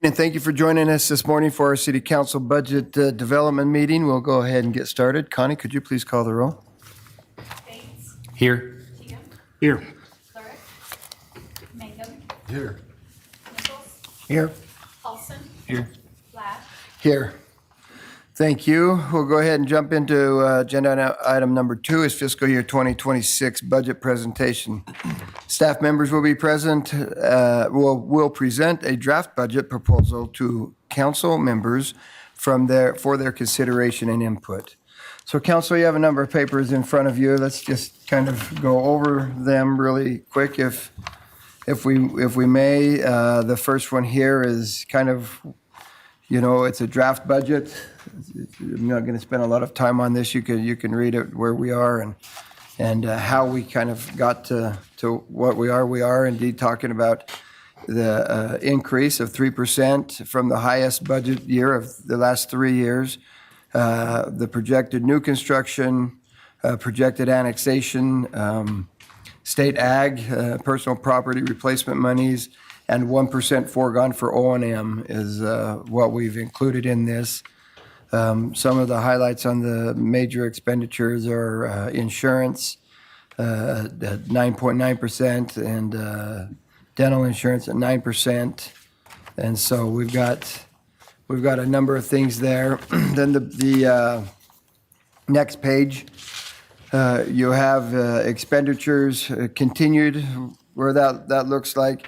And thank you for joining us this morning for our City Council Budget Development Meeting. We'll go ahead and get started. Connie, could you please call the roll? Bates. Here. Cheatham. Here. Clark. Mangum. Here. Nichols. Here. Paulson. Here. Ladd. Here. Thank you. We'll go ahead and jump into agenda item number 2 is fiscal year 2026 budget presentation. Staff members will be present, will present a draft budget proposal to council members for their consideration and input. So council, you have a number of papers in front of you. Let's just kind of go over them really quick if we may. The first one here is kind of, it's a draft budget. I'm not going to spend a lot of time on this. You can read it where we are and how we kind of got to what we are. We are indeed talking about the increase of 3% from the highest budget year of the last 3 years. The projected new construction, projected annexation, state ag, personal property replacement monies, and 1% foregone for O&M is what we've included in this. Some of the highlights on the major expenditures are insurance at 9.9% and dental insurance at 9%. And so we've got a number of things there. Then the next page, you have expenditures continued where that looks like.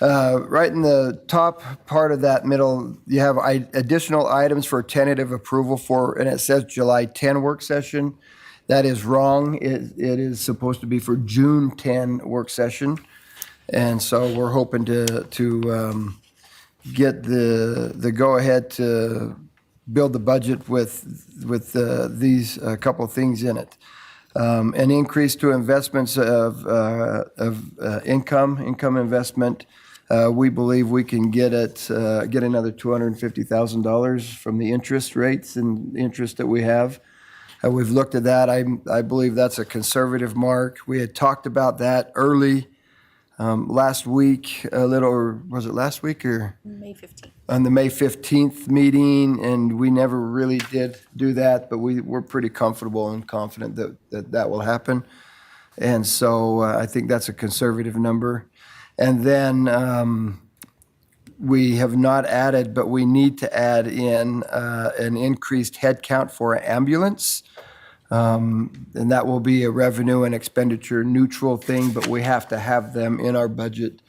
Right in the top part of that middle, you have additional items for tentative approval and it says July 10 work session. That is wrong. It is supposed to be for June 10 work session. And so we're hoping to get the go-ahead to build the budget with these couple things in it. An increase to investments of income investment. We believe we can get another $250,000 from the interest rates and interest that we have. We've looked at that. I believe that's a conservative mark. We had talked about that early last week, or was it last week or? May 15th. On the May 15th meeting, and we never really did do that, but we're pretty comfortable and confident that will happen. And so I think that's a conservative number. And then we have not added, but we need to add in an increased headcount for ambulance. And that will be a revenue and expenditure neutral thing, but we have to have them in our budget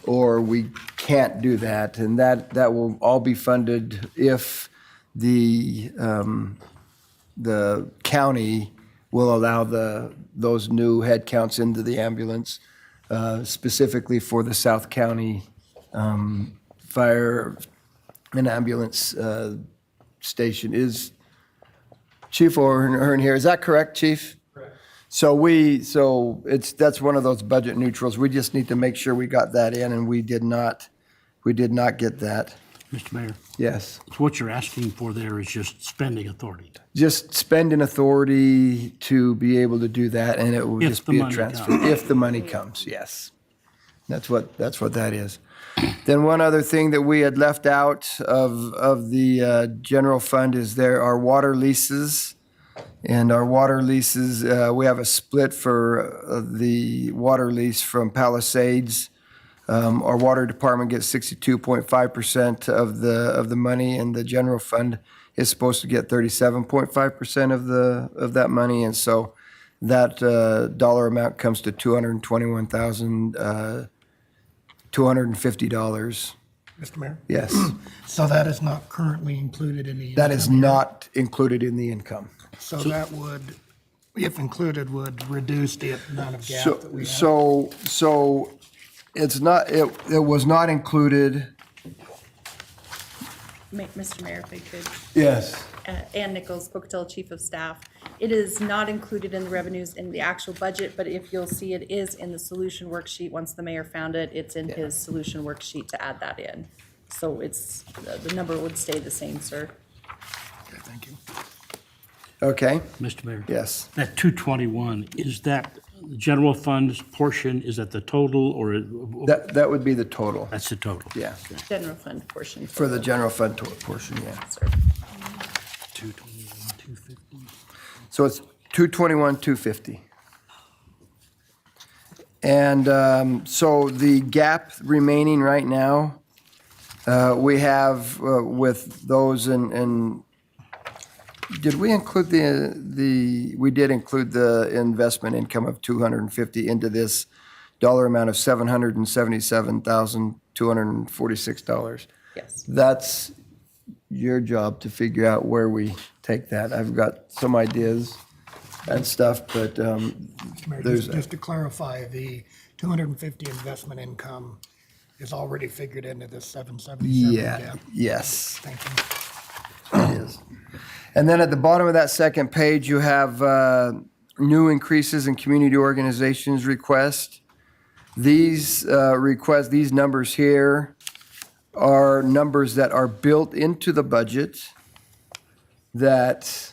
or we can't do that. And that will all be funded if the county will allow those new headcounts into the ambulance, specifically for the South County Fire and Ambulance Station. Is Chief O'Hearn here? Is that correct, Chief? Correct. So that's one of those budget neutrals. We just need to make sure we got that in, and we did not get that. Mr. Mayor, Yes. so what you're asking for there is just spending authority. Just spending authority to be able to do that, and it will If just the be a money transfer. comes. If the money comes, yes. That's what that is. Then one other thing that we had left out of the general fund is there are water leases. And our water leases, we have a split for the water lease from Palisades. Our water department gets 62.5% of the money, and the general fund is supposed to get 37.5% of that money. And so that dollar amount comes to $221,250. Mr. Mayor? Yes, So that is not currently included in the. that is income here. not included in the income. So that would, if included, would reduce the amount of gap So, that we have. so it's not, it was not included. Mr. Mayor, if I could. Yes. Ann Nichols, Pocatello Chief of Staff. It is not included in the revenues in the actual budget, but if you'll see, it is in the solution worksheet. Once the mayor found it, it's in his solution worksheet to add that in. So it's, the number would stay the same, sir. Okay, thank you. Okay, Mr. Mayor? yes. That 221, is that general funds portion, is that the total or That would be the total, that's the total? yeah, General fund portion. for the general fund portion, yeah. Sorry. 221, 250. So it's 221, 250. And so the gap remaining right now, we have with those and did we include we did include the investment income of 250 into this dollar amount of $777,246. Yes. That's your job to figure out where we take that. I've got some ideas and stuff, but Mayor, there's, just to clarify, the 250 investment income is already figured into this 777 yeah, gap. yes, Thank you. it is. And then at the bottom of that second page, you have new increases in community organizations request. These requests, these numbers here are numbers that are built into the budget that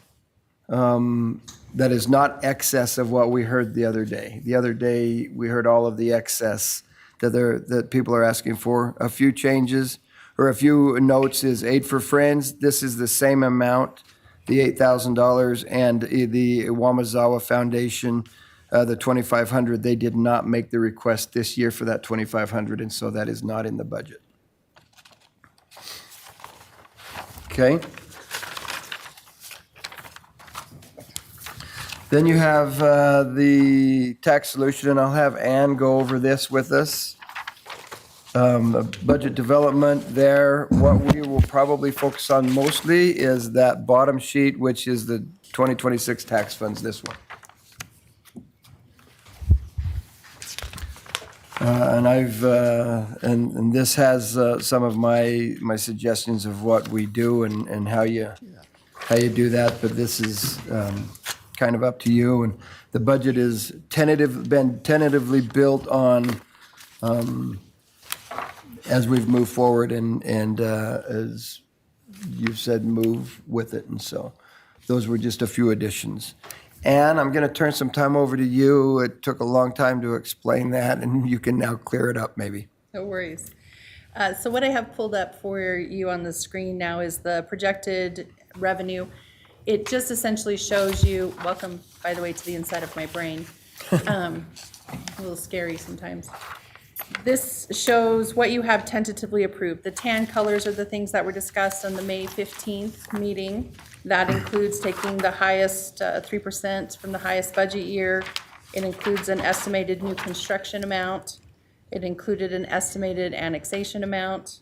that is not excess of what we heard the other day. The other day, we heard all of the excess that people are asking for. A few changes or a few notes is Aid for Friends. This is the same amount, the $8,000, and the Wamazawa Foundation, the $2,500. They did not make the request this year for that $2,500, and so that is not in the budget. Okay. Then you have the tax solution, and I'll have Ann go over this with us. Budget development there, what we will probably focus on mostly is that bottom sheet, which is the 2026 tax funds, this one. And and this has some of my suggestions of what we do and how you do that, but this is kind of up to you. And the budget is been tentatively built on as we've moved forward and as you've said, move with it. And so those were just a few additions. And I'm going to turn some time over to you. It took a long time to explain that, and you can now clear it up maybe. No worries. So what I have pulled up for you on the screen now is the projected revenue. It just essentially shows you, welcome, by the way, to the inside of my brain. A little scary sometimes. This shows what you have tentatively approved. The tan colors are the things that were discussed on the May 15th meeting. That includes taking the highest 3% from the highest budget year. It includes an estimated new construction amount. It included an estimated annexation amount.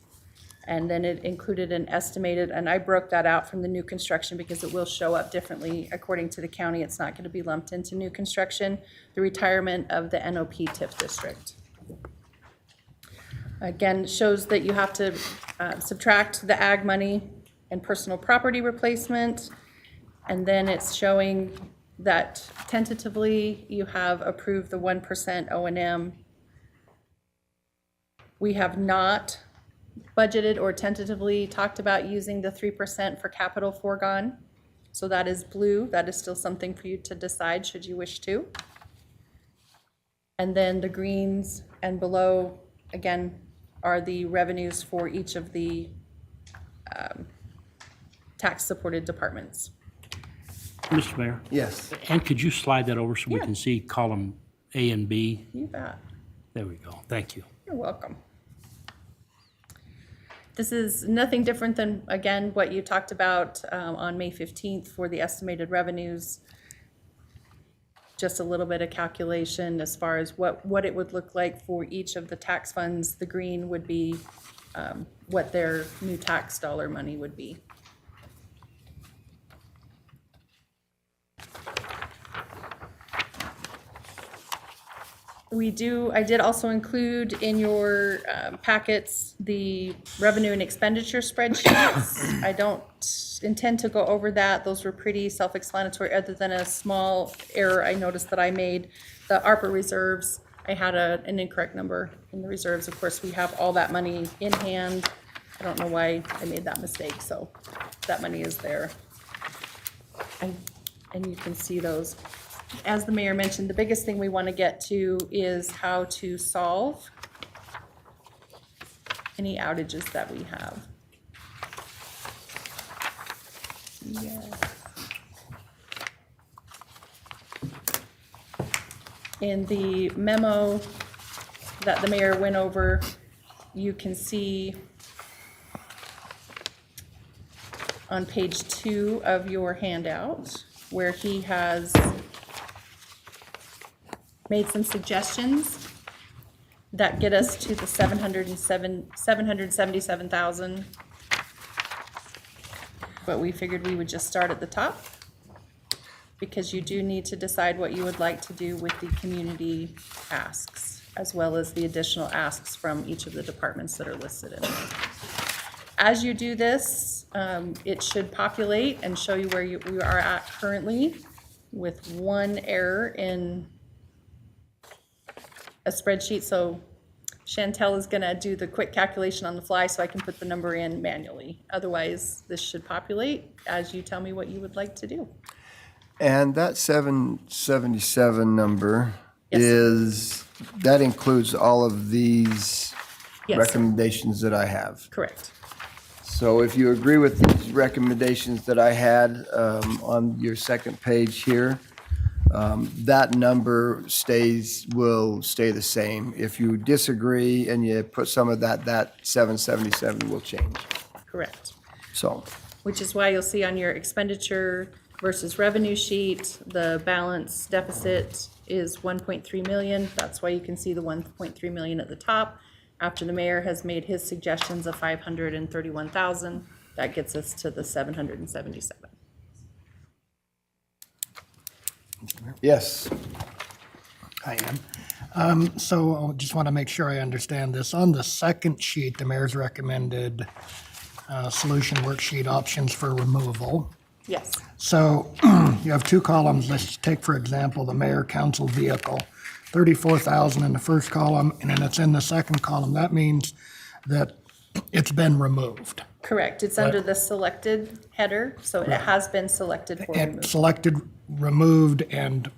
And then it included an estimated, and I broke that out from the new construction because it will show up differently according to the county. It's not going to be lumped into new construction. The retirement of the NOP TIF district. Again, shows that you have to subtract the ag money and personal property replacement. And then it's showing that tentatively you have approved the 1% O&M. We have not budgeted or tentatively talked about using the 3% for capital foregone. So that is blue. That is still something for you to decide should you wish to. And then the greens and below, again, are the revenues for each of the tax-supported departments. Mr. Mayor, Yes. and could you slide that over so we Yeah. can see column A and B? You bet. There we go. Thank you. You're welcome. This is nothing different than, again, what you talked about on May 15th for the estimated revenues. Just a little bit of calculation as far as what it would look like for each of the tax funds. The green would be what their new tax dollar money would be. I did also include in your packets the revenue and expenditure spreadsheets. I don't intend to go over that. Those were pretty self-explanatory, other than a small error I noticed that I made. The ARPA reserves, I had an incorrect number in the reserves. Of course, we have all that money in hand. I don't know why I made that mistake, so that money is there. And you can see those. as the mayor mentioned, the biggest thing we want to get to is how to solve any outages that we have. Yes. In the memo that the mayor went over, you can see on page 2 of your handout where he has made some suggestions that get us to the 777,000. But we figured we would just start at the top because you do need to decide what you would like to do with the community asks, as well as the additional asks from each of the departments that are listed in there. As you do this, it should populate and show you where we are at currently with one error in a spreadsheet. So Chantel is gonna do the quick calculation on the fly so I can put the number in manually. Otherwise, this should populate as you tell me what you would like to do. And that 777 number Yes. that includes all of these Yes, recommendations that I have. correct. So if you agree with these recommendations that I had on your second page here, that number will stay the same. If you disagree and you put some of that 777 will change. Correct. So, Which is why you'll see on your expenditure versus revenue sheet, the balance deficit is 1.3 million. That's why you can see the 1.3 million at the top. After the mayor has made his suggestions of 531,000, that gets us to the 777. yes. I am. So I just want to make sure I understand this. On the second sheet, the mayor's recommended solution worksheet options for removal. Yes, So you have two columns. Let's take, for example, the mayor council vehicle, 34,000 in the first column, and then it's in the second column. That means that it's been removed. correct. It's under the selected header, so it has been selected for And removal selected, removed, and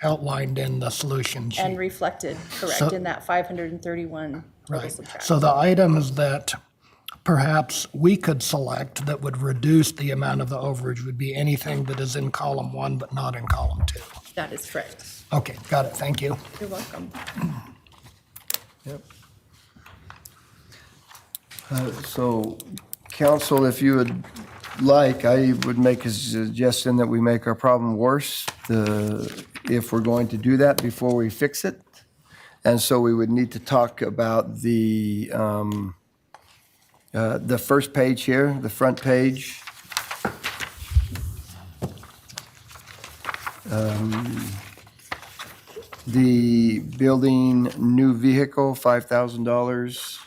outlined in the solution and sheet. reflected, correct, So- in that 531 total Right. subtraction. So the items that perhaps we could select that would reduce the amount of the overage would be anything that is in column 1 but not in column 2. That is correct. Okay, got it. Thank you. You're welcome. Yep. So, council, if you would like, I would make a suggestion that we make our problem worse, if we're going to do that before we fix it. And so we would need to talk about the first page here, the front page. The building new vehicle, $5,000.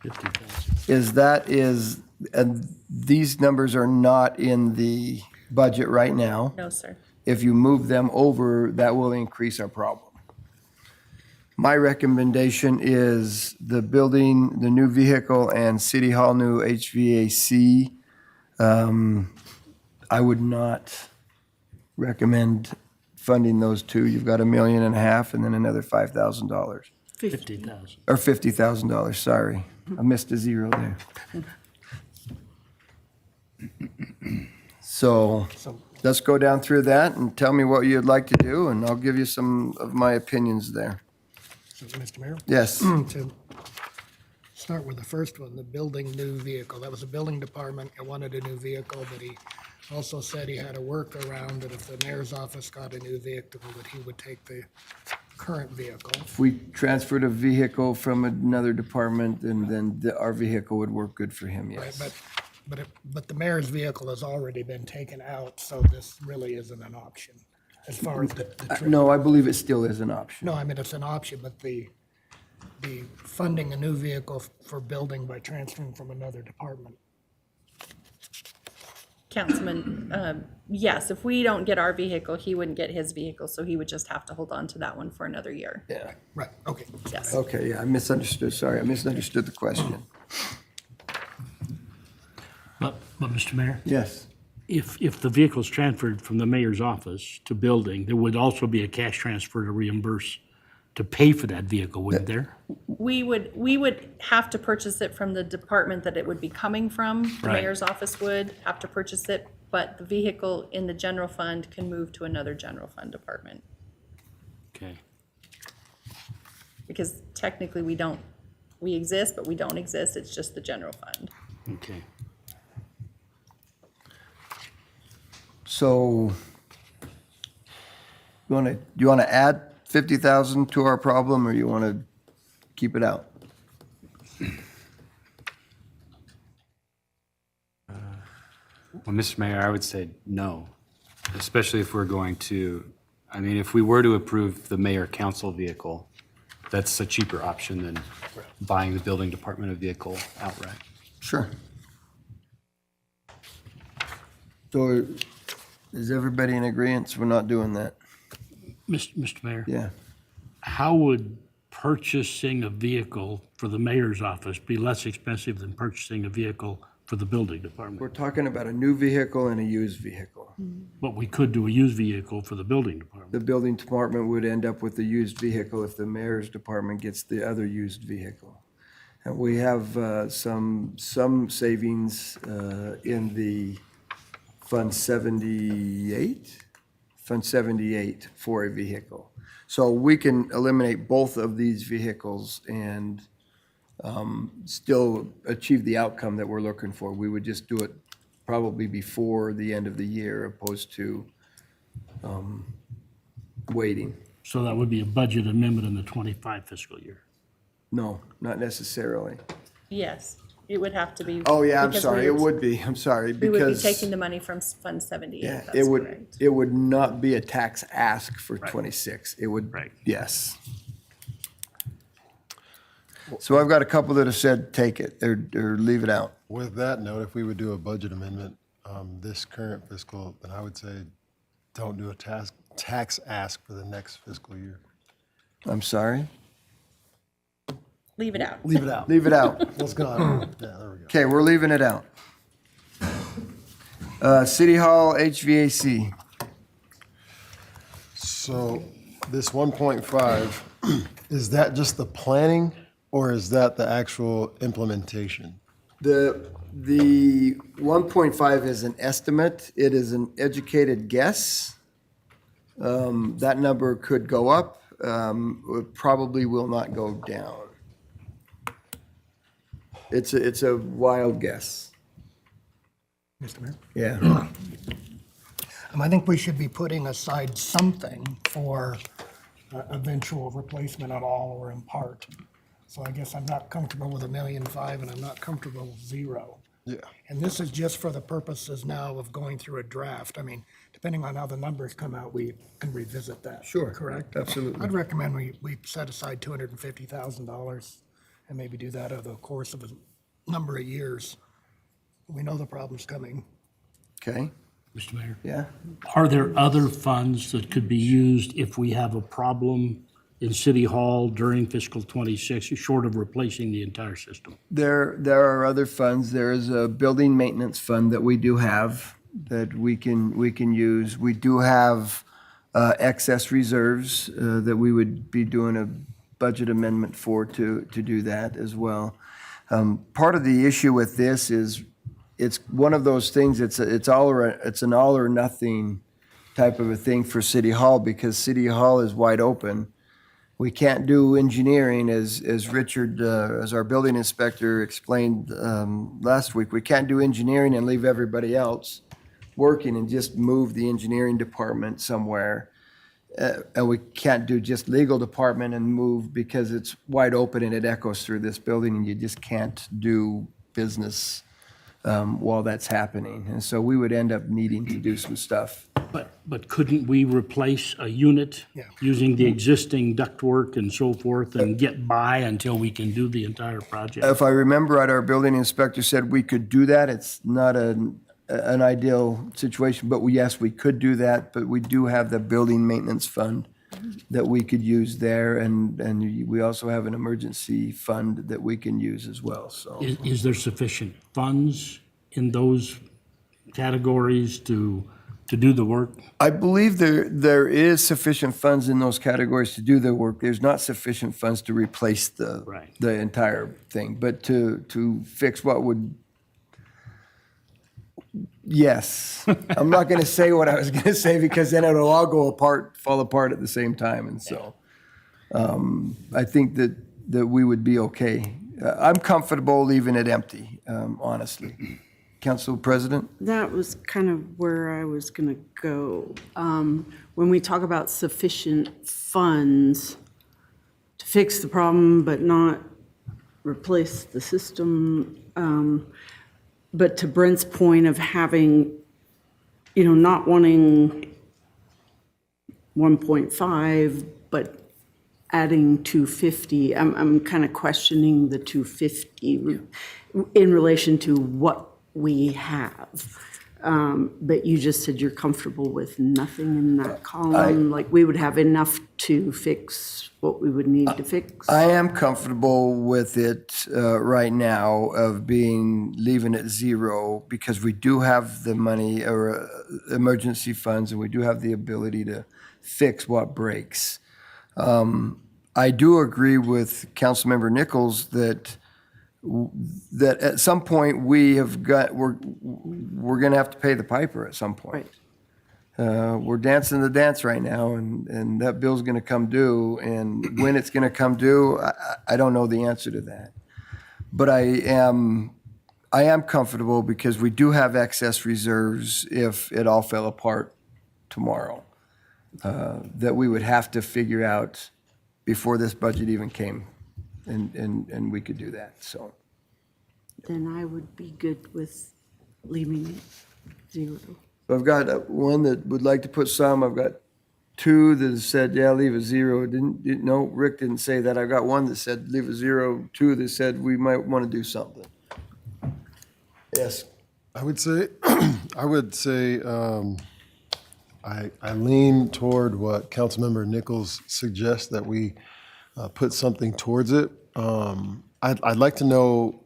50,000. These numbers are not in the budget right now. No, sir. If you move them over, that will increase our problem. My recommendation is the building, the new vehicle, and City Hall new HVAC. I would not recommend funding those two. You've got $1.5 million and then another $5,000, 50,000. or $50,000, sorry. I missed a zero there. So let's go down through that and tell me what you'd like to do, and I'll give you some of my opinions there. So, Mr. Mayor? Yes. To start with the first one, the building new vehicle. That was the building department. It wanted a new vehicle, but he also said he had a workaround that if the mayor's office got a new vehicle, that he would take the current vehicle. If we transferred a vehicle from another department, and then our vehicle would work good for him, Right, yes. but the mayor's vehicle has already been taken out, so this really isn't an option as far as the trip. No, I believe it still is an option. No, I mean, it's an option, but the funding a new vehicle for building by transferring from another department. Councilman, yes, if we don't get our vehicle, he wouldn't get his vehicle, so he would just have to hold on to that one for another year. Yeah. Right, okay. Yes. Okay, yeah, I misunderstood, sorry, I misunderstood the question. But Mr. Mayor, Yes. If the vehicle's transferred from the mayor's office to building, there would also be a cash transfer to reimburse, to pay for that vehicle, wouldn't there? We would have to purchase it from the department that it would be coming from. The Right. mayor's office would have to purchase it, but the vehicle in the general fund can move to another general fund department. Okay. Because technically we exist, but we don't exist. It's just the general fund. Okay. So you want to add 50,000 to our problem, or you want to keep it out? Well, Mr. Mayor, I would say no, especially if we're going to, I mean, if we were to approve the mayor council vehicle, that's a cheaper option than buying the building department a vehicle outright. Sure. So is everybody in agreement? We're not doing that? Mr. Mayor? Yeah. How would purchasing a vehicle for the mayor's office be less expensive than purchasing a vehicle for the building We're department? talking about a new vehicle and a used vehicle. But we could do a used vehicle for the building department. The building department would end up with the used vehicle if the mayor's department gets the other used vehicle. And we have some savings in the Fund 78? Fund 78 for a vehicle. So we can eliminate both of these vehicles and still achieve the outcome that we're looking for. We would just do it probably before the end of the year opposed to waiting. So that would be a budget amendment in the 25 fiscal year. No, not necessarily. Yes, it would have to be. Oh, yeah, I'm because sorry, it would be, I'm sorry, We would be because, taking the money from Fund 78, yeah, that's it would, correct. it would not be a tax ask for 26. It would, Right. yes. So I've got a couple that have said take it or leave it out. With that note, if we would do a budget amendment this current fiscal, then I would say don't do a tax ask for the next fiscal year. I'm sorry? Leave it out. Leave it out. Leave it out. Let's go. Yeah, there we go. Okay, we're leaving it out. City Hall HVAC. So this 1.5, is that just the planning or is that the actual implementation? The 1.5 is an estimate. It is an educated guess. That number could go up. It probably will not go down. It's a wild guess. Mr. Mayor? Yeah. I think we should be putting aside something for eventual replacement at all or in part. So I guess I'm not comfortable with $1.5 million and I'm not comfortable with zero. Yeah. And this is just for the purposes now of going through a draft. I mean, depending on how the numbers come out, we can revisit that. Sure. Correct? Absolutely. I'd recommend we set aside $250,000 and maybe do that over the course of a number of years. We know the problem's coming. Okay, Mr. Mayor? yeah. Are there other funds that could be used if we have a problem in City Hall during fiscal 26, short of replacing the entire system? There are other funds. There is a building maintenance fund that we do have that we can use. We do have excess reserves that we would be doing a budget amendment for to do that as well. Part of the issue with this is it's one of those things, it's an all or nothing type of a thing for City Hall because City Hall is wide open. We can't do engineering as Richard, as our building inspector explained last week. We can't do engineering and leave everybody else working and just move the engineering department somewhere. And we can't do just legal department and move because it's wide open and it echoes through this building and you just can't do business while that's happening. And so we would end up needing to do some stuff. But couldn't we replace a unit Yeah. using the existing ductwork and so forth and get by until we can do the entire project? If I remember right, our building inspector said we could do that. It's not an ideal situation, but yes, we could do that. But we do have the building maintenance fund that we could use there, and we also have an emergency fund that we can use as well, so. Is there sufficient funds in those categories to do the work? I believe there is sufficient funds in those categories to do the work. There's not sufficient funds to replace Right. the entire thing, but to fix what would, yes. I'm not going to say what I was going to say because then it'll all fall apart at the same time. And so I think that we would be okay. I'm comfortable leaving it empty, honestly. Council President? That was kind of where I was going to go. When we talk about sufficient funds to fix the problem but not replace the system, but to Brent's point of having, not wanting 1.5, but adding 250, I'm kind of questioning the 250 in relation to what we have. But you just said you're comfortable with nothing in that column, like we would have enough to fix what we would need to fix? I am comfortable with it right now of leaving it zero because we do have the money or emergency funds and we do have the ability to fix what breaks. I do agree with Councilmember Nichols that at some point we're going to have to pay the piper at some point. We're dancing the dance right now, and that bill's going to come due. And when it's going to come due, I don't know the answer to that. But I am comfortable because we do have excess reserves if it all fell apart tomorrow that we would have to figure out before this budget even came. And we could do that, so. Then I would be good with leaving it zero. So I've got one that would like to put some, I've got two that said, yeah, leave it zero. No, Rick didn't say that. I've got one that said, leave it zero, two that said, we might want to do something. Yes. I would say, I lean toward what Councilmember Nichols suggests, that we put something towards it. I'd like to know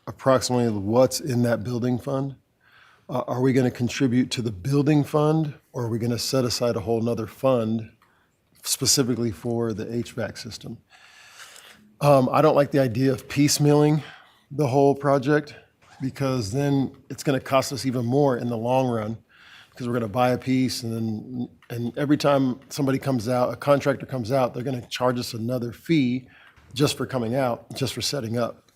approximately what's in that building fund. Are we going to contribute to the building fund, or are we going to set aside a whole nother fund specifically for the HVAC system? I don't like the idea of piecemealing the whole project, because then it's going to cost us even more in the long run, because we're going to buy a piece, and every time somebody comes out, a contractor comes out, they're going to charge us another fee just for coming out, just for setting up.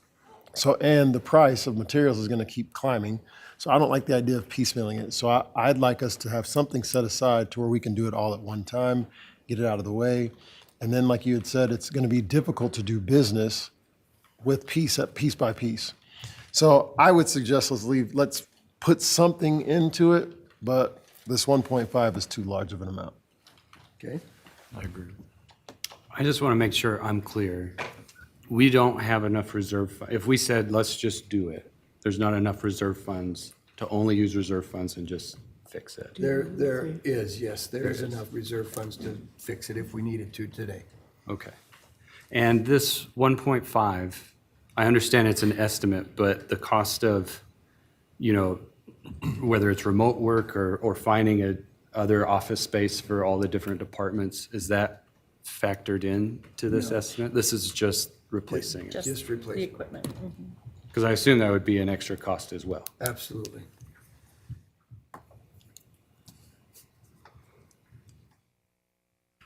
So, and the price of materials is going to keep climbing. So I don't like the idea of piecemealing it. So I'd like us to have something set aside to where we can do it all at one time, get it out of the way. And then, like you had said, it's going to be difficult to do business with piece by piece. So I would suggest let's put something into it, but this 1.5 is too large of an amount. Okay. I agree. I just want to make sure I'm clear. We don't have enough reserve. If we said, let's just do it, there's not enough reserve funds to only use reserve funds and just fix it. There is, yes, there is enough reserve funds to fix it if we needed to today. Okay. And this 1.5, I understand it's an estimate, but the cost of, whether it's remote work or finding other office space for all the different departments, is that factored in to this estimate? This is just replacing it? Just replace the it. equipment. Because I assume that would be an extra cost as well. Absolutely.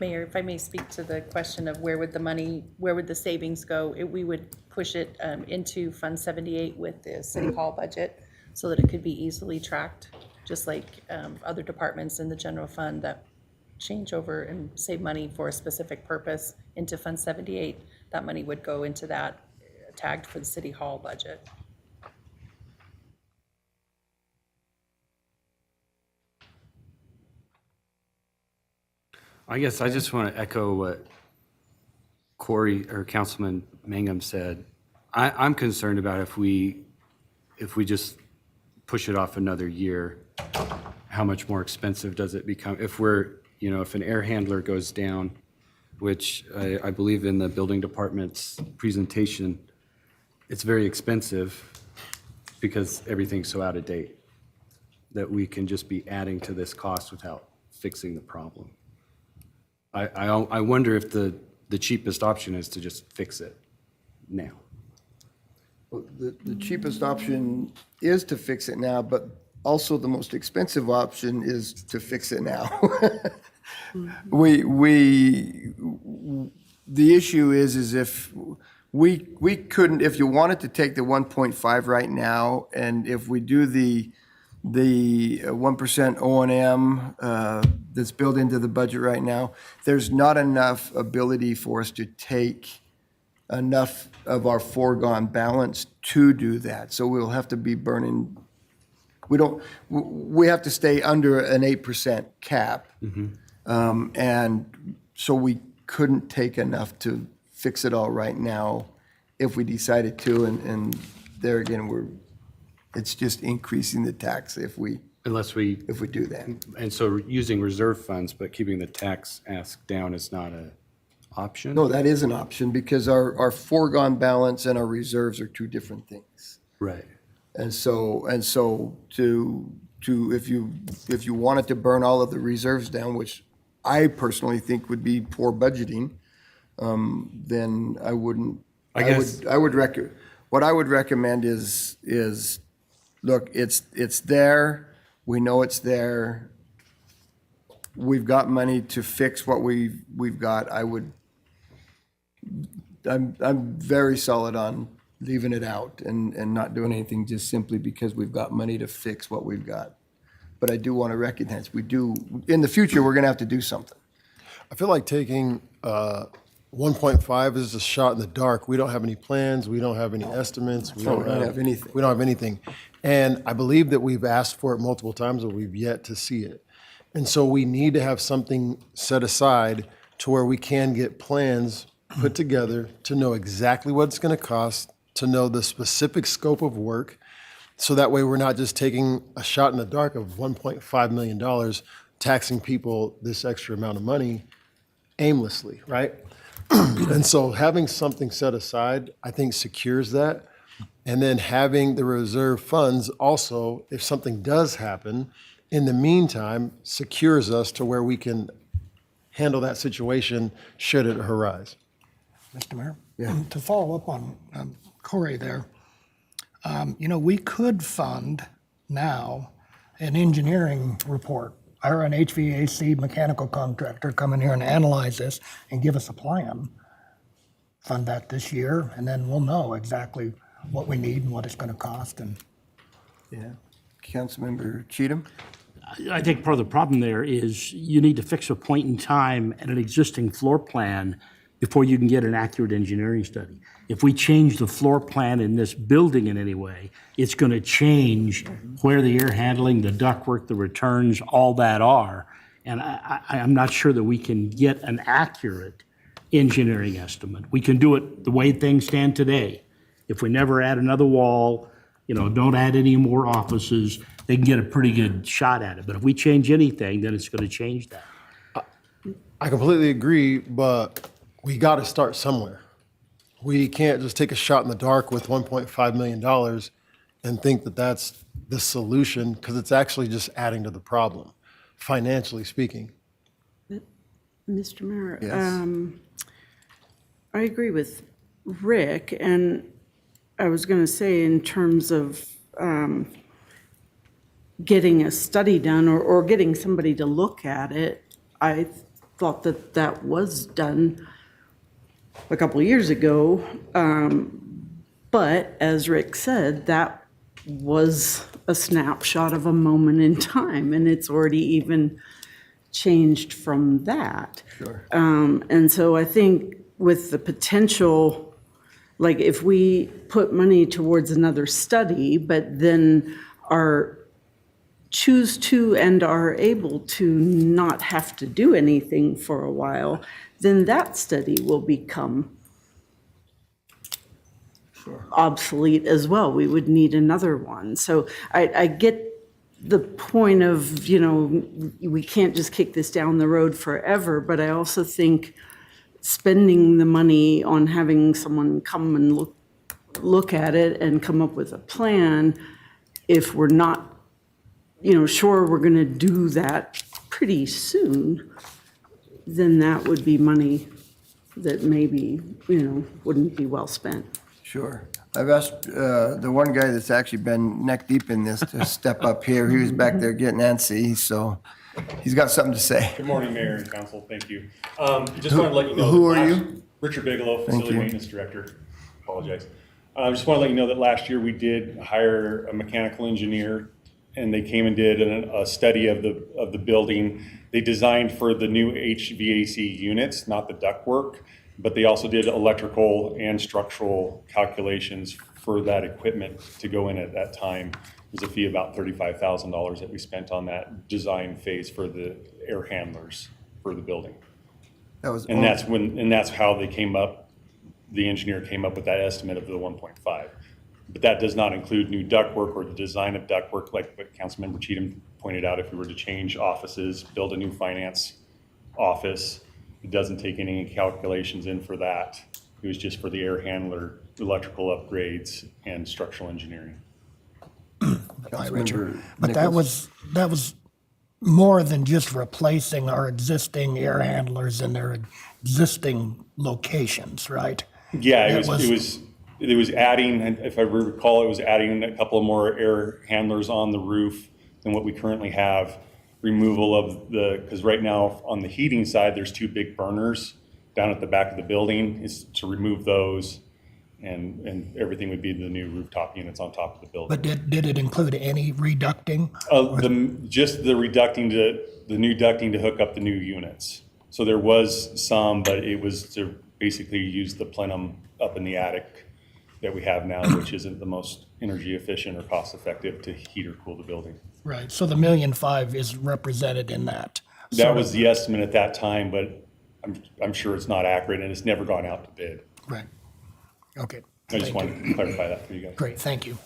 Mayor, if I may speak to the question of where would the savings go? We would push it into Fund 78 with the City Hall budget so that it could be easily tracked, just like other departments in the general fund that change over and save money for a specific purpose into Fund 78. That money would go into that, tagged for the City Hall budget. I guess I just want to echo what Corey or Councilman Mangum said. I'm concerned about if we just push it off another year, how much more expensive does it become? If if an air handler goes down, which I believe in the building department's presentation, it's very expensive because everything's so out of date. that we can just be adding to this cost without fixing the problem. I wonder if the cheapest option is to just fix it now. The cheapest option is to fix it now, but also the most expensive option is to fix it now. The issue is if we couldn't, if you wanted to take the 1.5 right now, and if we do the 1% O&M that's built into the budget right now, there's not enough ability for us to take enough of our foregone balance to do that. So we'll have to be burning, we have to stay under an 8% cap. And so we couldn't take enough to fix it all right now if we decided to. And there again, it's just increasing the tax if we do that. And so using reserve funds, but keeping the tax ask down is not an option? No, that is an option because our foregone balance and our reserves are two different things. Right. And so if you wanted to burn all of the reserves down, which I personally think would be poor budgeting, then I wouldn't. What I would recommend is look, it's there. We know it's there. We've got money to fix what we've got. I'm very solid on leaving it out and not doing anything just simply because we've got money to fix what we've got. But I do want to recognize in the future, we're going to have to do something. I feel like taking 1.5 is a shot in the dark. We don't have any plans. We don't have any estimates. We don't have anything. We don't have anything. And I believe that we've asked for it multiple times, but we've yet to see it. And so we need to have something set aside to where we can get plans put together to know exactly what it's going to cost, to know the specific scope of work, so that way we're not just taking a shot in the dark of $1.5 million, taxing people this extra amount of money aimlessly, right? And so having something set aside, I think secures that. And then having the reserve funds also, if something does happen, in the meantime, secures us to where we can handle that situation should it arise. Mr. Mayor? Yeah. To follow up on Corey there, we could fund now an engineering report, hire an HVAC mechanical contractor, come in here and analyze this and give us a plan. Fund that this year, and then we'll know exactly what we need and what it's going to cost. And Yeah. Councilmember Cheatham? I think part of the problem there is you need to fix a point in time and an existing floor plan before you can get an accurate engineering study. If we change the floor plan in this building in any way, it's going to change where the air handling, the ductwork, the returns, all that are. And I'm not sure that we can get an accurate engineering estimate. We can do it the way things stand today. If we never add another wall, don't add any more offices, they can get a pretty good shot at it. But if we change anything, then it's going to change that. I completely agree, but we got to start somewhere. We can't just take a shot in the dark with $1.5 million and think that that's the solution, because it's actually just adding to the problem, financially speaking. Mr. Mayor, Yes. I agree with Rick, and I was going to say in terms of getting a study done or getting somebody to look at it, I thought that was done a couple of years ago. But as Rick said, that was a snapshot of a moment in time, and it's already even changed from that. Sure. And so I think with the potential, like if we put money towards another study, but then choose to and are able to not have to do anything for a while, then that study will become obsolete as well. We would need another one. So I get the point of, we can't just kick this down the road forever, but I also think spending the money on having someone come and look at it and come up with a plan, if we're not sure, we're going to do that pretty soon, then that would be money that maybe, wouldn't be well spent. Sure. I've asked the one guy that's actually been neck deep in this to step up here. He was back there getting antsy, so he's got something to say. Good morning, Mayor and Council. Thank you. Just wanted to let you know. Who that are last- you? Richard Bigelow, Thank Facility you. Maintenance Director. Apologize. Just want to let you know that last year we did hire a mechanical engineer, and they came and did a study of the building. They designed for the new HVAC units, not the ductwork, but they also did electrical and structural calculations for that equipment to go in at that time. There's a fee of about $35,000 that we spent on that design phase for the air handlers for the building. That was And that's how they came up, the engineer came up with that estimate of the 1.5. But that does not include new ductwork or the design of ductwork, like what Councilmember Cheatham pointed out. If we were to change offices, build a new finance office, it doesn't take any calculations in for that. It was just for the air handler, electrical upgrades, and structural engineering. Hi, Richard. Councilmember But that was more than just replacing our existing air handlers in their existing locations, right? Yeah, That it was adding, if I recall, it was adding a couple more air handlers on the roof than what we currently have. Removal of because right now on the heating side, there's two big burners down at the back of the building, is to remove those, and everything would be the new rooftop units on top of the building. But did it include any reducting? Just the new ducting to hook up the new units. So there was some, but it was to basically use the plenum up in the attic that we have now, which isn't the most energy efficient or cost effective to heat or cool the building. Right, so the $1.5 million is represented in that. That was the estimate at that time, but I'm sure it's not accurate and it's never gone out to bid. Right, okay. I just Thank wanted to clarify that for you guys. Great, thank you.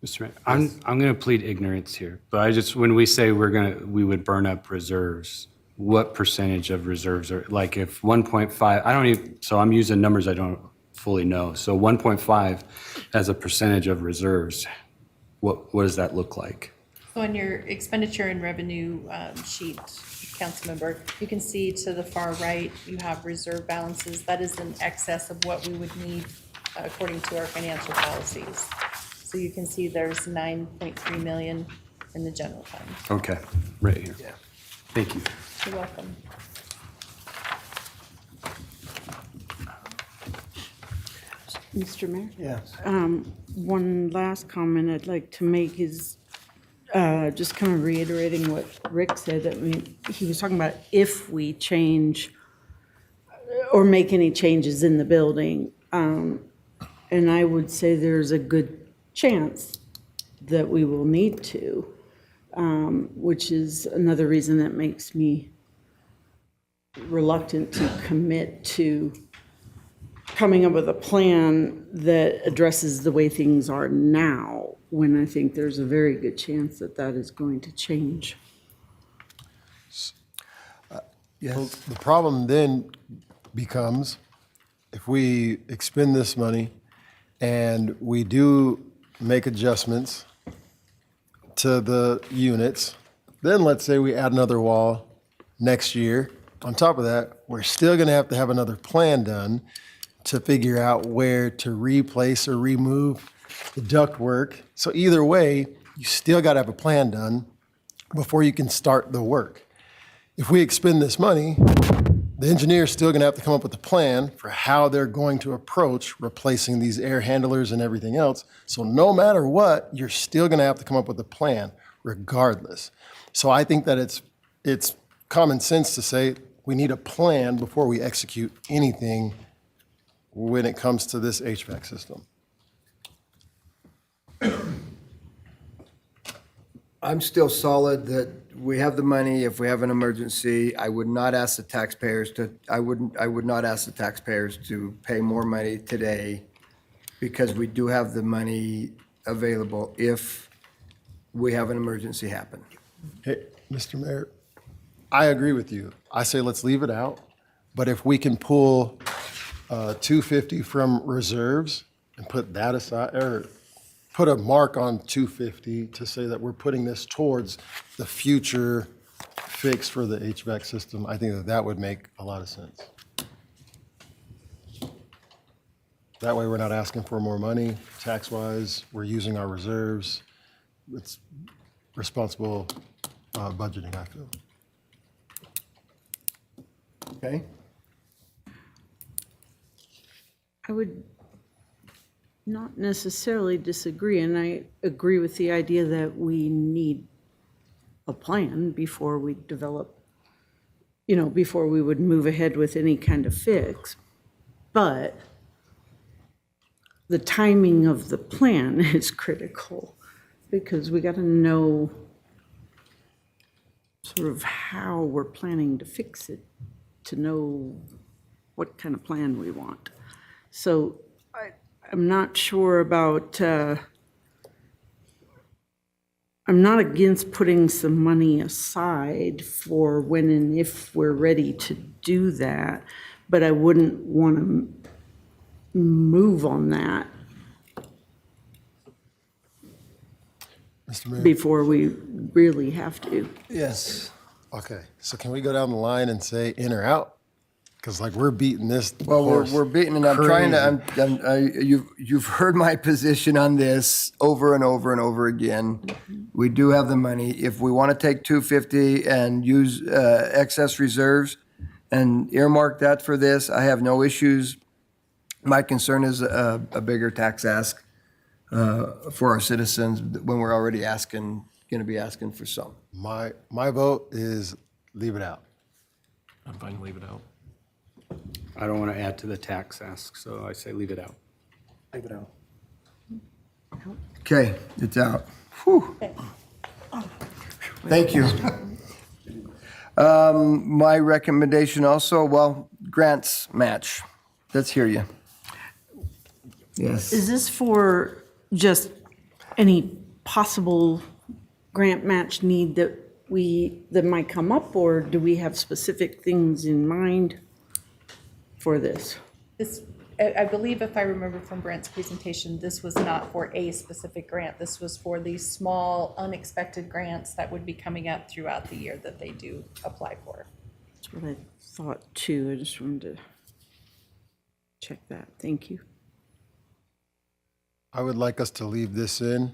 Mr. Mayor, I'm going to plead ignorance here, but when we say we would burn up reserves, what percentage of reserves are, like if 1.5, so I'm using numbers I don't fully know. So 1.5 as a percentage of reserves, what does that look like? So on your expenditure and revenue sheet, Councilmember, you can see to the far right, you have reserve balances. That is in excess of what we would need according to our financial policies. So you can see there's 9.3 million in the general fund. Okay, right here. Yeah. Thank you. You're welcome. Mr. Mayor? Yes. One last comment I'd like to make is just kind of reiterating what Rick said. I mean, he was talking about if we change or make any changes in the building. And I would say there's a good chance that we will need to, which is another reason that makes me reluctant to commit to coming up with a plan that addresses the way things are now, when I think there's a very good chance that that is going to change. Yes. The problem then becomes, if we expend this money and we do make adjustments to the units, then let's say we add another wall next year. On top of that, we're still gonna have to have another plan done to figure out where to replace or remove the ductwork. So either way, you still gotta have a plan done before you can start the work. If we expend this money, the engineer's still gonna have to come up with a plan for how they're going to approach replacing these air handlers and everything else. So no matter what, you're still gonna have to come up with a plan regardless. So I think that it's common sense to say we need a plan before we execute anything when it comes to this HVAC system. I'm still solid that we have the money. If we have an emergency, I would not ask the taxpayers I would not ask the taxpayers to pay more money today, because we do have the money available if we have an emergency happen. Hey, Mr. Mayor, I agree with you. I say let's leave it out, but if we can pull 250 from reserves and put that aside, or put a mark on 250 to say that we're putting this towards the future fix for the HVAC system, I think that that would make a lot of sense. That way, we're not asking for more money tax-wise. We're using our reserves. It's responsible budgeting, I feel. Okay? I would not necessarily disagree, and I agree with the idea that we need a plan before we develop, before we would move ahead with any kind of fix. But the timing of the plan is critical because we got to know sort of how we're planning to fix it, to know what kind of plan we want. So I'm not sure about, I'm not against putting some money aside for when and if we're ready to do that, but I wouldn't want to move on that Mr. Mayor? before we really have to. Yes. Okay, so can we go down the line and say in or out? Because like we're beating this Well, horse we're beating, and I'm trying crazy. to, you've heard my position on this over and over and over again. We do have the money. If we want to take 250 and use excess reserves and earmark that for this, I have no issues. My concern is a bigger tax ask for our citizens when we're already going to be asking for some. My vote is leave it out. I'm fine, leave it out. I don't want to add to the tax ask, so I say leave it out. Leave it out. Okay, it's out. Whew. Thank you. My recommendation also, well, grants match. Let's hear you. Yes. Is this for just any possible grant match need that might come up, or do we have specific things in mind for this? I believe if I remember from Brent's presentation, this was not for a specific grant. This was for these small unexpected grants that would be coming up throughout the year that they do apply for. That's what I thought too. I just wanted to check that. Thank you. I would like us to leave this in.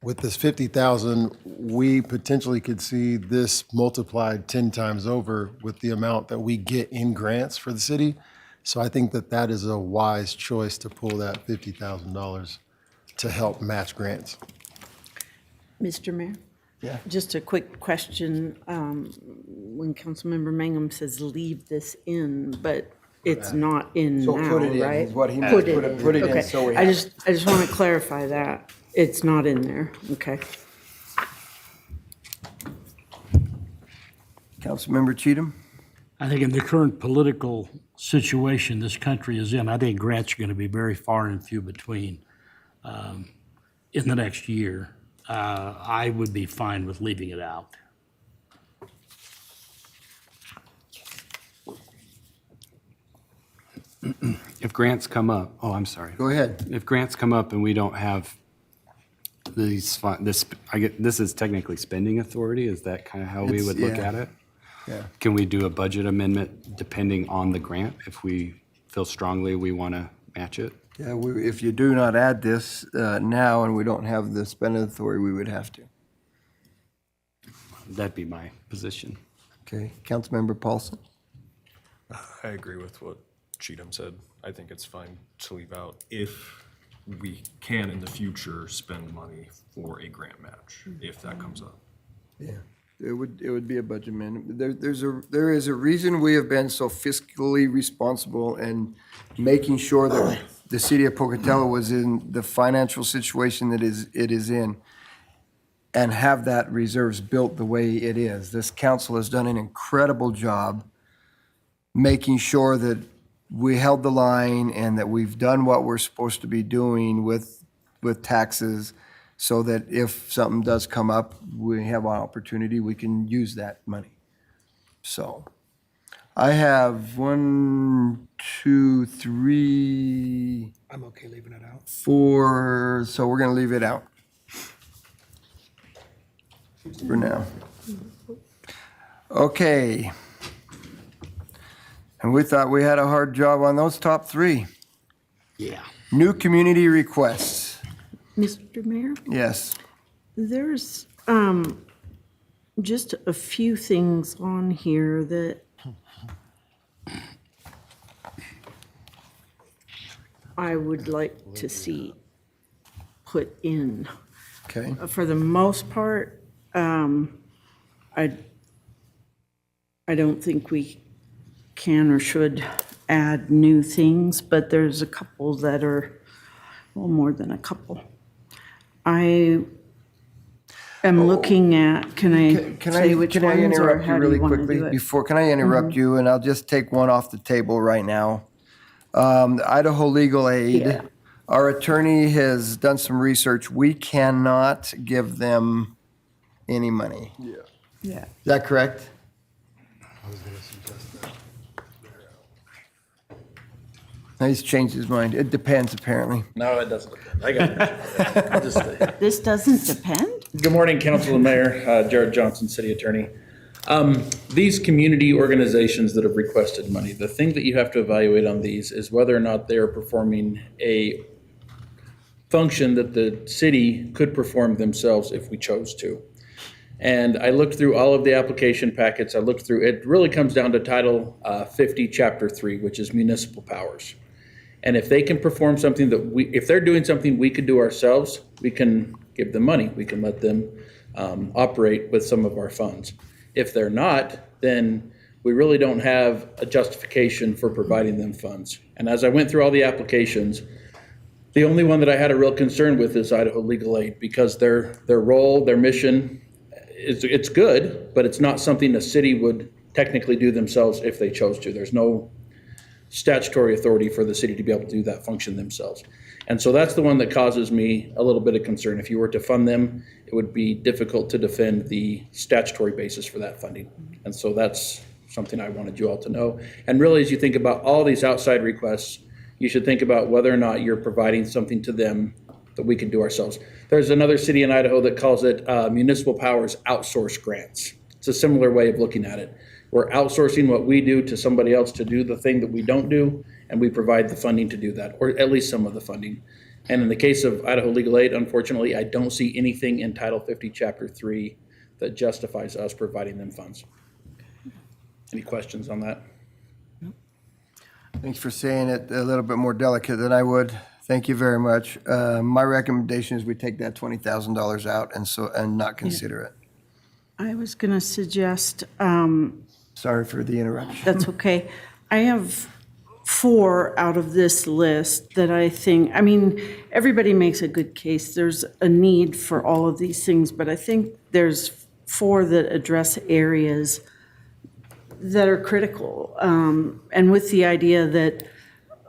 With this 50,000, we potentially could see this multiplied 10 times over with the amount that we get in grants for the city. So I think that that is a wise choice to pull that $50,000 to help match grants. Mr. Mayor? Yeah. Just a quick question. When Councilmember Mangum says leave this in, but it's not in So now, put it in, right? is what he meant. Put it in. Put it in, Okay. so we I have just want to clarify that. It's not in there. Okay. Councilmember Cheatham? I think in the current political situation this country is in, I think grants are going to be very far and few between in the next year. I would be fine with leaving it out. If grants come up, oh, I'm sorry. Go ahead. If grants come up and we don't have these, this is technically spending authority, is that kind of how we It's- would look yeah. at it? Yeah. Can we do a budget amendment depending on the grant if we feel strongly we want to match it? Yeah, if you do not add this now and we don't have the spending authority, we would have to. That'd be my position. Okay, Councilmember Paulson? I agree with what Cheatham said. I think it's fine to leave out if we can in the future spend money for a grant match, if that comes up. Yeah, it would be a budget amendment. There is a reason we have been so fiscally responsible and making sure that the city of Pocatello was in the financial situation that it is in, and have that reserves built the way it is. This council has done an incredible job making sure that we held the line and that we've done what we're supposed to be doing with taxes, so that if something does come up, we have an opportunity, we can use that money. So I have 1, 2, 3, I'm okay. okay leaving it out? So we're going to leave it out for now. Okay. And we thought we had a hard job on those top three. Yeah. New community requests. Mr. Mayor, Yes. there's just a few things on here that I would like to see put in. Okay. For the most part, I don't think we can or should add new things, but there's a couple that are, well, more than a couple. I am looking at, can I say which Can I ones, or interrupt you how do really you want to quickly do it? before? Can I interrupt you? And I'll just take one off the table right now. The Idaho Legal Aid. Yeah. Our attorney has done some research. We cannot give them any money. Yeah. Is that correct? No, he's changed his mind. It depends, apparently. No, it doesn't depend. I got it. I'll just stay. This doesn't depend? Good morning, Council and Mayor. Jared Johnson, City Attorney. These community organizations that have requested money, the thing that you have to evaluate on these is whether or not they are performing a function that the city could perform themselves if we chose to. And I looked through all of the application packets. I looked through, it really comes down to Title 50, Chapter 3, which is municipal powers. And if they can perform something that if they're doing something we could do ourselves, we can give them money. We can let them operate with some of our funds. If they're not, then we really don't have a justification for providing them funds. And as I went through all the applications, the only one that I had a real concern with is Idaho Legal Aid, because their role, their mission, it's good, but it's not something the city would technically do themselves if they chose to. There's no statutory authority for the city to be able to do that function themselves. And so that's the one that causes me a little bit of concern. If you were to fund them, it would be difficult to defend the statutory basis for that funding. And so that's something I wanted you all to know. And really, as you think about all these outside requests, you should think about whether or not you're providing something to them that we can do ourselves. There's another city in Idaho that calls it municipal powers outsource grants. It's a similar way of looking at it. We're outsourcing what we do to somebody else to do the thing that we don't do, and we provide the funding to do that, or at least some of the funding. And in the case of Idaho Legal Aid, unfortunately, I don't see anything in Title 50, Chapter 3 that justifies us providing them funds. Any questions on that? Thanks for saying it a little bit more delicate than I would. Thank you very much. My recommendation is we take that $20,000 out and not consider it. I was going to suggest, Sorry for the interruption. that's okay. I have 4 out of this list that I think, I mean, everybody makes a good case. There's a need for all of these things, but I think there's 4 that address areas that are critical. And with the idea that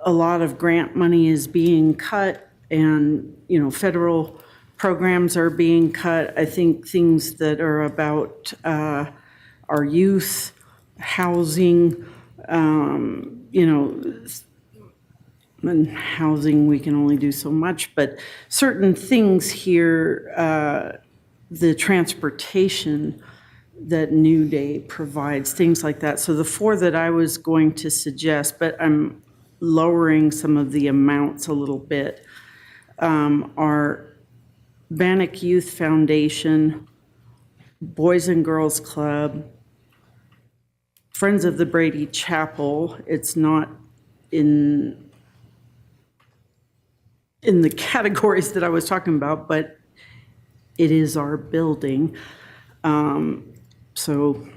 a lot of grant money is being cut and, federal programs are being cut, I think things that are about our youth, housing, and housing, we can only do so much, but certain things here, the transportation that New Day provides, things like that. So the 4 that I was going to suggest, but I'm lowering some of the amounts a little bit, are Bannock Youth Foundation, Boys and Girls Club, Friends of the Brady Chapel. It's not in the categories that I was talking about, but it is our building. So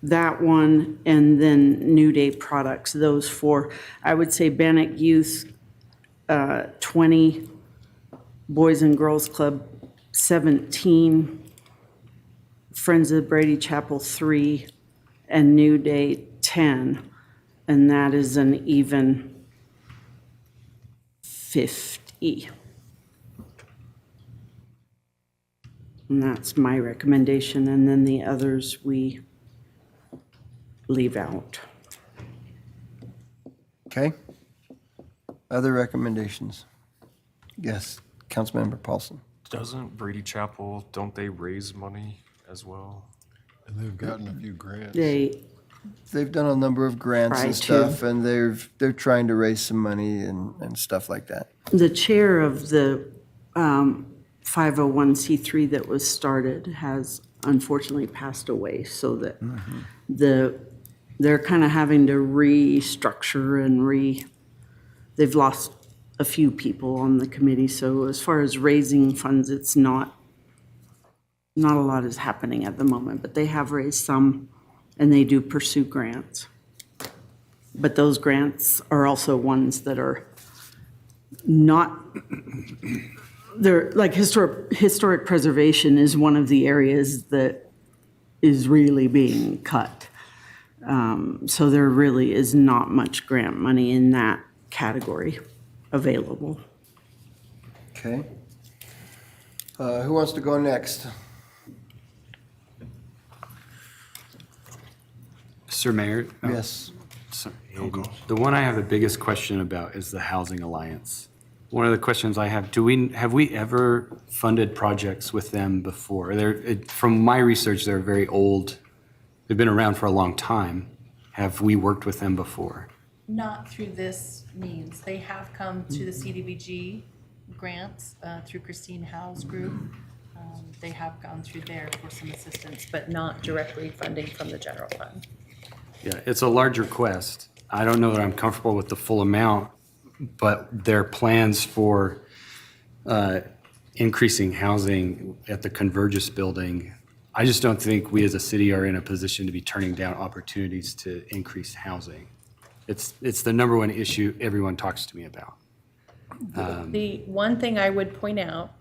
that one, and then New Day Products, those 4. I would say Bannock Youth, 20, Boys and Girls Club, 17, Friends of Brady Chapel, 3, and New Day, 10. And that is an even 50. And that's my recommendation, and then the others we leave out. Okay? Other recommendations? Yes, Councilmember Paulson. Doesn't Brady Chapel, don't they raise money as well? And they've gotten a few grants. They've done a number of grants Try and to. stuff, and they're trying to raise some money and stuff like that. The chair of the 501c3 that was started has unfortunately passed away, so that they're kind of having to restructure and they've lost a few people on the committee. So as far as raising funds, it's not a lot is happening at the moment, but they have raised some, and they do pursue grants. But those grants are also ones that are not, they're like historic preservation is one of the areas that is really being cut. So there really is not much grant money in that category available. Okay. Who wants to go next? Sir Mayor? Yes. Sorry, Hayden. The one I have the biggest question about is the Housing Alliance. One of the questions I have, have we ever funded projects with them before? From my research, they're very old. They've been around for a long time. Have we worked with them before? Not through this means. They have come to the CDBG grants through Christine Howe's group. They have gone through there for some assistance, but not directly funding from the general fund. Yeah, it's a large request. I don't know that I'm comfortable with the full amount, but their plans for increasing housing at the Convergys building, I just don't think we as a city are in a position to be turning down opportunities to increase housing. It's the number one issue everyone talks to me about. The one thing I would point out,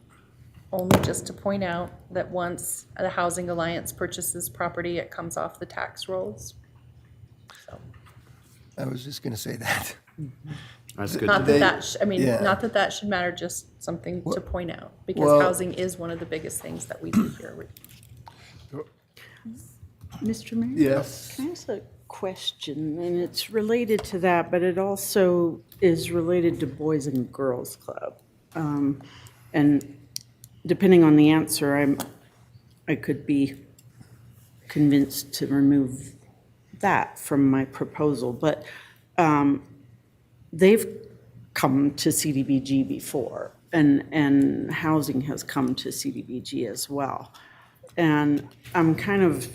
only just to point out, that once the Housing Alliance purchases property, it comes off the tax rolls. So, I was just going to say that. That's good. not They- that that, yeah. not that that should matter, just something to point out, because well- housing is one of the biggest things that we do here. Mr. Mayor? Yes. Can I ask a question? And it's related to that, but it also is related to Boys and Girls Club. And depending on the answer, I could be convinced to remove that from my proposal. But they've come to CDBG before, and housing has come to CDBG as well. And I'm kind of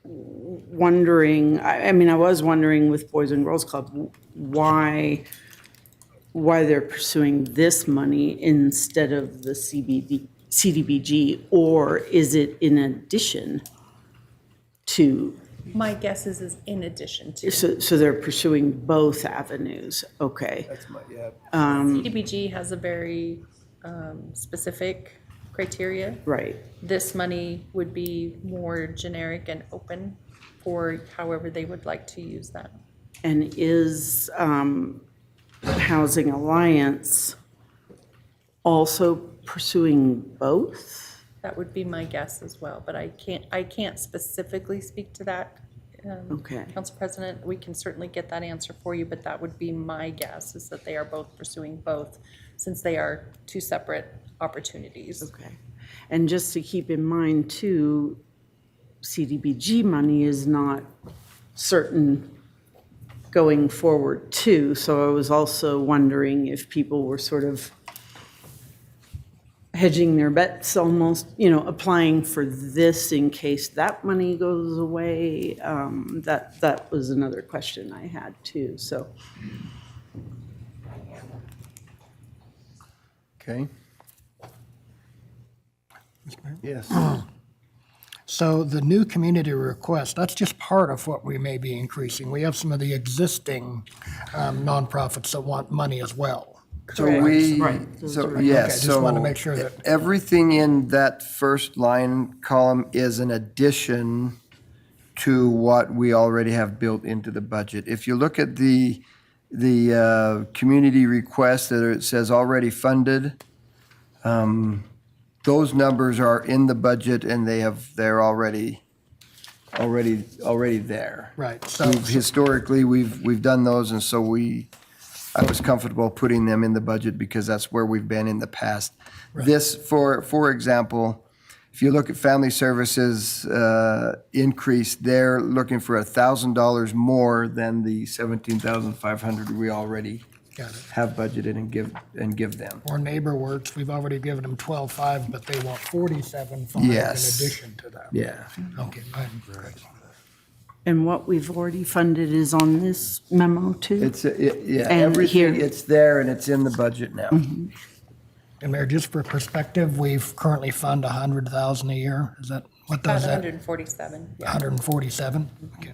wondering, I mean, I was wondering with Boys and Girls Club, why they're pursuing this money instead of the CDBG, or is it in addition to? My guess is in addition to. So they're pursuing both avenues, okay. That's my, yeah. CDBG has a very specific criteria. Right, This money would be more generic and open for however they would like to use that. and is Housing Alliance also pursuing both? That would be my guess as well, but I can't specifically speak to that. Okay. Council President, we can certainly get that answer for you, but that would be my guess, is that they are both pursuing both, since they are two separate opportunities. Okay. And just to keep in mind too, CDBG money is not certain going forward too. So I was also wondering if people were sort of hedging their bets almost, applying for this in case that money goes away. That was another question I had too, so. Okay. Yes. So the new community request, that's just part of what we may be increasing. We have some of the existing nonprofits that want money as well. So we, Right. so, Okay, yes, just wanted to so make sure that- everything in that first line column is an addition to what we already have built into the budget. If you look at the community request that it says already funded, those numbers are in the budget and they're already there. Right, so, Historically, we've done those, and so we I was comfortable putting them in the budget because that's where we've been in the past. This, for example, if you look at family services increase, they're looking for $1,000 more than the 17,500 we already Got it. have budgeted and give them. Or Neighbor Works, we've already given them 12.5, but they want 47.5 in Yes. addition to that. Yeah. Okay, fine. And what we've already funded is on this memo too? It's, yeah, And everything, here- it's there and it's in the budget now. And Mayor, just for perspective, we've currently fund 100,000 a year. Is that, what About does that? 147, yeah. 147? Okay.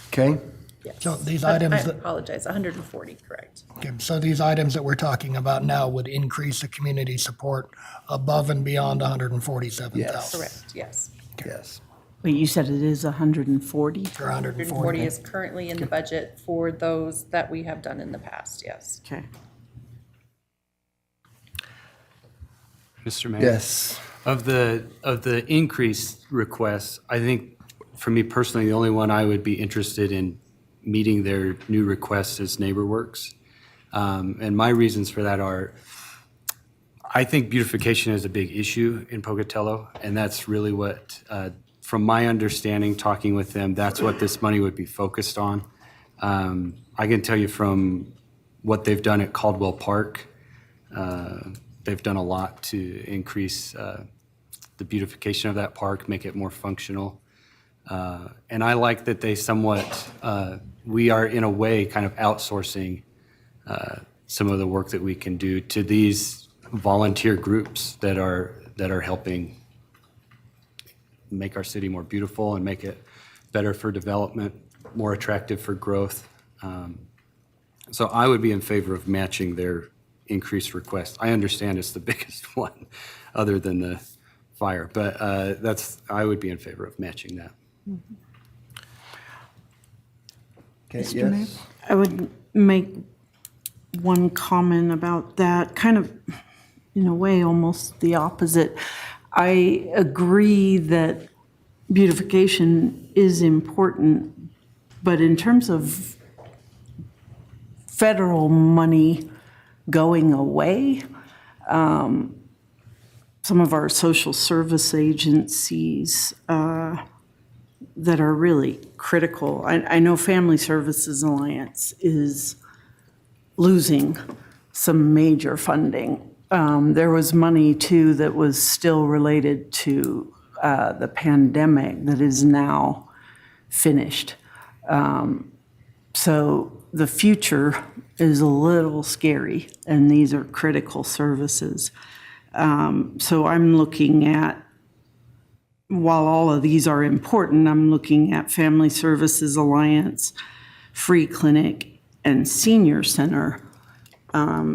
Okay? Yes. So these I items that- apologize, 140, correct. Okay, so these items that we're talking about now would increase the community support above and beyond 147,000? Yes. Correct, yes. Yes. But you said it is 140? Or 140 140? is currently in the budget for those that we have done in the past, yes. Okay. Mr. Mayor? Yes. Of the increased requests, I think, for me personally, the only one I would be interested in meeting their new request is NeighborWorks. And my reasons for that are, I think beautification is a big issue in Pocatello, and that's really what, from my understanding, talking with them, that's what this money would be focused on. I can tell you from what they've done at Caldwell Park, they've done a lot to increase the beautification of that park, make it more functional. And I like that they somewhat, we are in a way kind of outsourcing some of the work that we can do to these volunteer groups that are helping make our city more beautiful and make it better for development, more attractive for growth. So I would be in favor of matching their increased request. I understand it's the biggest one, other than the fire, but I would be in favor of matching that. Okay, Mr. Mayor? yes. I would make one comment about that, kind of, in a way, almost the opposite. I agree that beautification is important, but in terms of federal money going away, some of our social service agencies that are really critical. I know Family Services Alliance is losing some major funding. There was money, too, that was still related to the pandemic that is now finished. So the future is a little scary, and these are critical services. So I'm looking at, while all of these are important, I'm looking at Family Services Alliance, Free Clinic, and Senior Center,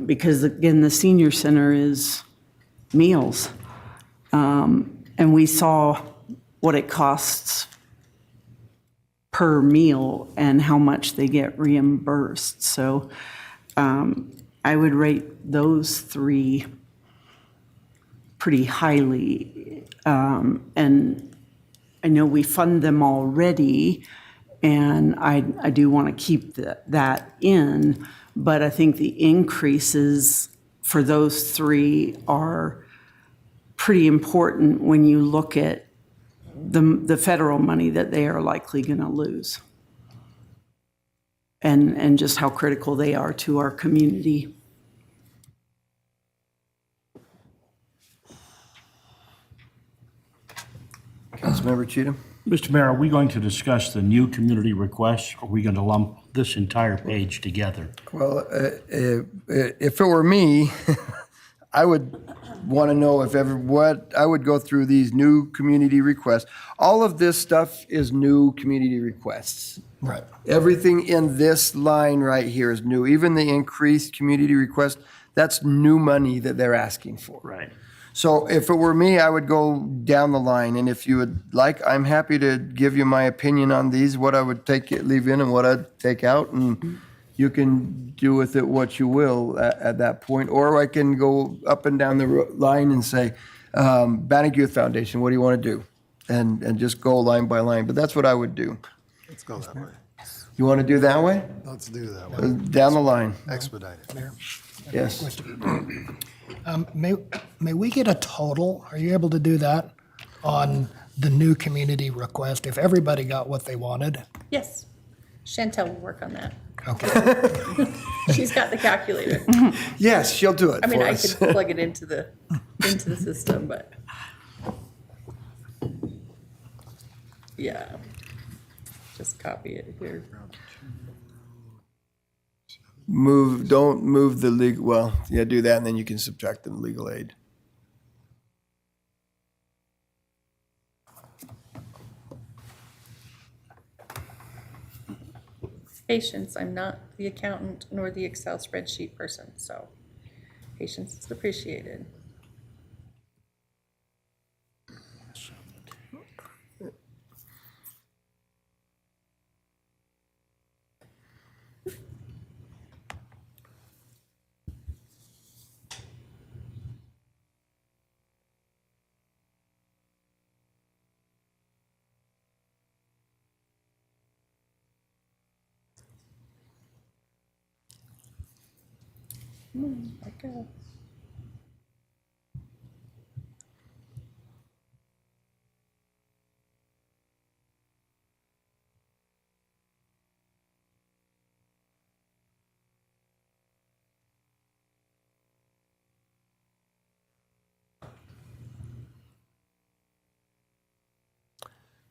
because again, the Senior Center is meals. And we saw what it costs per meal and how much they get reimbursed. So I would rate those three pretty highly. And I know we fund them already, and I do want to keep that in, but I think the increases for those three are pretty important when you look at the federal money that they are likely going to lose, and just how critical they are to our community. Councilmember Cheatham? Mr. Mayor, are we going to discuss the new community requests? Or are we going to lump this entire page together? Well, if it were me, I would want to know I would go through these new community requests. All of this stuff is new community requests. Right. Everything in this line right here is new. Even the increased community request, that's new money that they're asking for. Right. So if it were me, I would go down the line, and if you would like, I'm happy to give you my opinion on these, what I would leave in and what I'd take out, and you can do with it what you will at that point. Or I can go up and down the line and say, Bannock Youth Foundation, what do you want to do? And just go line by line, but that's what I would do. Let's go that way. You want to do that way? Let's do that way. Down the line, Expedite it. Mayor? yes. May we get a total? Are you able to do that on the new community request? If everybody got what they wanted? Yes. Chantel will work on that. Okay. She's got the calculator. Yes, she'll do it I mean, for I us. could plug it into the system, but. Yeah. Just copy it here. Don't move the legal, well, yeah, do that, and then you can subtract the legal aid. Patience, I'm not the accountant nor the Excel spreadsheet person, so patience is appreciated. Okay.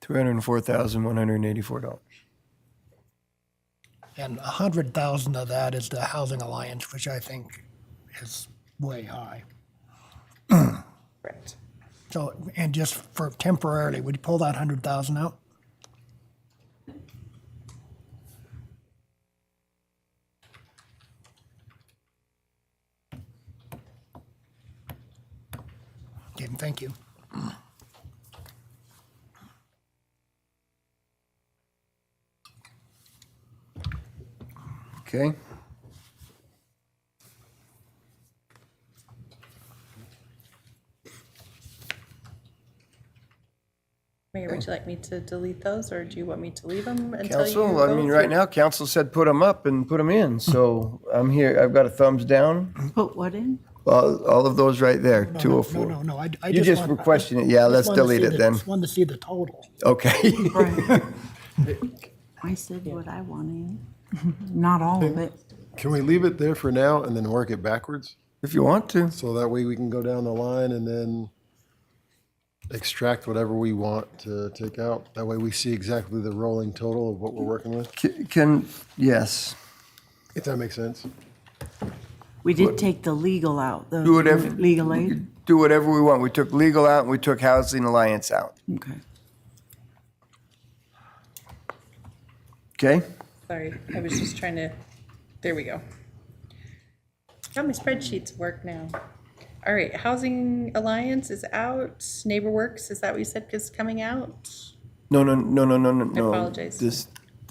$304,184. And 100,000 of that is the Housing Alliance, which I think is way high. Correct. So, and just for temporarily, would you pull that 100,000 out? Okay, thank you. Okay, Mayor, would you like me to delete those, or do you want me to leave them until you council, I go mean, through? right now, council said put them up and put them in, so I'm here, I've got a thumbs down. Put what in? All of those right there, No, 204. no, I You just were questioning it, yeah, just let's wanted to delete see it the- then. Just wanted to see the total. Okay. Right. I said what I wanted, not all of it. Can we leave it there for now and then work it backwards? If you want to. So that way we can go down the line and then extract whatever we want to take out. That way we see exactly the rolling total of what we're working with, Yes, if that makes sense. We did take the legal out, the do whatever. legal aid. Do whatever we want. We took legal out and we took Housing Alliance out. Okay. Okay? Sorry, I was just trying to, there we go. Got my spreadsheets work now. All right, Housing Alliance is out. NeighborWorks, is that what you said is coming out? No. I apologize. This,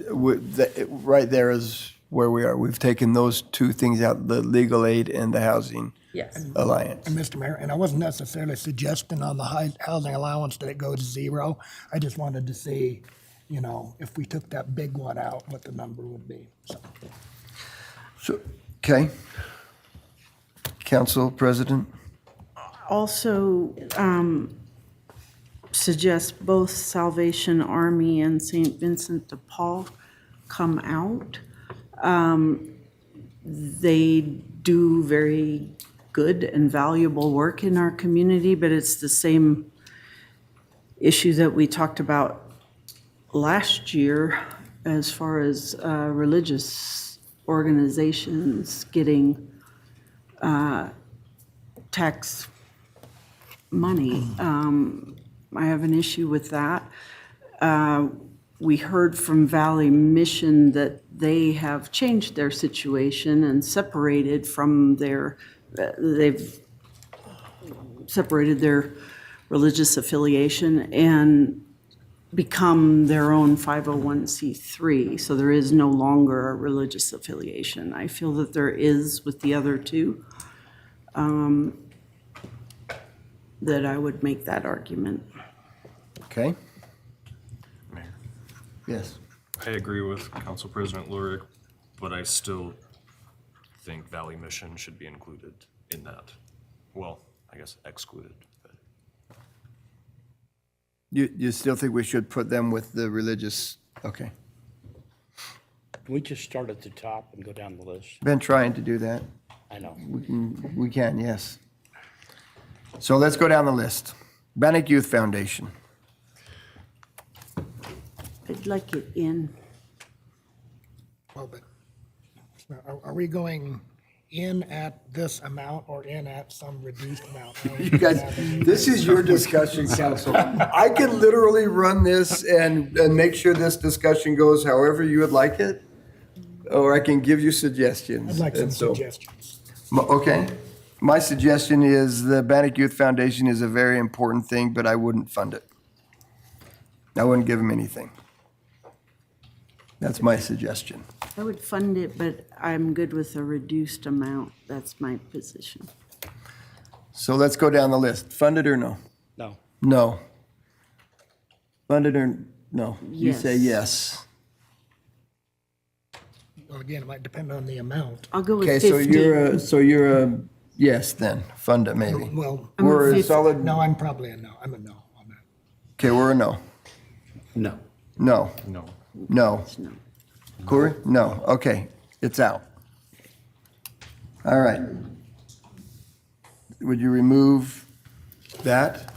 right there is where we are. We've taken those two things out, the legal aid and the Housing Yes. Alliance. And Mr. Mayor, and I wasn't necessarily suggesting on the housing allowance that it go to zero. I just wanted to see, you know, if we took that big one out, what the number would be. So, okay. Council President? Also, suggest both Salvation Army and St. Vincent de Paul come out. They do very good and valuable work in our community, but it's the same issue that we talked about last year as far as religious organizations getting tax money. I have an issue with that. We heard from Valley Mission that they have changed their situation and separated from they've separated their religious affiliation and become their own 501c3. So there is no longer a religious affiliation. I feel that there is with the other two. That I would make that argument. Okay. Yes. I agree with Council President Lurick, but I still think Valley Mission should be included in that. Well, I guess excluded. But You still think we should put them with the religious, okay. Can we just start at the top and go down the list? Been trying to do that. I know. We can, yes. So let's go down the list. Bannock Youth Foundation. I'd like it in. Well, but are we going in at this amount or in at some reduced amount? You guys, this is your discussion, council. I can literally run this and make sure this discussion goes however you would like it, or I can give you suggestions. I'd like some And so- suggestions. Okay. My suggestion is the Bannock Youth Foundation is a very important thing, but I wouldn't fund it. I wouldn't give them anything. That's my suggestion. I would fund it, but I'm good with a reduced amount. That's my position. So let's go down the list. Fund it or no? No. No. Fund it or no? You say Yes. yes. Well, again, it might depend on the amount. I'll go with Okay, 50. so you're a yes then. Fund it maybe. Well, I'm a We're a 50. solid, no, I'm probably a no. I'm a no on that. okay, we're a no. No. No. no. No. No. Corey? No. Okay, it's out. All right. Would you remove that?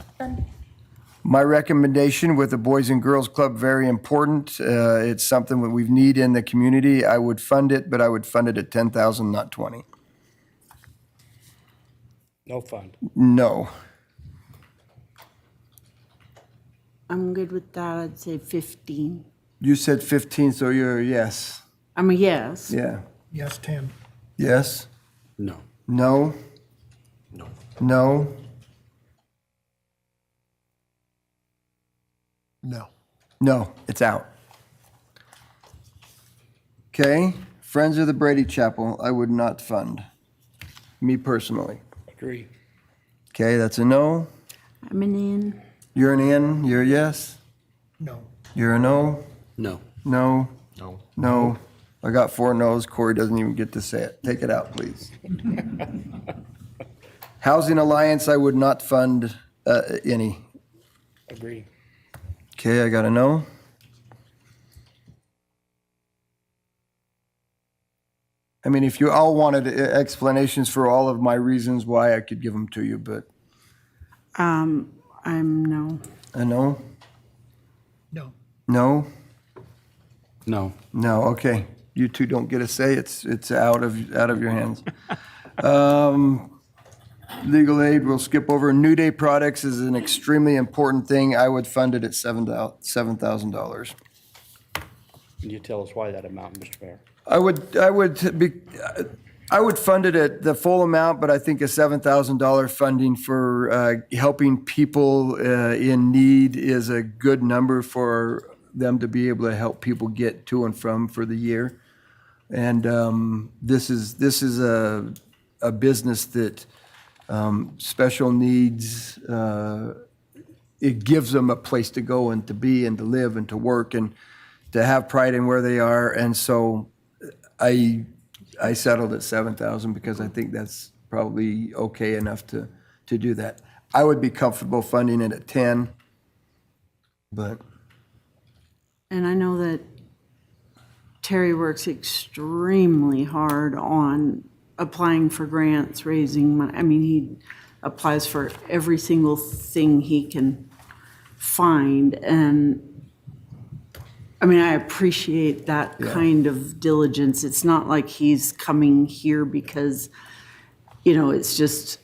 My recommendation with the Boys and Girls Club, very important. It's something that we need in the community. I would fund it, but I would fund it at 10,000, not 20. No fund. No. I'm good with that. I'd say 15. You said 15, so you're a yes. I'm a yes. Yeah. Yes, 10. Yes? No. No? No. No? No. No, it's out. Okay, Friends of the Brady Chapel, I would not fund, me personally. Agree. Okay, that's a no. I'm an in. You're an in, you're a yes. No. You're a no. No. No. No. No. I got 4 no's. Corey doesn't even get to say it. Take it out, please. Housing Alliance, I would not fund any. Agree. Okay, I got a no. I mean, if you all wanted explanations for all of my reasons why, I could give them to you, but I'm no. a no? No. No? No. No, okay. You two don't get a say. It's out of your hands. Legal aid, we'll skip over. New Day Products is an extremely important thing. I would fund it at $7,000. Can you tell us why that amount, Mr. Mayor? I would fund it at the full amount, but I think a $7,000 funding for helping people in need is a good number for them to be able to help people get to and from for the year. And this is a business that special needs, it gives them a place to go and to be and to live and to work and to have pride in where they are. And so I settled at 7,000 because I think that's probably okay enough to do that. I would be comfortable funding it at 10, but And I know that Terry works extremely hard on applying for grants, raising money. I mean, he applies for every single thing he can find. And I mean, I appreciate that kind of diligence. It's not like he's coming here because, it's just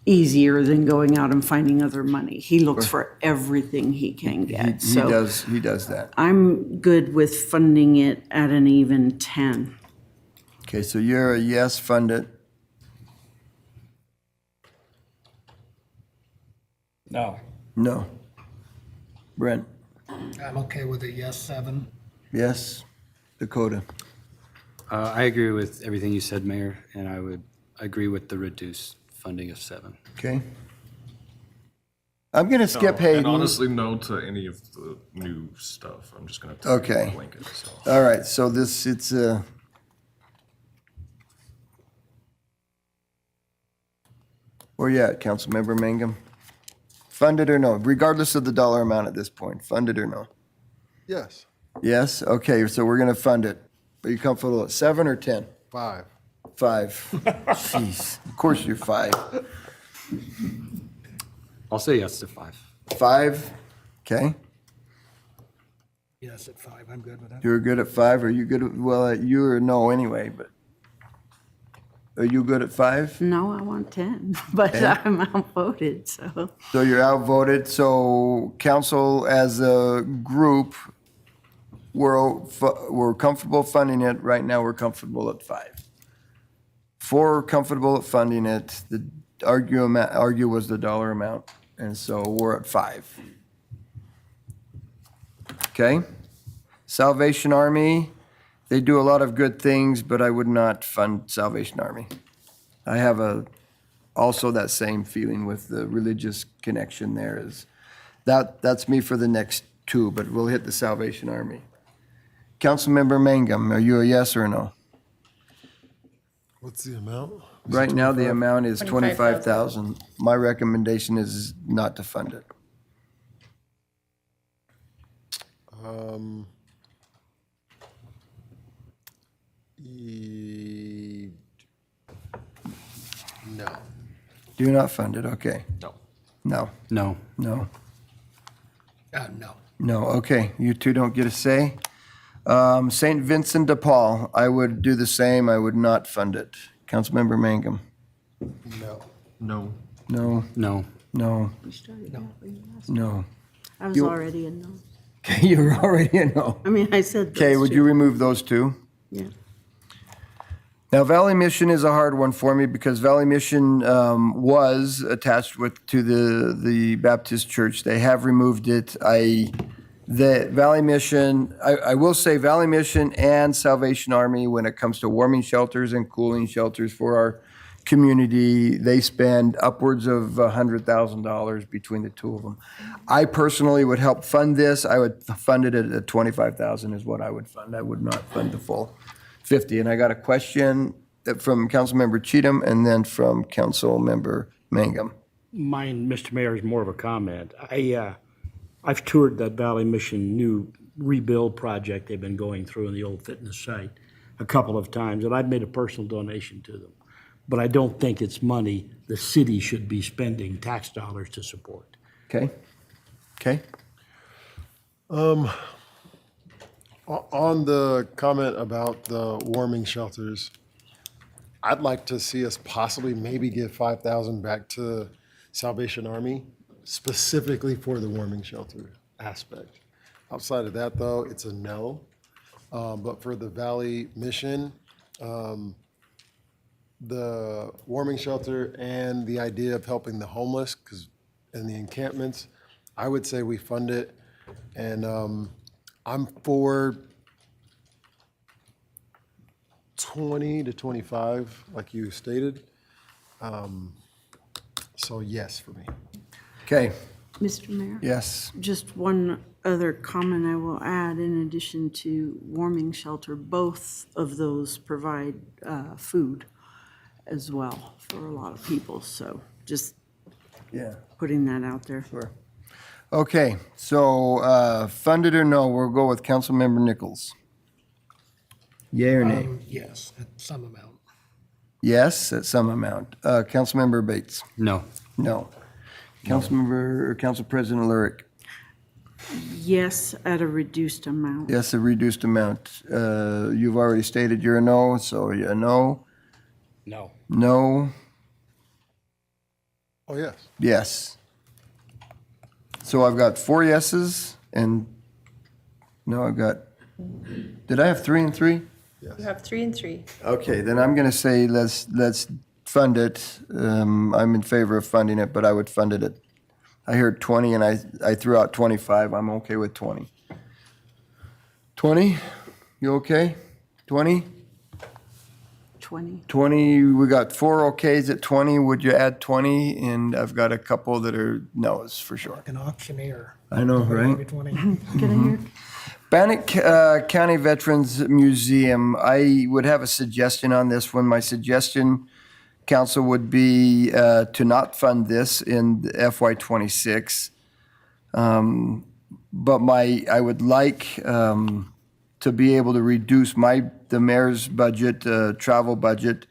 easier than going out and finding other money. He looks for everything he can get. he does that. I'm good with funding it at an even 10. Okay, so you're a yes, fund it. No. No. Brent, I'm okay with a yes, 7. yes. Dakota, I agree with everything you said, Mayor, and I would agree with the reduced funding of 7. okay. I'm going to skip And Hayden. honestly, no to any of the new stuff. I'm just gonna Okay. blanket, so. All right, so it's where you at, Councilmember Mangum? Funded or no, regardless of the dollar amount at this point, funded or no? Yes, Yes, okay, so we're gonna fund it. Are you comfortable at 7 or 10? 5. 5. Jeez, of course you're 5. I'll say yes to 5. 5, okay. Yes, at 5, I'm good with that. You're good at 5, are you good at, well, you or no anyway, but are you good at 5? No, I want 10, but I'm outvoted, so. So you're outvoted, so council as a group, we're comfortable funding it, right now we're comfortable at 5. 4 comfortable at funding it, the argue was the dollar amount, and so we're at 5. Okay? Salvation Army, they do a lot of good things, but I would not fund Salvation Army. I have also that same feeling with the religious connection there is, that's me for the next 2, but we'll hit the Salvation Army. Councilmember Mangum, are you a yes or a no? What's the amount? Right now, the amount is 25,000. 25,000. My recommendation is not to fund it. No. Do not fund it, okay. No. No, No. no, No. no, okay, you two don't get a say. St. Vincent de Paul, I would do the same, I would not fund it. Councilmember Mangum? No. No. No, No. no, You started that when you asked. no. I was You- already a no. Okay, you're already a no. I mean, I said those Okay, would two. you remove those two? Yeah. Now, Valley Mission is a hard one for me because Valley Mission was attached to the Baptist church. They have removed it. The Valley Mission, I will say Valley Mission and Salvation Army, when it comes to warming shelters and cooling shelters for our community, they spend upwards of $100,000 between the two of them. I personally would help fund this. I would fund it at 25,000 is what I would fund. I would not fund the full 50. And I got a question from Councilmember Cheatham and then from Councilmember Mangum. Mine, Mr. Mayor, is more of a comment. I've toured that Valley Mission new rebuild project they've been going through in the old fitness site a couple of times, and I've made a personal donation to them. But I don't think it's money the city should be spending tax dollars to support. Okay? Okay? On the comment about the warming shelters, I'd like to see us possibly maybe give 5,000 back to Salvation Army, specifically for the warming shelter aspect. Outside of that, though, it's a no. But for the Valley Mission, the warming shelter and the idea of helping the homeless, and the encampments, I would say we fund it. And I'm for 20 to 25, like you stated. So yes for me. Okay, Mr. Mayor? yes. Just one other comment I will add, in addition to warming shelter, both of those provide food as well for a lot of people. So just Yeah, putting that out there. sure. Okay, so funded or no, we'll go with Councilmember Nichols. Yay or nay? Yes, at some amount. Yes, at some amount. Councilmember Bates? No. No. Council President Lurick? Yes, at a reduced amount. Yes, a reduced amount. You've already stated you're a no, so you're a no. No. No, Oh, yes. yes. So I've got 4 yeses and, no, I've got, did I have 3 and 3? You have 3 and 3. Okay, then I'm gonna say let's fund it. I'm in favor of funding it, but I would fund it at, I heard 20 and I threw out 25. I'm okay with 20. 20? You okay? 20? 20. 20, we got 4 okays at 20. Would you add 20? And I've got a couple that are no's for sure. An auctioneer. I know, right? Maybe 20. Get in here. Bannock County Veterans Museum, I would have a suggestion on this one. My suggestion, council, would be to not fund this in FY '26. But I would like to be able to reduce the mayor's budget, travel budget,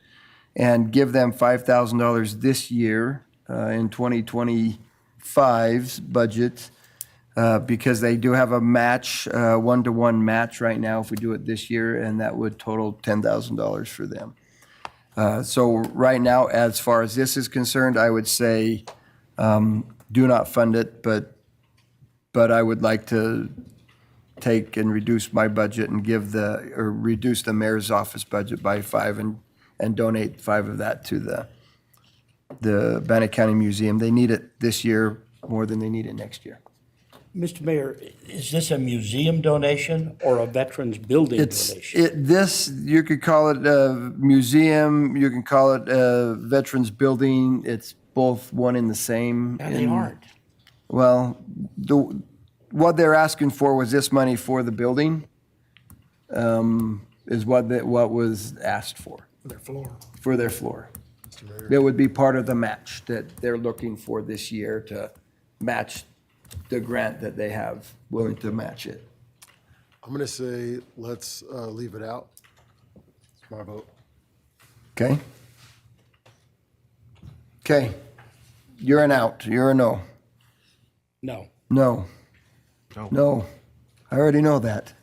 and give them $5,000 this year in 2025's budget. Because they do have a match, one-to-one match right now if we do it this year, and that would total $10,000 for them. So right now, as far as this is concerned, I would say do not fund it, but I would like to take and reduce my budget and reduce the mayor's office budget by 5 and donate 5 of that to the Bannock County Museum. They need it this year more than they need it next year. Mr. Mayor, is this a museum donation or a veterans building donation? You could call it a museum, you can call it a veterans building. It's both one and the same. And they aren't. Well, what they're asking for was this money for the building, is what was asked for. Their floor. For their floor. It would be part of the match that they're looking for this year to match the grant that they have, willing to match it. I'm going to say let's leave it out. It's my vote. Okay? Okay. You're an out. You're a no. No. No. No. No. I already know that.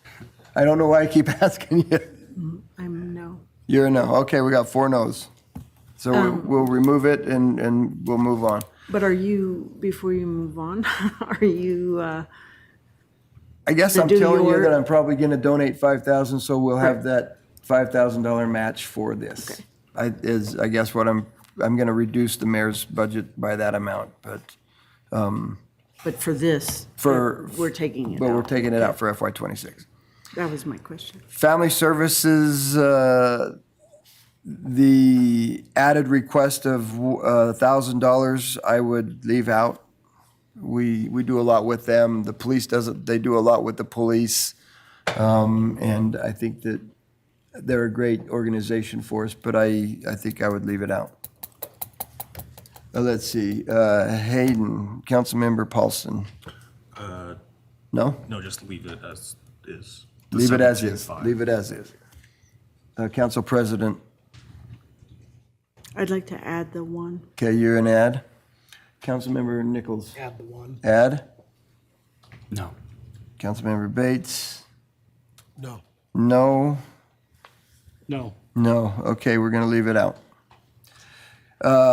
I don't know why I keep asking you. I'm no. You're a no. Okay, we got 4 no's. So we'll remove it and we'll move on. But are you, before you move on, are you, I guess To I'm do telling you your- that I'm probably going to donate 5,000, so we'll have that $5,000 match for this. Okay. I guess what I'm going to reduce the mayor's budget by that amount, but for this, we're taking it out? we're taking it out for FY '26. That was my question. Family services, the added request of $1,000, I would leave out. We do a lot with them. The police they do a lot with the police. And I think that they're a great organization for us, but I think I would leave it out. Let's see, Hayden, Councilmember Paulson. No? No, just leave it as is. Leave it as 17 is. fine. Leave it as is. Council President, I'd like to add the 1. okay, you're an add. Councilmember Nichols, Add the 1. add. No. Councilmember Bates, No. no. No. No, okay, we're gonna leave it out.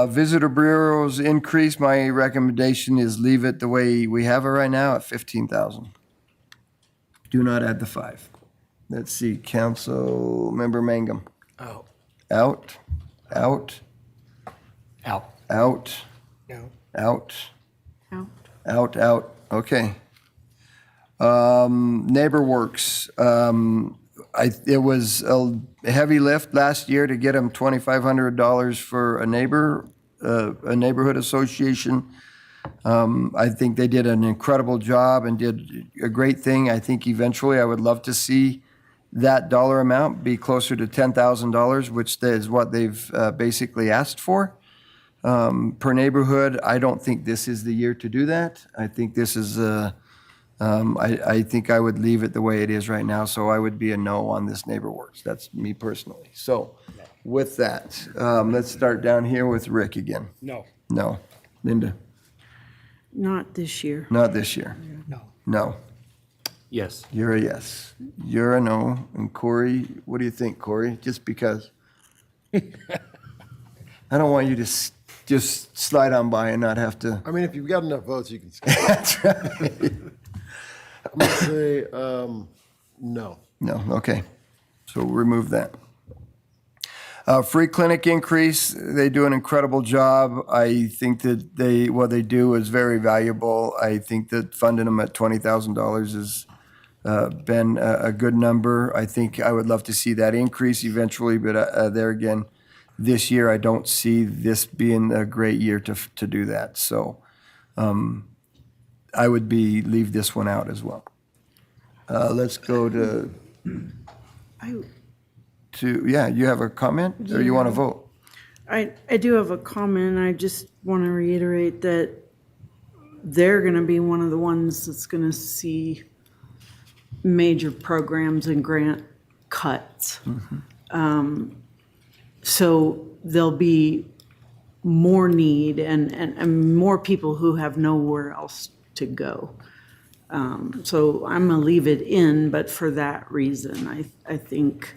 Visitor bureaus increase, my recommendation is leave it the way we have it right now at 15,000. Do not add the 5. Let's see, Councilmember Mangum. Out. Out, out, Out. out, No. out, Out. out, okay. Neighbor Works, it was a heavy lift last year to get them $2,500 for a neighborhood association. I think they did an incredible job and did a great thing. I think eventually I would love to see that dollar amount be closer to $10,000, which is what they've basically asked for. Per neighborhood, I don't think this is the year to do that. I think this is I think I would leave it the way it is right now, so I would be a no on this Neighbor Works. That's me personally. So with that, let's start down here with Rick again. No. No. Linda? Not this year. Not this year. No. No. Yes. You're a yes. You're a no. And Corey, what do you think, Corey? Just because? I don't want you to just slide on by and not have to. I mean, if you've got enough votes, you can skip. That's right. I'm going to say no. No, okay. So we'll remove that. Free clinic increase, they do an incredible job. I think that what they do is very valuable. I think that funding them at $20,000 been a good number. I think I would love to see that increase eventually, but there again, this year, I don't see this being a great year to do that. So I would leave this one out as well. Let's go I, yeah, you have a comment or you want to vote? I do have a comment. I just want to reiterate that they're going to be one of the ones that's going to see major programs and grant cuts. So there'll be more need and more people who have nowhere else to go. So I'm gonna leave it in, but for that reason, I think,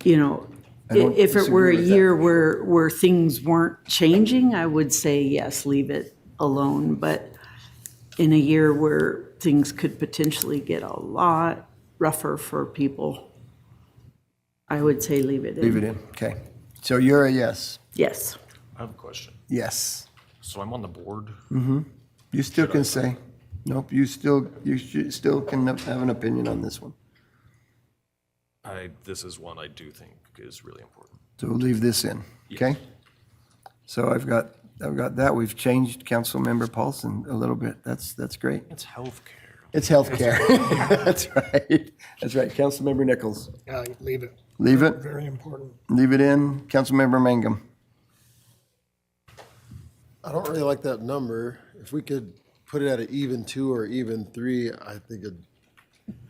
you know, don't if it were a disagree with that. year where things weren't changing, I would say, yes, leave it alone. But in a year where things could potentially get a lot rougher for people, I would say leave it in. Leave it in, okay. So you're a yes? Yes. I have a question. Yes. So I'm on the board. You still can say, nope, you still can have an opinion on this one. This is one I do think is really important. So we'll leave this in, okay? So I've got that. We've changed Councilmember Paulson a little bit. That's great. It's healthcare. It's healthcare. That's right. That's right. Councilmember Nichols. Leave it. Leave it. Very important. Leave it in. Councilmember Mangum. I don't really like that number. If we could put it at an even 2 or even 3, I think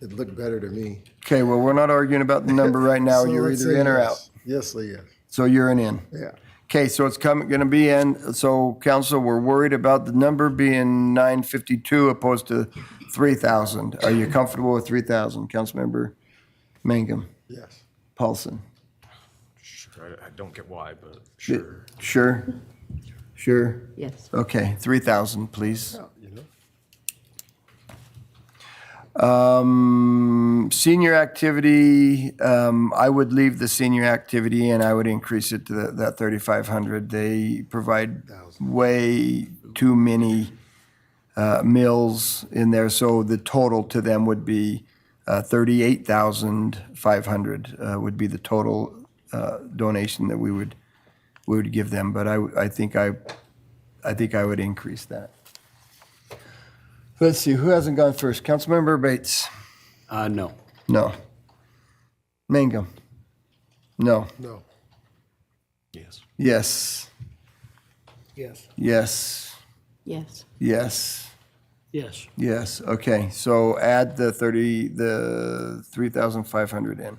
it'd look better to me. Okay, well, we're not arguing about the number right now. So You're let's either say in or yes. out. Yes, say yes. So you're an in. Yeah. Okay, so it's gonna be in. So council, we're worried about the number being 952 opposed to 3,000. Are you comfortable with 3,000? Councilmember Mangum, Yes. Paulson. Sure, I don't get why, but sure. Sure? Sure? Yes. Okay, 3,000, please. You know? Senior activity, I would leave the senior activity and I would increase it to that 3,500. They provide way too many meals in there, so the total to them would be 38,500 would be the total donation that we would give them. But I think I would increase that. Let's see, who hasn't gone first? Councilmember Bates? No. No. Mangum? No. No. Yes. Yes. Yes. Yes. Yes. Yes. Yes. Yes. Okay. So add the 3,500 in.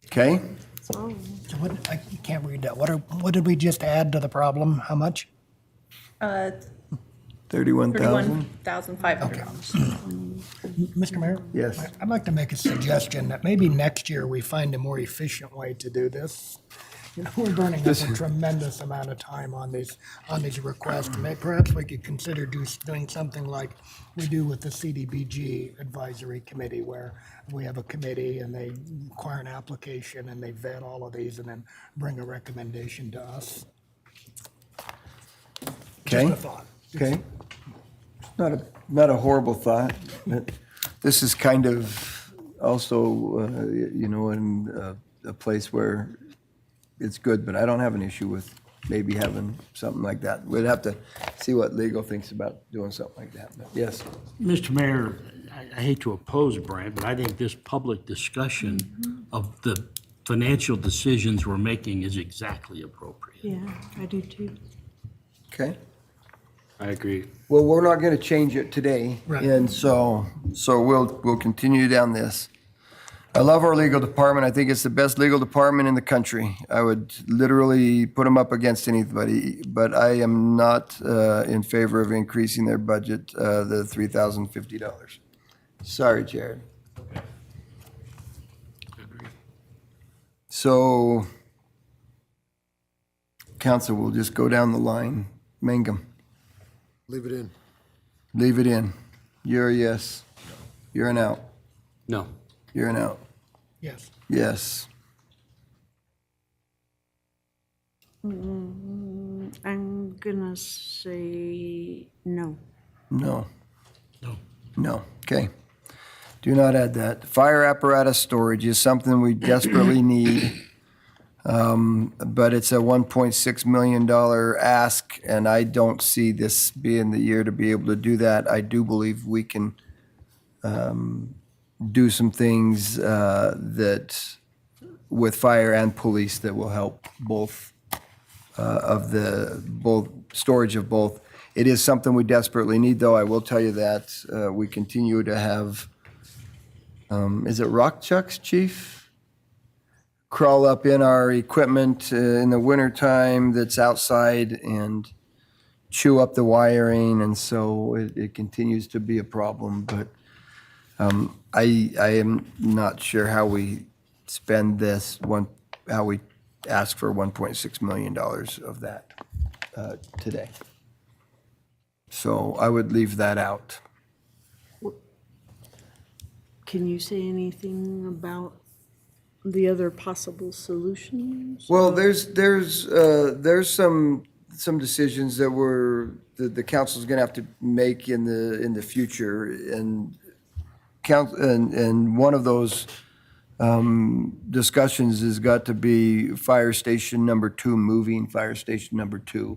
Okay. So what, I can't read that. What did we just add to the problem? How much? 31,000. 31,500. Mr. Mayor? Yes. I'd like to make a suggestion that maybe next year we find a more efficient way to do this. You know, we're burning up a tremendous amount of time on these requests. Perhaps we could consider doing something like we do with the CDBG Advisory Committee, where we have a committee and they require an application and they vet all of these and then bring a recommendation to us. Okay. Just a thought. Okay. Not a horrible thought. But this is kind of also, in a place where it's good, but I don't have an issue with maybe having something like that. We'd have to see what legal thinks about doing something like that. But yes. Mr. Mayor, I hate to oppose Brad, but I think this public discussion of the financial decisions we're making is exactly appropriate. Yeah, I do too. Okay. I agree. Well, we're not going to change it today, Right. and so we'll continue down this. I love our legal department. I think it's the best legal department in the country. I would literally put them up against anybody, but I am not in favor of increasing their budget, the $3,050. Sorry, Jared. So, council, we'll just go down the line. Mangum. Leave it in. Leave it in. You're a yes. You're an out. No. You're an out. Yes. Yes. I'm gonna say no. No. No. No, okay. Do not add that. Fire apparatus storage is something we desperately need. But it's a $1.6 million ask, and I don't see this being the year to be able to do that. I do believe we can do some things that, with fire and police, that will help both both storage of both. It is something we desperately need, though. I will tell you that we continue to have, is it rock chucks, Chief? Crawl up in our equipment in the wintertime that's outside and chew up the wiring, and so it continues to be a problem. But I am not sure how we spend this how we ask for $1.6 million of that today. So I would leave that out. Can you say anything about the other possible solutions? Well, there's some decisions that the council's gonna have to make in the future, and one of those discussions has got to be fire station number 2, moving fire station number 2.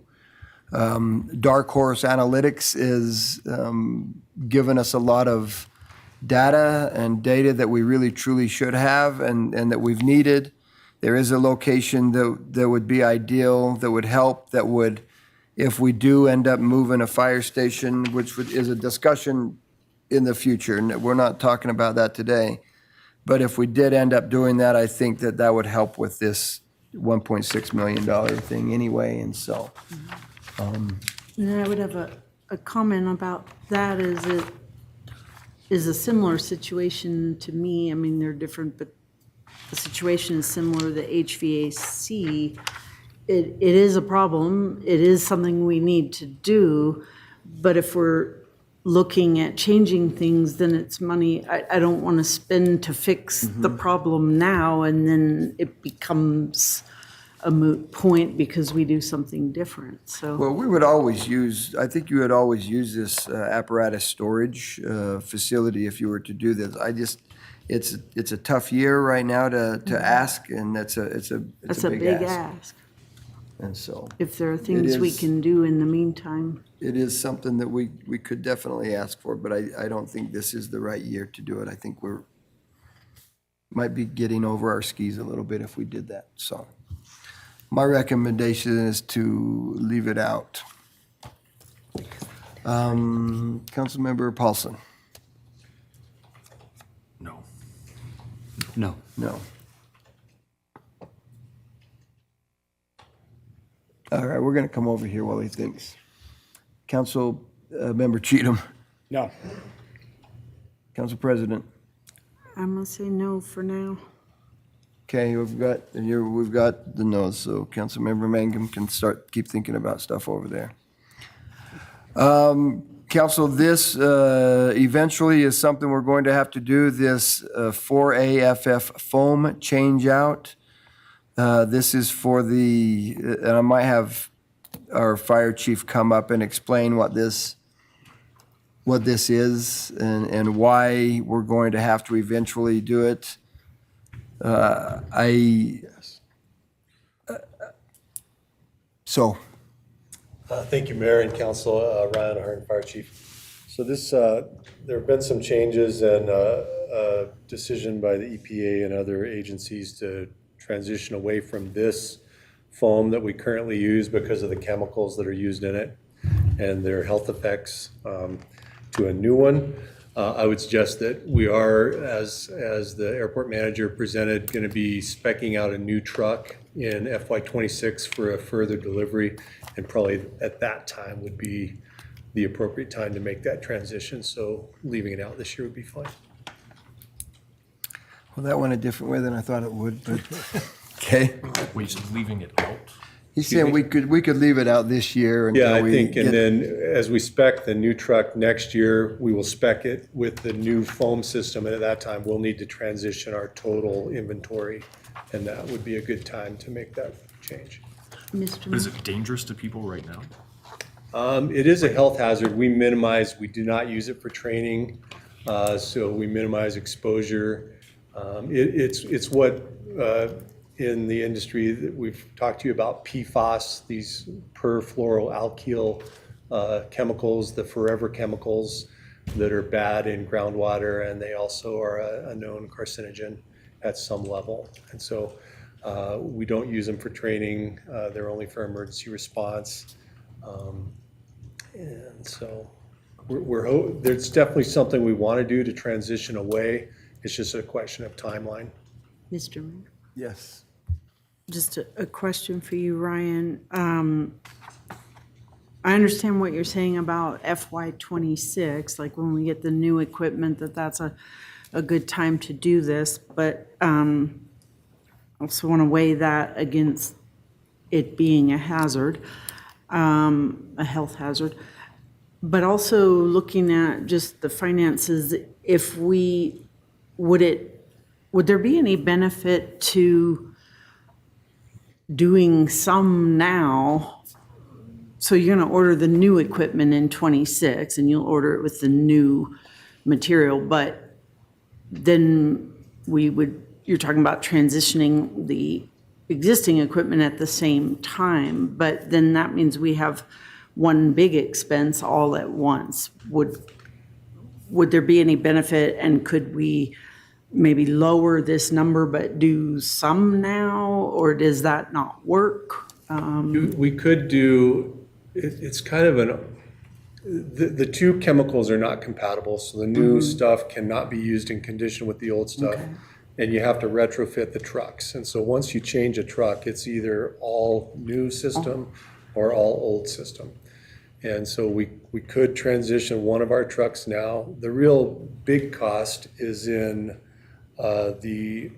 Dark Horse Analytics is giving us a lot of data that we really truly should have and that we've needed. There is a location that would be ideal, that would help, that would, if we do end up moving a fire station, is a discussion in the future, and we're not talking about that today. But if we did end up doing that, I think that would help with this $1.6 million thing anyway, and so. And I would have a comment about that. Is a similar situation to me. I mean, they're different, but the situation is similar. The HVAC, it is a problem. It is something we need to do. But if we're looking at changing things, then it's money I don't want to spend to fix the problem now, and then it becomes a moot point because we do something different, so. Well, we would always use, I think you would always use this apparatus storage facility if you were to do this. It's a tough year right now to ask, and it's a big ask. And so. If there are things we can do in the meantime. It is something that we could definitely ask for, but I don't think this is the right year to do it. I think might be getting over our skis a little bit if we did that, so. My recommendation is to leave it out. Councilmember Paulson? No. No. No. All right, we're going to come over here while he thinks. Council Member Cheatham? No. Council President? I'm gonna say no for now. Okay, we've got the no's, so Councilmember Mangum can keep thinking about stuff over there. Council, this eventually is something we're going to have to do, this 4AFF foam change out. This is for and I might have our fire chief come up and explain what this is and why we're going to have to eventually do it. Thank you, Mayor and Council. Ryan Ahern, Fire Chief. So there have been some changes and a decision by the EPA and other agencies to transition away from this foam that we currently use because of the chemicals that are used in it and their health effects, to a new one. I would suggest that we are, as the airport manager presented, going to be speccing out a new truck in FY26 for a further delivery, and probably at that time would be the appropriate time to make that transition. So leaving it out this year would be fine. Well, that went a different way than I thought it would, but, okay. Wait, so leaving it out? He's saying we could leave it out this year until Yeah, I we think, get. and then as we spec the new truck next year, we will spec it with the new foam system, and at that time, we'll need to transition our total inventory, and that would be a good time to make that change. Mr. But is Mayor, it dangerous to people right now? It is a health hazard. We do not use it for training, so we minimize exposure. It's what, in the industry that we've talked to you about PFAS, these perfluoroalkyl chemicals, the forever chemicals that are bad in groundwater, and they also are a known carcinogen at some level. And so we don't use them for training. They're only for emergency response. And so there's definitely something we want to do to transition away. It's just a question of timeline. Mr. Mayor? Yes. Just a question for you, Ryan. I understand what you're saying about FY '26, like when we get the new equipment, that's a good time to do this, but also want to weigh that against it being a hazard, a health hazard. But also looking at just the finances, would there be any benefit to doing some now? So you're going to order the new equipment in '26 and you'll order it with the new material, but then you're talking about transitioning the existing equipment at the same time, but then that means we have one big expense all at once. Would there be any benefit, and could we maybe lower this number but do some now, or does that not work? We could do, it's kind of the two chemicals are not compatible, so the new stuff cannot be used in condition with the old stuff. Okay. And you have to retrofit the trucks. And so once you change a truck, it's either all new system or all old system. And so we could transition one of our trucks now. The real big cost is in the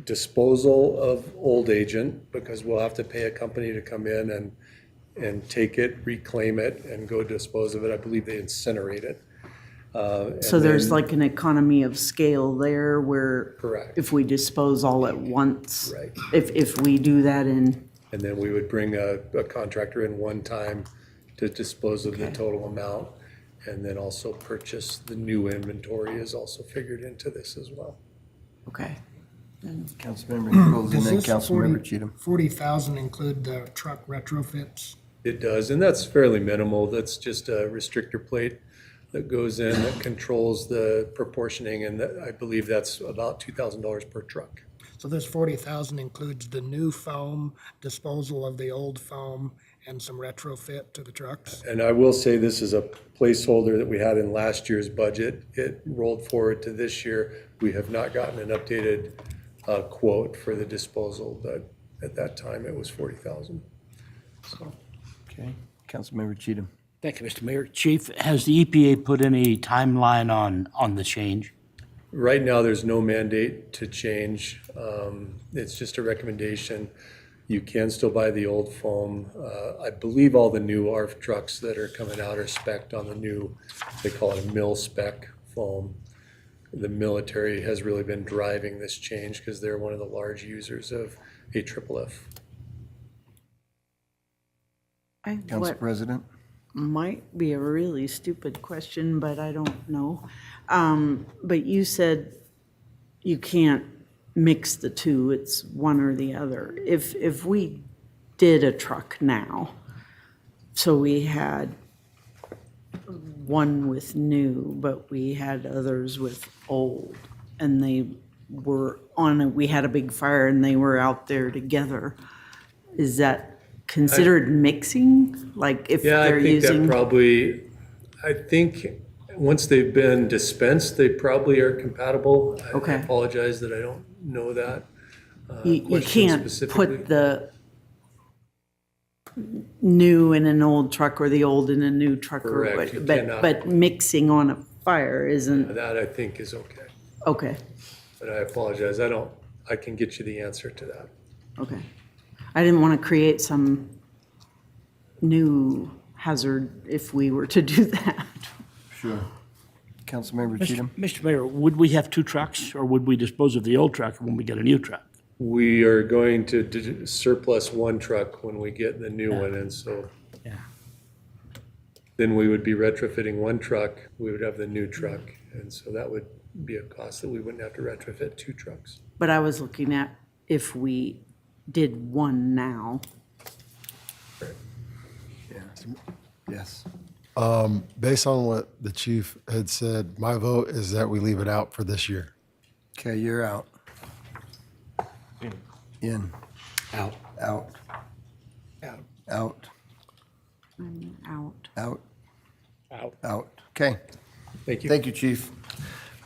disposal of old agent, because we'll have to pay a company to come in and take it, reclaim it, and go dispose of it. I believe they incinerate it. So there's like an economy of scale there where Correct. if we dispose all at once, Right. if we do that in, And then we would bring a contractor in one time to dispose of the total amount, and then also purchase the new inventory is also figured into this as well. okay. Councilmember Nichols and Does then this Councilmember Cheatham. 40,000 include the truck retrofits? It does, and that's fairly minimal. That's just a restrictor plate that goes in that controls the proportioning, and I believe that's about $2,000 per truck. So this 40,000 includes the new foam, disposal of the old foam, and some retrofit to the trucks? And I will say this is a placeholder that we had in last year's budget. It rolled forward to this year. We have not gotten an updated quote for the disposal, but at that time it was 40,000. So. Okay. Councilmember Cheatham. Thank you, Mr. Mayor. Chief, has the EPA put any timeline on the change? Right now, there's no mandate to change. It's just a recommendation. You can still buy the old foam. I believe all the new ARF trucks that are coming out are spec'd on the new, they call it a mil spec foam. The military has really been driving this change because they're one of the large users of AFFF. Council What President. might be a really stupid question, but I don't know. But you said you can't mix the two, it's one or the other. If we did a truck now, so we had one with new, but we had others with old, and they were we had a big fire and they were out there together, is that considered mixing? Like if Yeah, they're I think using? that probably, I think once they've been dispensed, they probably are compatible. I Okay. apologize that I don't know that. You question can't specifically. put the new in an old truck or the old in a new truck. or Correct, you but cannot. But mixing on a fire isn't, That I think is okay, okay, but I apologize. I can get you the answer to that. okay. I didn't want to create some new hazard if we were to do that. Sure. Councilmember Cheatham. Mr. Mayor, would we have two trucks, or would we dispose of the old truck when we get a new truck? We are going to surplus one truck when we get the new one, and so Yeah. then we would be retrofitting one truck, we would have the new truck. And so that would be a cost that we wouldn't have to retrofit 2 trucks. But I was looking at if we did one now. Yes. Based on what the chief had said, my vote is that we leave it out for this year. Okay, you're out. In. Out. Out. Out. I'm out. Out. Out. Out. Okay. Thank you. Thank you, Chief.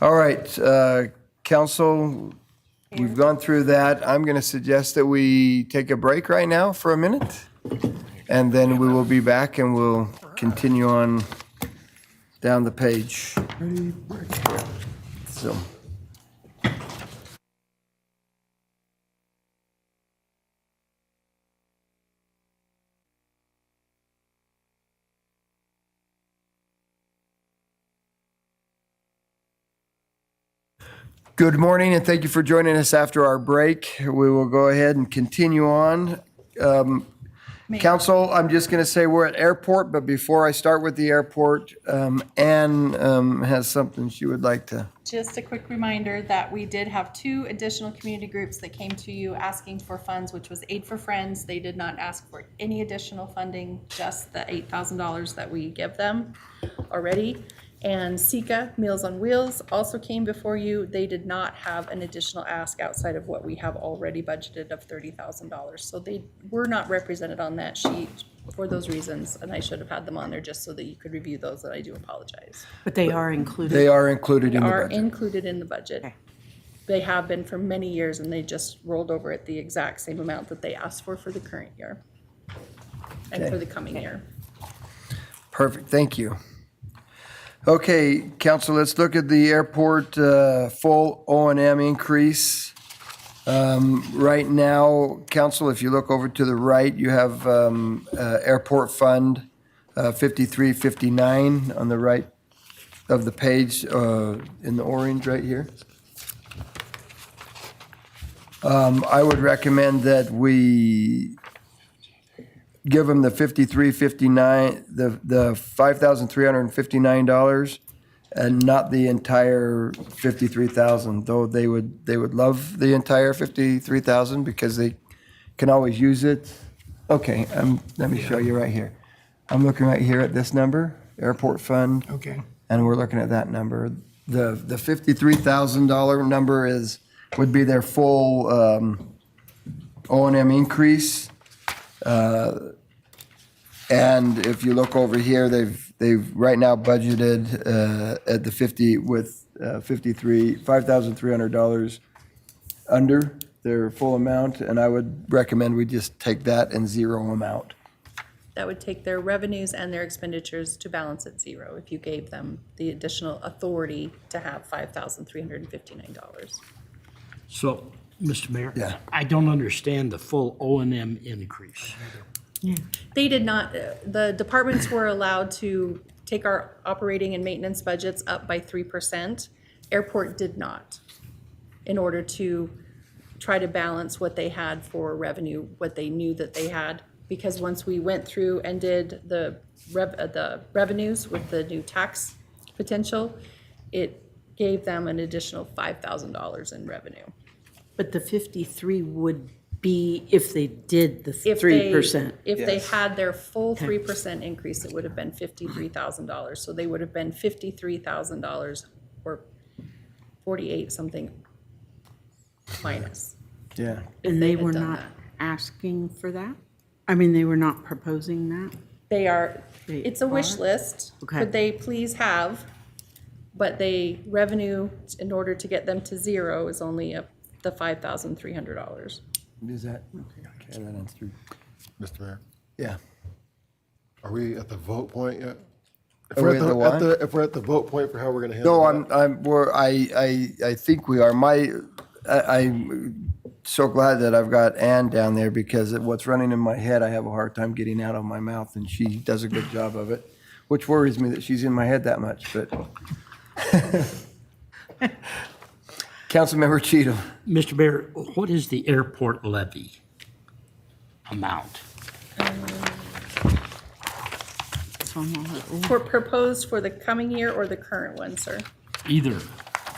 All right, council, we've gone through that. I'm going to suggest that we take a break right now for a minute, and then we will be back and we'll continue on down the page. So. Good morning, and thank you for joining us after our break. We will go ahead and continue on. Council, I'm just going to say we're at airport, but before I start with the airport, Ann has something she would like to. Just a quick reminder that we did have 2 additional community groups that came to you asking for funds, which was Aid for Friends. They did not ask for any additional funding, just the $8,000 that we give them already. And Sika, Meals on Wheels, also came before you. They did not have an additional ask outside of what we have already budgeted of $30,000. So they were not represented on that sheet for those reasons, and I should have had them on there just so that you could review those, and I do apologize. But they are included. They are included in the Are budget. included in the budget. Okay. They have been for many years, and they just rolled over at the exact same amount that they asked for the current year and Okay. for the coming year. Perfect, thank you. Okay, council, let's look at the airport full O&M increase. Right now, council, if you look over to the right, you have airport fund 5359 on the right of the page in the orange right here. I would recommend that we give them the $5,359, the $5,359, and not the entire $53,000. Though they would love the entire $53,000 because they can always use it. Okay, let me show you right here. I'm looking right here at this number, airport fund, Okay. and we're looking at that number. The $53,000 number would be their full O&M increase. And if you look over here, they've right now budgeted at the $5,300 under their full amount, and I would recommend we just take that and zero them out. That would take their revenues and their expenditures to balance at 0 if you gave them the additional authority to have $5,359. So, Mr. Mayor? Yeah. I don't understand the full O&M increase. They did not, the departments were allowed to take our operating and maintenance budgets up by 3%. Airport did not, in order to try to balance what they had for revenue, what they knew that they had. Because once we went through and did the revenues with the new tax potential, it gave them an additional $5,000 in revenue. But the 53 would be if they did the If they- 3%. If they had their full 3% increase, it would have been $53,000. So they would have been $53,000 or 48 something minus. Yeah. if And they had were done not that. asking for that? I mean, they were not proposing that? They are, They it's a wish are? list. Okay. Could they please have? But they, revenue, in order to get them to 0 is only the $5,300. Is that, okay, that answered. Mr. Mayor, Yeah. are we at the vote point yet? If Are we're we at the what? If we're at the vote point for how we're gonna handle No, that. I think we are. I'm so glad that I've got Ann down there because what's running in my head, I have a hard time getting out of my mouth, and she does a good job of it, which worries me that she's in my head that much, but. Councilmember Cheatham. Mr. Mayor, what is the airport levy amount? It's For proposed for the coming year or the current one, sir? Either.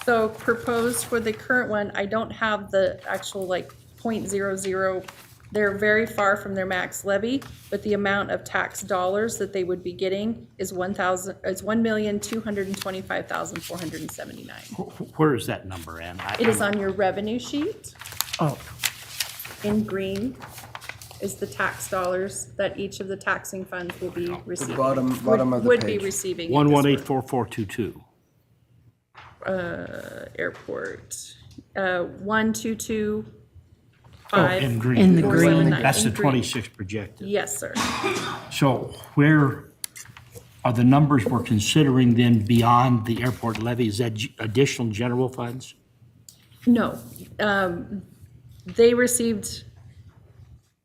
So proposed for the current one, I don't have the actual like .00. They're very far from their max levy, but the amount of tax dollars that they would be getting is $1,225,479. Where is that number, Ann? It is on your revenue sheet. Oh, In green is the tax dollars that each of the taxing funds will be receiving. bottom of the Would be page. receiving. at this point. 1184422. Airport, 122. Oh, in green. In the green. That's the In green. 26 projected. Yes, sir. So where are the numbers we're considering then beyond the airport levy? Is that additional general funds? No,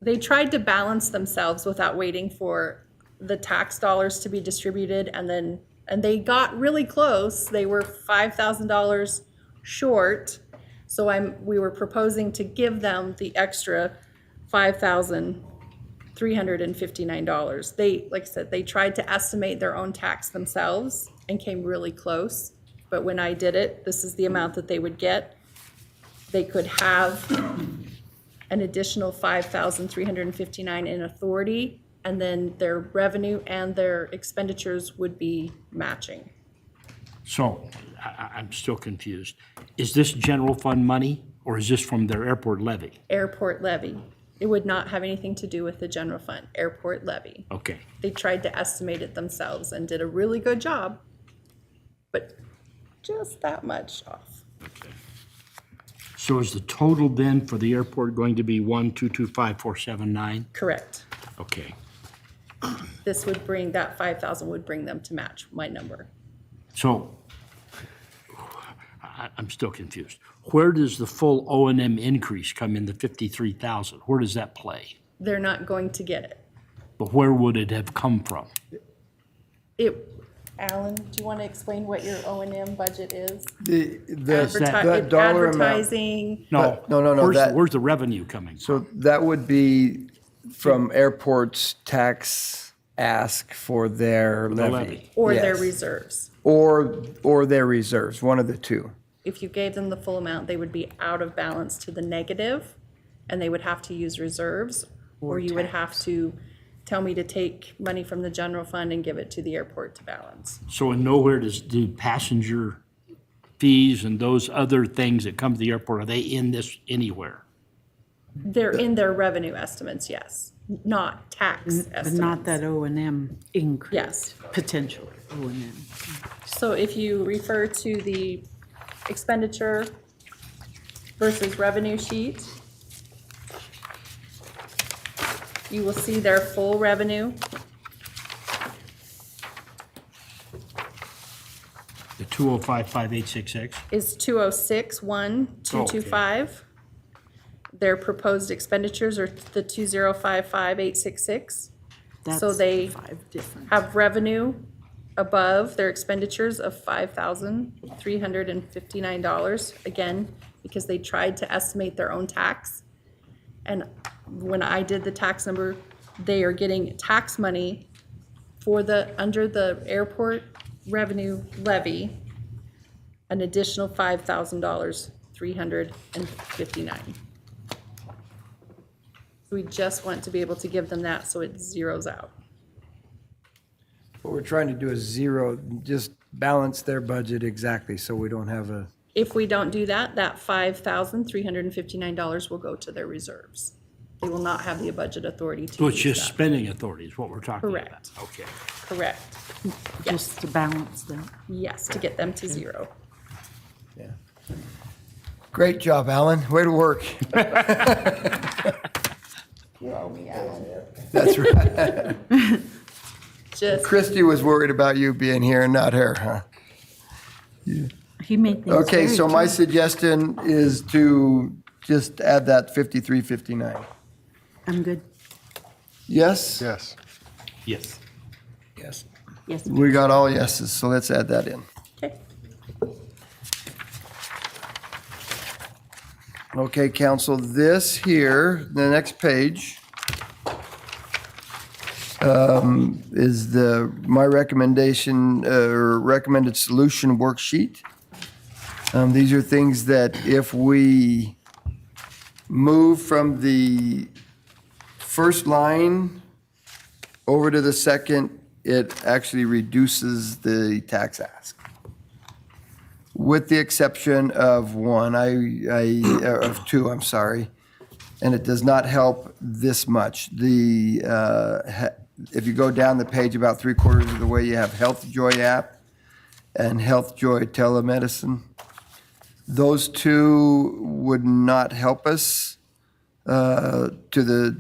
they tried to balance themselves without waiting for the tax dollars to be distributed, and they got really close. They were $5,000 short. So we were proposing to give them the extra $5,359. They, like I said, they tried to estimate their own tax themselves and came really close. But when I did it, this is the amount that they would get. They could have an additional $5,359 in authority, and then their revenue and their expenditures would be matching. So I'm still confused. Is this general fund money or is this from their airport levy? Airport levy. It would not have anything to do with the general fund, airport levy. Okay. They tried to estimate it themselves and did a really good job, but just that much off. So is the total then for the airport going to be 1225479? Correct. Okay. This would bring, that 5,000 would bring them to match my number. So I'm still confused. Where does the full O&M increase come in, the 53,000? Where does that play? They're not going to get it. But where would it have come from? Alan, do you want to explain what your O&M budget is? The Adverti- dollar amount. Advertising, No. No, Where's the revenue coming from? So that would be from airports tax ask for their The levy. levy. or their Yes. reserves. Or their reserves, one of the two. If you gave them the full amount, they would be out of balance to the negative, and they would have to use reserves, or you would have to tell me to take money from the general fund and give it to the airport to balance. So in nowhere do passenger fees and those other things that come to the airport, are they in this anywhere? They're in their revenue estimates, yes, not tax But estimates. not that O&M increase. Yes. Potential O&M. So if you refer to the expenditure versus revenue sheet, you will see their full revenue. The 2055866? Is 206,1,225. Their proposed expenditures are the 2055866. So That's they 5 different. have revenue above their expenditures of $5,359, again, because they tried to estimate their own tax. And when I did the tax number, they are getting tax money for under the airport revenue levy, an additional $5,000, $359. We just want to be able to give them that so it zeroes out. What we're trying to do is zero, just balance their budget exactly, so we don't have a, If we don't do that, that $5,359 will go to their reserves. They will not have the budget authority to So it's use just that. spending authority is what we're talking about? Correct. Okay. Correct. Just to balance them. Yes, to get them to zero. yeah. Great job, Alan. Way to work. You owe me, Alan. That's right. Just, Christie was worried about you being here and not her, huh? He made things Okay, very so my tough. suggestion is to just add that 5359. I'm good. Yes? Yes. Yes. Yes. Yes. We got all yeses, so let's add that in. okay. Okay, council, this here, the next page, is my recommendation, or recommended solution worksheet. These are things that if we move from the first line over to the second, it actually reduces the tax ask. With the exception of of two, I'm sorry, and it does not help this much. If you go down the page about 3/4 of the way, you have Health Joy app and Health Joy telemedicine. Those two would not help us to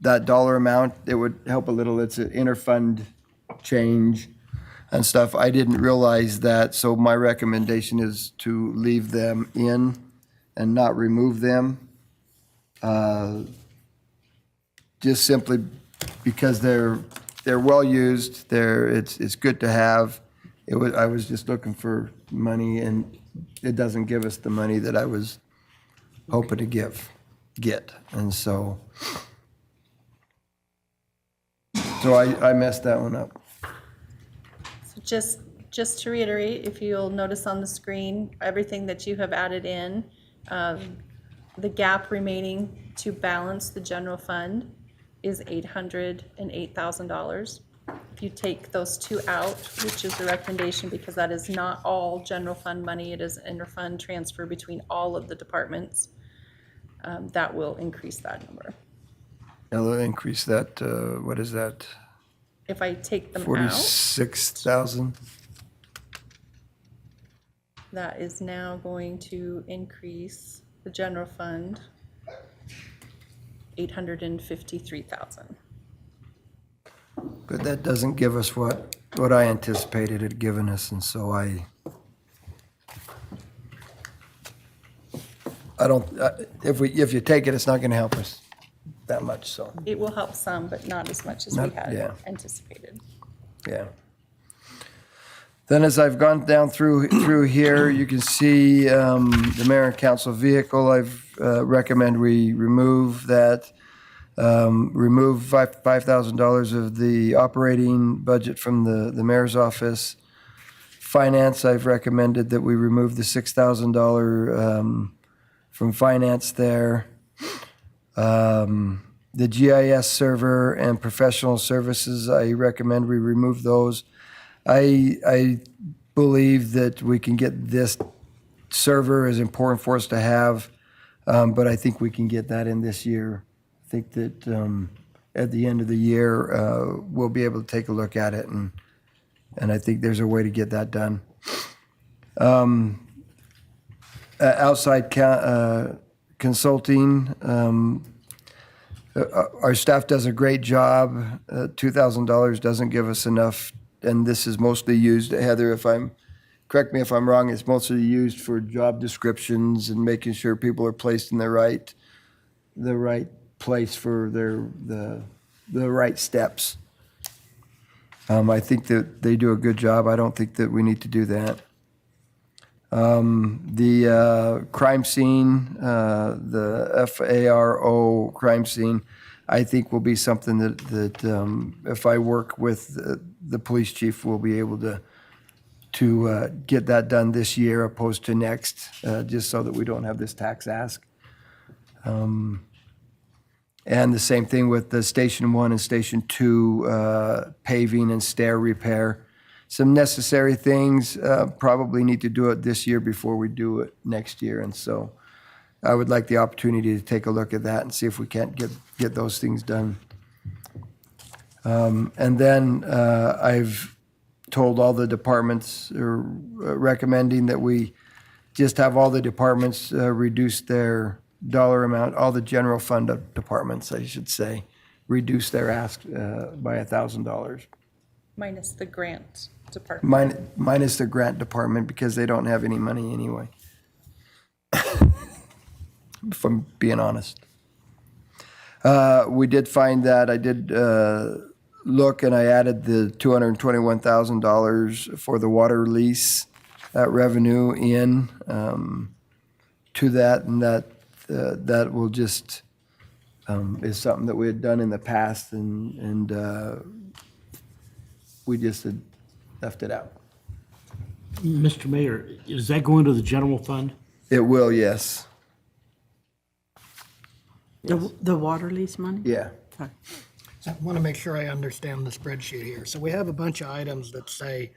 that dollar amount. It would help a little. It's an interfund change and stuff. I didn't realize that, so my recommendation is to leave them in and not remove them. Just simply because they're well used. It's good to have. I was just looking for money, and it doesn't give us the money that I was hoping to get, and so I messed that one up. So just to reiterate, if you'll notice on the screen, everything that you have added in, the gap remaining to balance the general fund is $808,000. If you take those two out, which is the recommendation, because that is not all general fund money, it is interfund transfer between all of the departments, that will increase that number. It'll increase that, what is that, If I take them out, 46,000? that is now going to increase the general fund $853,000. But that doesn't give us what I anticipated it giving us, and so I don't, if you take it, it's not gonna help us that much, so, It will help some, but not as much as we Not- had yeah. anticipated. yeah. Then as I've gone down through here, you can see the mayor and council vehicle. I've recommend we remove that. Remove $5,000 of the operating budget from the mayor's office. Finance, I've recommended that we remove the $6,000 from finance there. The GIS server and professional services, I recommend we remove those. I believe that we can get this server is important for us to have, but I think we can get that in this year. I think that at the end of the year, we'll be able to take a look at it, and I think there's a way to get that done. Outside consulting, our staff does a great job. $2,000 doesn't give us enough, and this is mostly used, Heather, correct me if I'm wrong, it's mostly used for job descriptions and making sure people are placed in the right place for the right steps. I think that they do a good job. I don't think that we need to do that. The crime scene, the FARO crime scene, I think will be something that if I work with the police chief, we'll be able to get that done this year opposed to next, just so that we don't have this tax ask. And the same thing with the Station 1 and Station 2 paving and stair repair. Some necessary things, probably need to do it this year before we do it next year. And so I would like the opportunity to take a look at that and see if we can't get those things done. And then I've told all the departments, or recommending that we just have all the departments reduce their dollar amount, all the general fund departments, I should say, reduce their ask by $1,000. Minus the grant department. Minus the grant department, because they don't have any money anyway. If I'm being honest. We did find that, I did look, and I added the $221,000 for the water lease, that revenue in to that, and that will just is something that we had done in the past, and we just had left it out. Mr. Mayor, is that going to the general fund? It will, yes. The water lease money? Yeah. Sorry. I want to make sure I understand the spreadsheet here. So we have a bunch of items that say,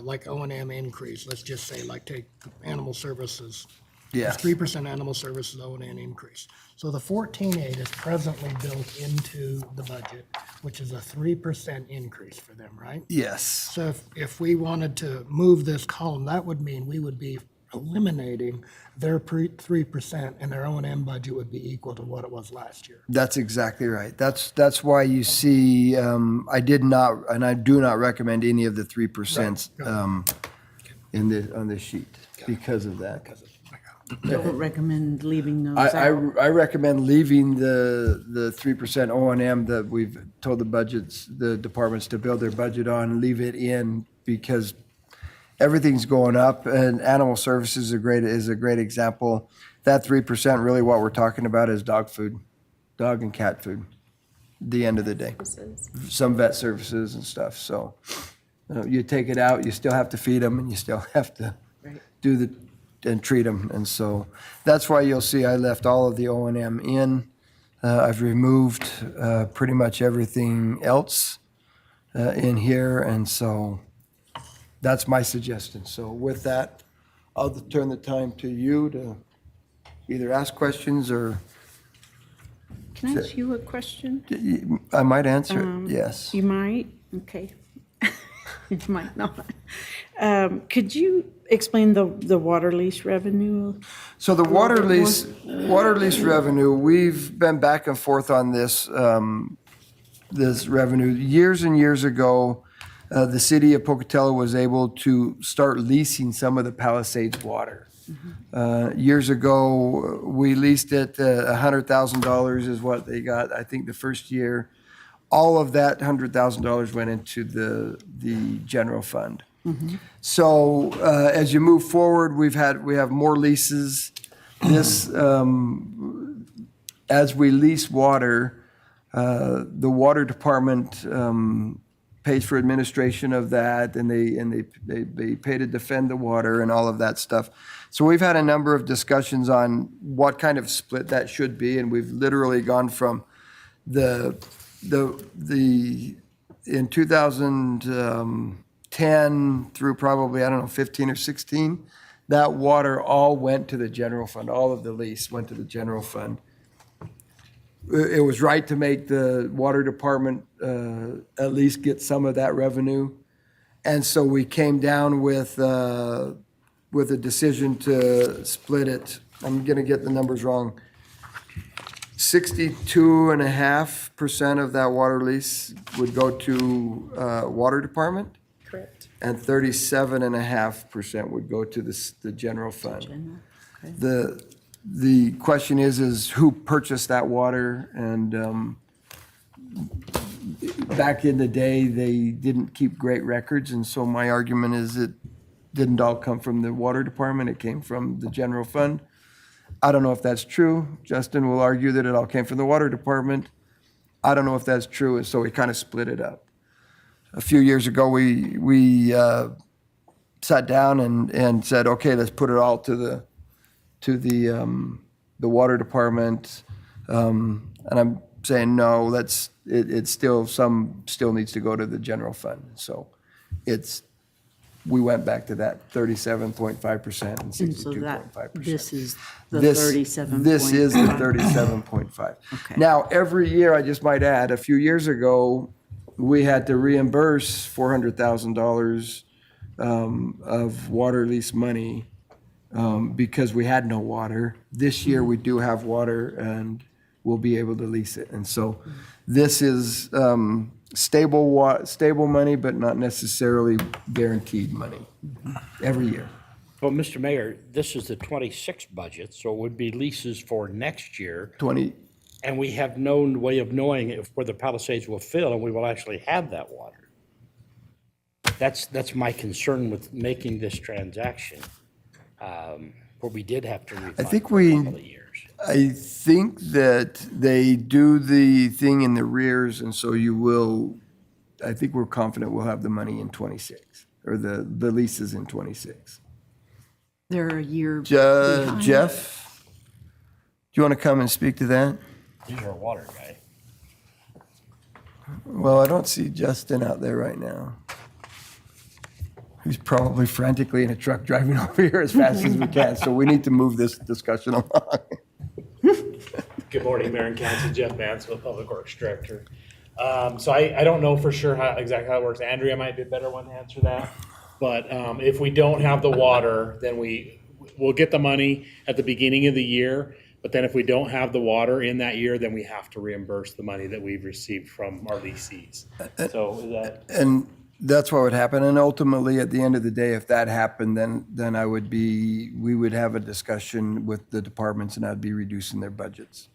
like O&M increase, let's just say, like take animal services. Yes. 3% animal services O&M increase. So the 14.8 is presently built into the budget, which is a 3% increase for them, right? Yes. So if we wanted to move this column, that would mean we would be eliminating their 3% and their O&M budget would be equal to what it was last year. That's exactly right. That's why you see, I did not, and I do not recommend any of the 3% on this sheet because of that. Don't recommend leaving those I out. recommend leaving the 3% O&M that we've told the departments to build their budget on, leave it in because everything's going up, and animal services is a great example. That 3%, really what we're talking about is dog food, dog and cat food, at the end of the day. Some vet services and stuff, so you take it out, you still have to feed them, and you still have to do and treat them, and so that's why you'll see I left all of the O&M in. I've removed pretty much everything else in here, and so that's my suggestion. So with that, I'll turn the time to you to either ask questions or Can I ask you a question? I might answer it, yes. You might, okay. You might not. Could you explain the water lease revenue? So the water lease revenue, we've been back and forth on this, this revenue. Years and years ago, the city of Pocatello was able to start leasing some of the Palisades water. Years ago, we leased it, $100,000 is what they got, I think, the first year. All of that $100,000 went into the general fund. So as you move forward, we have more leases. This, as we lease water, the water department pays for administration of that, and they pay to defend the water and all of that stuff. So we've had a number of discussions on what kind of split that should be, and we've literally gone from in 2010 through probably, I don't know, 15 or 16, that water all went to the general fund. All of the lease went to the general fund. It was right to make the water department at least get some of that revenue. And so we came down with a decision to split it. I'm going to get the numbers wrong. 62.5% of that water lease would go to water department, Correct. and 37.5% would go to the general fund. The question is who purchased that water? And back in the day, they didn't keep great records, and so my argument is it didn't all come from the water department, it came from the general fund. I don't know if that's true. Justin will argue that it all came from the water department. I don't know if that's true, and so we kind of split it up. A few years ago, we sat down and said, okay, let's put it all to the water department. And I'm saying, no, it's still, some still needs to go to the general fund. So we went back to that 37.5% and And so that, 62.5%. this is the This 37. This is the 37.5. Okay. Now, every year, I just might add, a few years ago, we had to reimburse $400,000 of water lease money because we had no water. This year, we do have water and we'll be able to lease it. And so this is stable money, but not necessarily guaranteed money every year. Well, Mr. Mayor, this is the 26 budget, so it would be leases for next year. 20, And we have no way of knowing if where the Palisades will fill and we will actually have that water. That's my concern with making this transaction, where we did have to refund think for a we- couple of years. I think that they do the thing in the rears, and so you will, I think we're confident we'll have the money in 26, or the leases in 26. They're a year behind. Jeff, do you want to come and speak to that? He's our water guy. Well, I don't see Justin out there right now. He's probably frantically in a truck driving over here as fast as we can, so we need to move this discussion along. Good morning, Mayor and Council. Jeff Mansfield, Public Works Director. So I don't know for sure exactly how it works. Andrea might be a better one to answer that. But if we don't have the water, then we'll get the money at the beginning of the year. But then if we don't have the water in that year, then we have to reimburse the money that we've received from our leasees. So is that? And that's what would happen, and ultimately, at the end of the day, if that happened, then we would have a discussion with the departments, and I'd be reducing their budgets.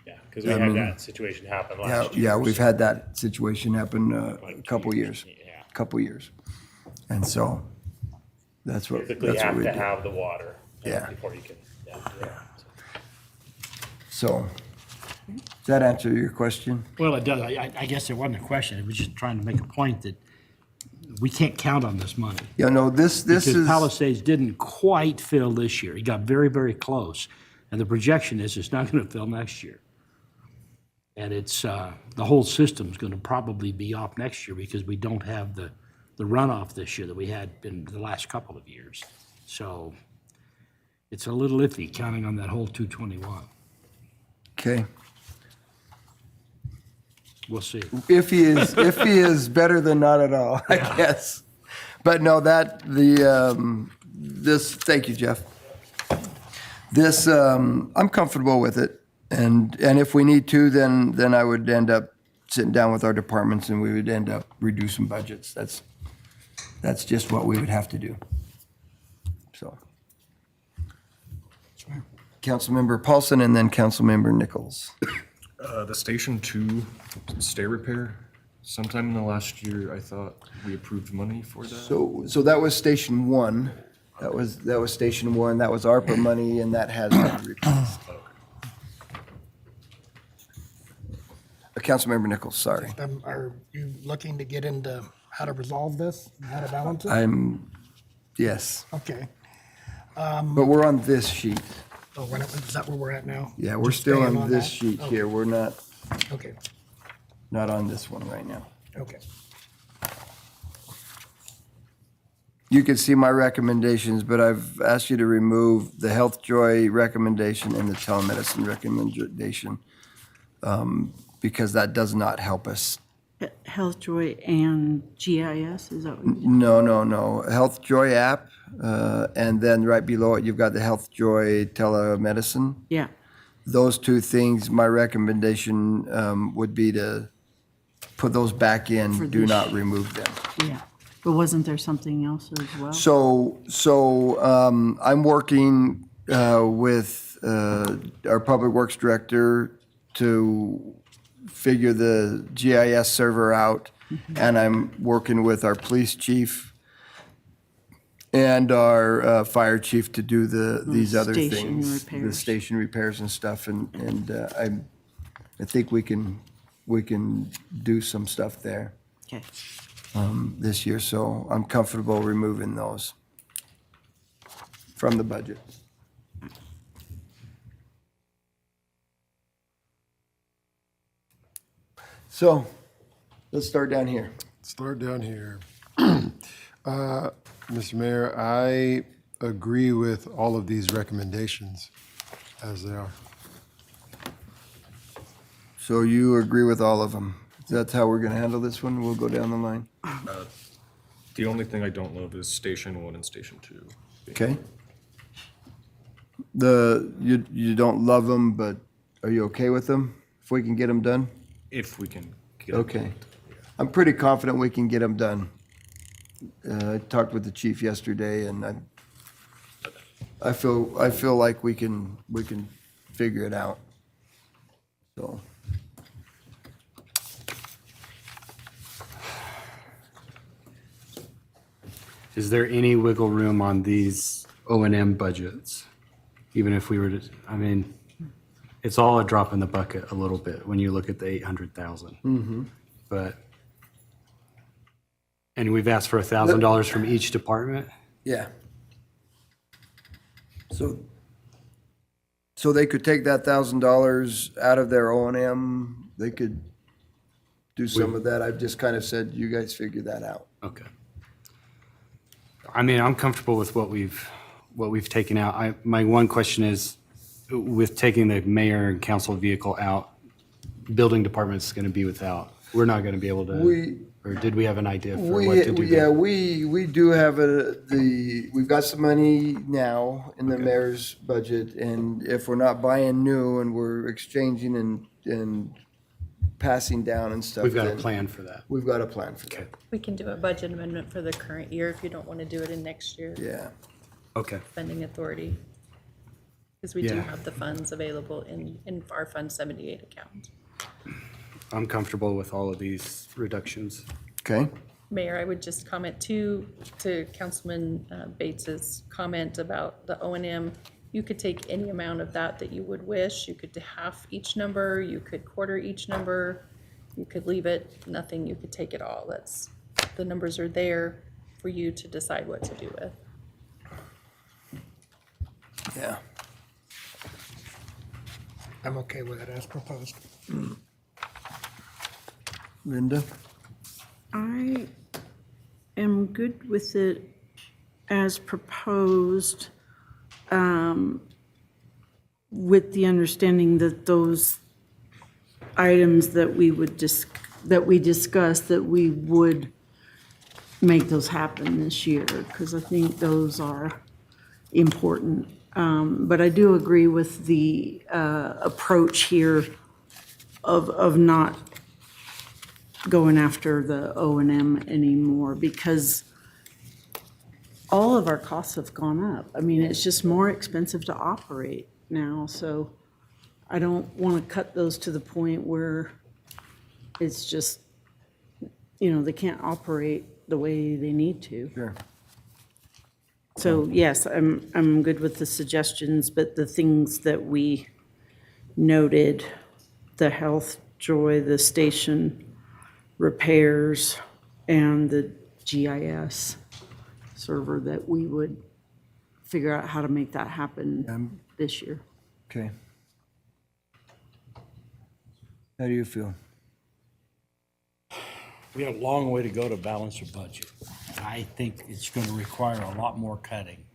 Yeah, because we had that situation happen last year. Yeah, we've had that situation happen a couple years. Yeah. Couple years. And so that's what Typically we have do. to have the water. Yeah. Before you can, yeah. So, does that answer your question? Well, it does. I guess it wasn't a question. It was just trying to make a point that we can't count on this money. Yeah, no, this Because is, Palisades didn't quite fill this year. It got very, very close. And the projection is it's not going to fill next year. And it's, the whole system's going to probably be off next year because we don't have the runoff this year that we had in the last couple of years. So it's a little iffy counting on that whole 221. okay. We'll see. If he is better than not at all, I guess. But no, thank you, Jeff. This, I'm comfortable with it. And if we need to, then I would end up sitting down with our departments and we would end up reducing budgets. That's just what we would have to do. So. Councilmember Paulson and then Councilmember Nichols. The Station 2 stay repair, sometime in the last year, I thought we approved money for that. So that was Station 1. That was Station 1. That was ARPA money and that has been replaced. Councilmember Nichols, sorry. Are you looking to get into how to resolve this, and how to balance it? Yes, Okay. but we're on this sheet. Oh, is that where we're at now? Yeah, we're Just still staying on this that? sheet Okay. here. We're not Okay, on this one right now. okay. You can see my recommendations, but I've asked you to remove the Health Joy recommendation and the telemedicine recommendation because that does not help us. Health Joy and GIS, is that what you No. Health Joy app, and then right below it, you've got the Health Joy telemedicine. Yeah, Those two things, my recommendation would be to put those back in, For do this- not remove them. yeah. But wasn't there something else as well? So I'm working with our Public Works Director to figure the GIS server out, and I'm working with our police chief and our fire chief to do these other Station things. The repairs. station repairs and stuff, and I think we can do some stuff there Okay. this year, so I'm comfortable removing those from the budget. So, let's start down here. Start down here. Mr. Mayor, I agree with all of these recommendations as they are. So you agree with all of them? That's how we're gonna handle this one? We'll go down the line? The only thing I don't love is Station 1 and Station 2. Okay? You don't love them, but are you okay with them? If we can get them done? If we can get it. Okay. I'm pretty confident we can get them done. I talked with the chief yesterday, and I feel like we can figure it out. So. Is there any wiggle room on these O&M budgets? even if we were to, I mean, it's all a drop in the bucket a little bit when you look at the 800,000. But, and we've asked for $1,000 from each department. Yeah. So they could take that $1,000 out of their O and M, they could do some of that. I've just kind of said, you guys figure that out. Okay. I mean, I'm comfortable with what we've taken out. My one question is, with taking the mayor and council vehicle out, building department's gonna be without. We're not gonna be able to, or did we have an idea for what to do? Yeah, we do have we've got some money now in the mayor's budget, and if we're not buying new and we're exchanging and passing down and stuff. We've got a then plan for that. We've got a plan for that. We can do a budget amendment for the current year if you don't want to do it in next year. Yeah. Okay. Spending authority. Because we do Yeah. have the funds available in our Fund 78 account. I'm comfortable with all of these reductions. Okay. Mayor, I would just comment too, to Councilman Bates's comment about the O and M. You could take any amount of that you would wish. You could do half each number, you could quarter each number, you could leave it nothing, you could take it all. The numbers are there for you to decide what to do with. Yeah. I'm okay with it as proposed. Linda? I am good with it as proposed, with the understanding that those items that we discussed, that we would make those happen this year, because I think those are important. But I do agree with the approach here of not going after the O and M anymore, because all of our costs have gone up. I mean, it's just more expensive to operate now, so I don't want to cut those to the point where it's just, they can't operate the way they need to. Sure. So yes, I'm good with the suggestions, but the things that we noted, the health, Joy, the station repairs, and the GIS server, that we would figure out how to make that happen this year. Okay. How do you feel? We have a long way to go to balance a budget. I think it's going to require a lot more cutting.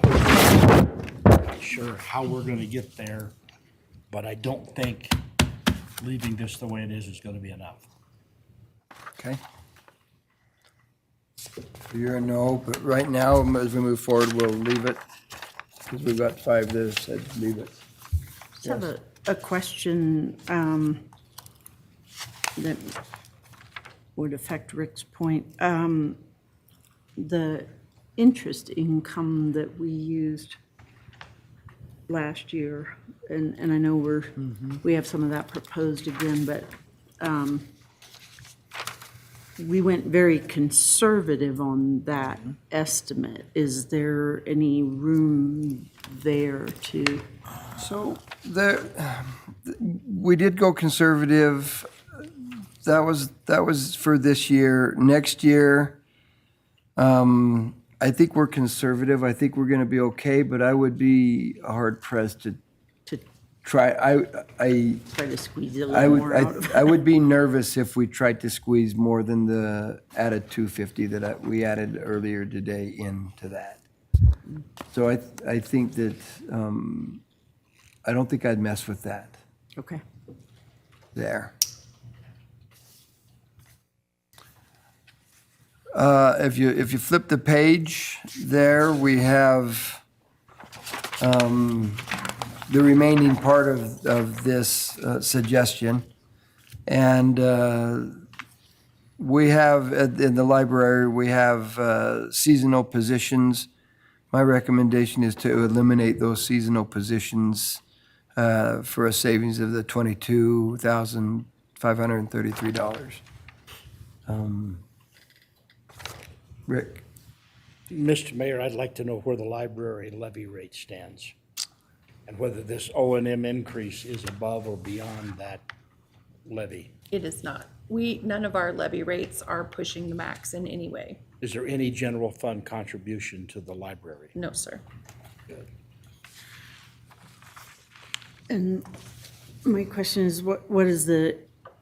Not sure how we're going to get there, but I don't think leaving this the way it is going to be enough. Okay. So you're a no, but right now, as we move forward, we'll leave it, because we've got 5 that have said leave it. Just have a question that would affect Rick's point. The interest income that we used last year, and I know we have some of that proposed again, but we went very conservative on that estimate. Is there any room there to? So we did go conservative. That was for this year. Next year, I think we're conservative. I think we're going to be okay, but I would be hard pressed to try. Try to squeeze a little more out of it. I would be nervous if we tried to squeeze more than the added 250 that we added earlier today into that. So I think that I don't think I'd mess with that Okay. there. If you flip the page there, we have the remaining part of this suggestion. And we have, in the library, we have seasonal positions. My recommendation is to eliminate those seasonal positions for a savings of the $22,533. Rick? Mr. Mayor, I'd like to know where the library levy rate stands. And whether this O and M increase is above or beyond that levy. It is not. None of our levy rates are pushing the max in any way. Is there any general fund contribution to the library? No, sir. And my question is, what is the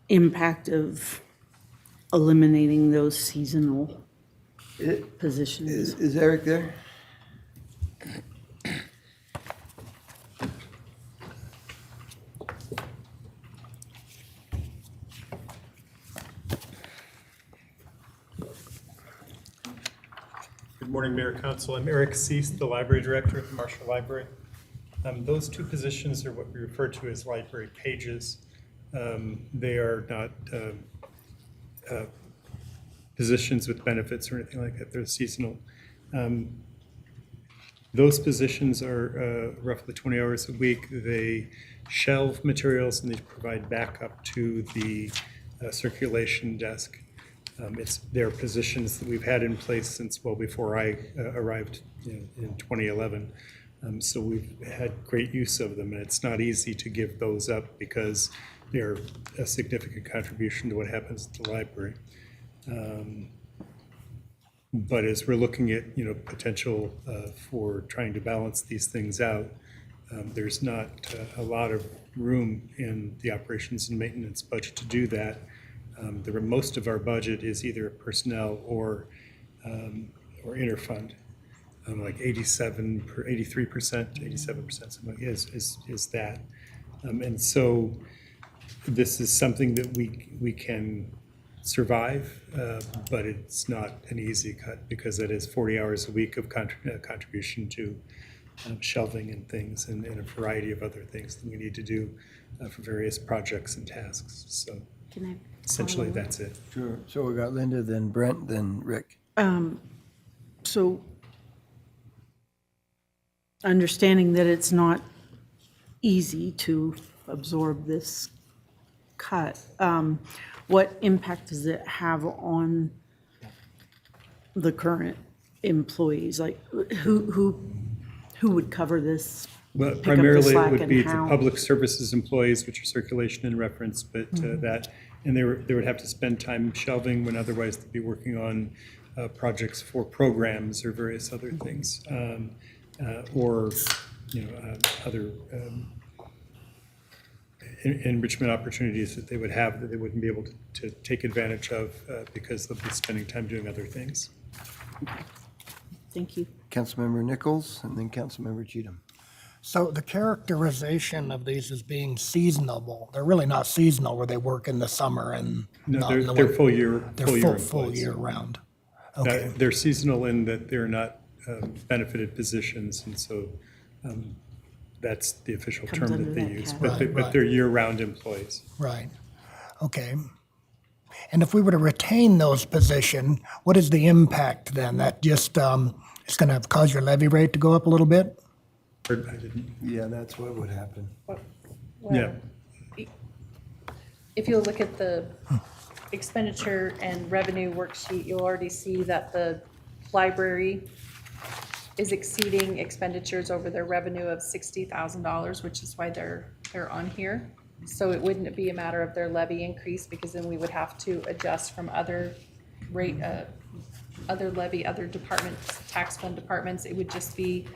impact of eliminating those seasonal positions? Is Eric there? Good morning, Mayor Council. I'm Eric Cease, the Library Director at the Marshall Library. Those two positions are what we refer to as library pages. They are not positions with benefits or anything like that. They're seasonal. Those positions are roughly 20 hours a week. They shelve materials and they provide backup to the circulation desk. They're positions that we've had in place since well before I arrived in 2011. So we've had great use of them, and it's not easy to give those up because they're a significant contribution to what happens at the library. But as we're looking at potential for trying to balance these things out, there's not a lot of room in the operations and maintenance budget to do that. Most of our budget is either personnel or interfund. Like 83%, 87%, something like is that. And so this is something that we can survive, but it's not an easy cut because it is 40 hours a week of contribution to shelving and things and a variety of other things that we need to do for various projects and tasks. So essentially that's it. Sure. So we got Linda, then Brent, then Rick. So understanding that it's not easy to absorb this cut, what impact does it have on the current employees? Like who would cover this? Well, pick up the primarily it slack would and be the how? public services employees, which are circulation and reference, but and they would have to spend time shelving when otherwise they'd be working on projects for programs or various other things, or other enrichment opportunities that they would have that they wouldn't be able to take advantage of because they'll be spending time doing other things. Thank you. Councilmember Nichols, and then Councilmember Cheatham. So the characterization of these as being seasonable, they're really not seasonal where they work in the summer and No, not in the they're winter. full year. They're full employees. year round. Now, Okay, they're seasonal in that they're not benefited positions, and so that's the official Comes term under that they that use. category. Right. But they're year-round employees. right. Okay. And if we were to retain those position, what is the impact then? That just, it's going to cause your levy rate to go up a little bit? Or I didn't, Yeah, that's what would happen. yeah. If you look at the expenditure and revenue worksheet, you'll already see that the library is exceeding expenditures over their revenue of $60,000, which is why they're on here. So it wouldn't be a matter of their levy increase, because then we would have to adjust from other rate, other levy, other departments, tax fund departments. It would just be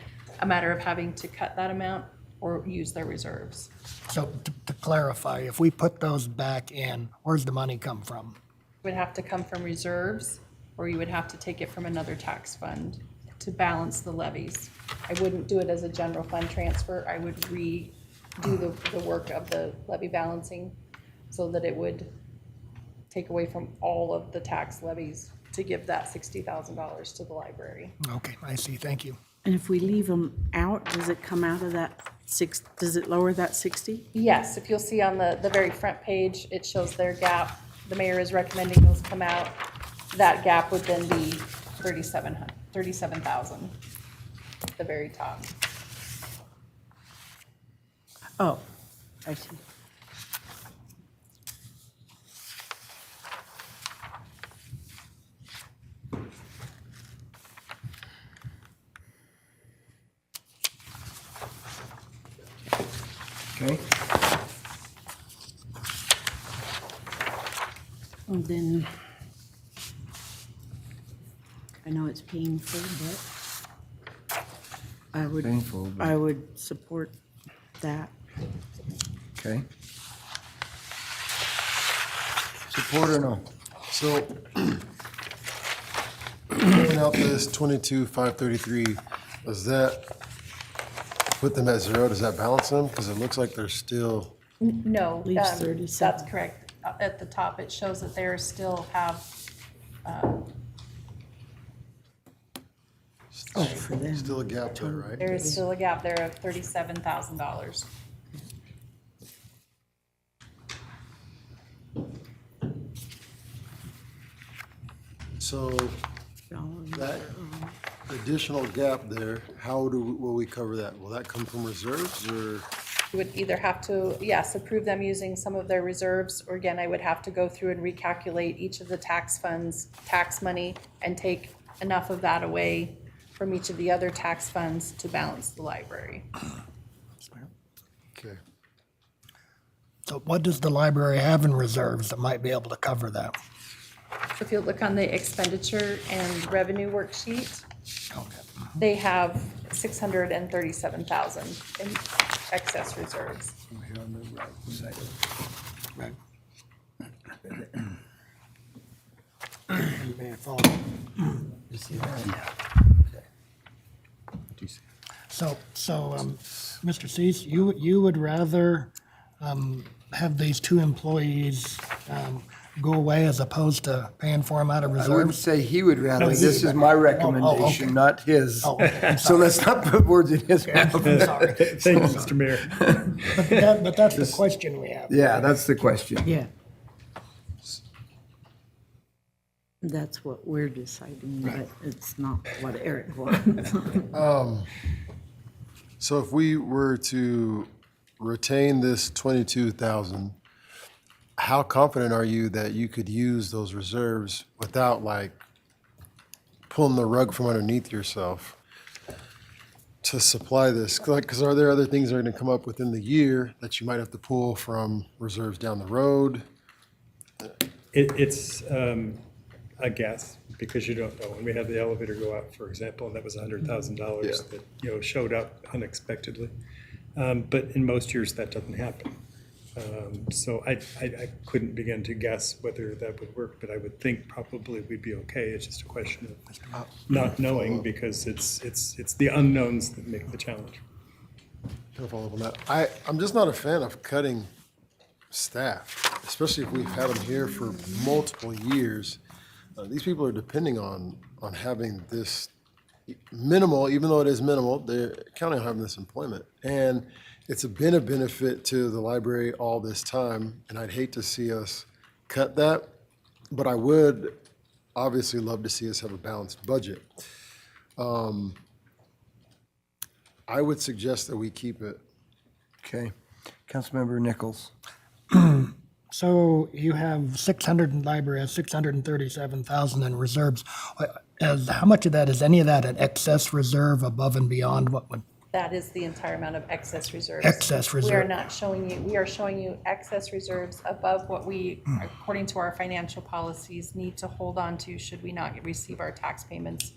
a matter of having to cut that amount or use their reserves. So to clarify, if we put those back in, where's the money come from? It would have to come from reserves, or you would have to take it from another tax fund to balance the levies. I wouldn't do it as a general fund transfer. I would redo the work of the levy balancing so that it would take away from all of the tax levies to give that $60,000 to the library. Okay, I see, thank you. And if we leave them out, does it come out of that does it lower that 60? Yes, if you'll see on the very front page, it shows their gap. The mayor is recommending those come out. That gap would then be 37,000 at the very top. Oh, I see. Okay. And then, I know it's painful, but Painful, but- I would support that. Okay. Support or no? So, pulling out this 22,533, does that put them at zero? Does that balance them? Because it looks like they're still, No, Leaves that's 37. correct. At the top, it shows that they still have, Oh, for them. still a gap there, right? there is still a gap there of $37,000. So that additional gap there, will we cover that? Will that come from reserves or? You would either have to, yes, approve them using some of their reserves, or again, I would have to go through and recalculate each of the tax funds, tax money, and take enough of that away from each of the other tax funds to balance the library. Okay. So what does the library have in reserves that might be able to cover that? If you look on the expenditure and revenue worksheet, Okay. they have 637,000 in excess reserves. Right. You may have followed. You see that? So, Mr. Cease, you would rather have these two employees go away as opposed to paying for them out of I wouldn't reserves? say he would rather. No, he- This is my okay. recommendation, not his. Oh, okay, I'm So let's not put words in his mouth. I'm sorry. Thank you, Mr. Mayor. But that's the question we have. Yeah, that's the question. Yeah. That's what we're deciding, but it's not what Eric wants. So if we were to retain this 22,000, how confident are you that you could use those reserves without like pulling the rug from underneath yourself to supply this? Like, because are there other things that are going to come up within the year that you might have to pull from reserves down the road? It's a guess, because you don't know. When we had the elevator go out, for example, and that was $100,000 that, showed up unexpectedly. But in most years, that doesn't happen. So I couldn't begin to guess whether that would work, but I would think probably we'd be okay. It's just a question of not knowing, because it's the unknowns that make the challenge. Can I follow up on that? I'm just not a fan of cutting staff, especially if we've had them here for multiple years. These people are depending on having this minimal, even though it is minimal, they're counting on having this employment. And it's been a benefit to the library all this time, and I'd hate to see us cut that, but I would obviously love to see us have a balanced budget. I would suggest that we keep it. Okay. Councilmember Nichols. So you have 600 in library, has 637,000 in reserves. How much of that, is any of that an excess reserve above and beyond what would? That is the entire amount of excess reserves. Excess We are reserve. not showing you, we are showing you excess reserves above what we, according to our financial policies, need to hold on to should we not receive our tax payments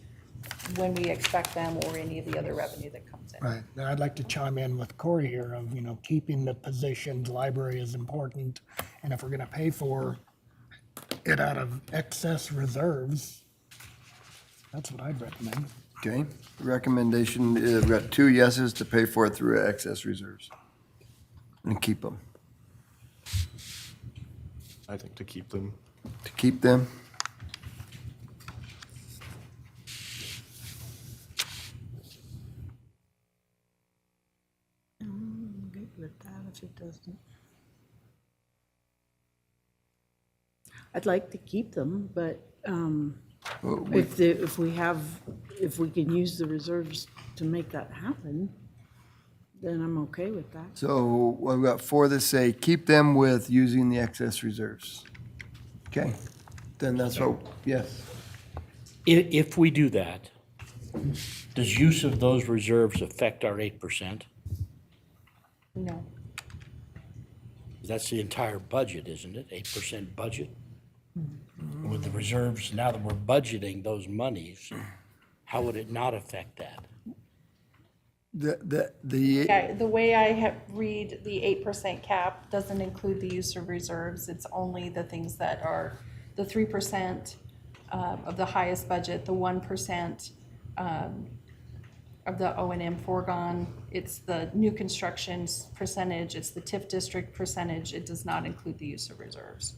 when we expect them, or any of the other revenue that comes in. Right. Now, I'd like to chime in with Corey here of, keeping the positions, library is important. And if we're gonna pay for it out of excess reserves, that's what I'd recommend. Okay. Recommendation, we've got 2 yeses to pay for it through excess reserves. And keep them. I think to keep them. To keep them. I'm good with that if it doesn't. I'd like to keep them, but Well, if we can use the reserves to make that happen, then I'm okay with that. So we've got 4 that say keep them with using the excess reserves. Okay. Then that's what, yes. If we do that, does use of those reserves affect our 8%? No. That's the entire budget, isn't it? 8% budget? With the reserves, now that we're budgeting those monies, how would it not affect that? Yeah, the way I have read the 8% cap doesn't include the use of reserves. It's only the things that are the 3% of the highest budget, the 1% of the O&M foregone. It's the new constructions percentage, it's the TIF district percentage. It does not include the use of reserves.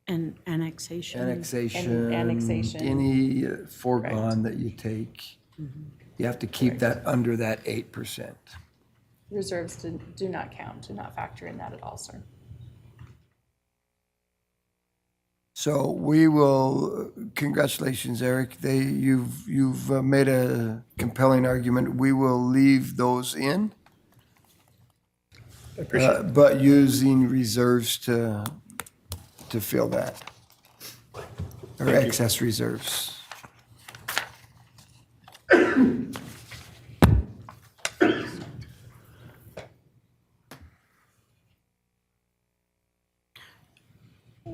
And annexation. Annexation. annexation. Any foregone that you take, you have to keep that under that 8%. Reserves do not count, do not factor in that at all, sir. So we will, congratulations, Eric. You've made a compelling argument. We will leave those in. But using reserves to fill that. Or excess reserves.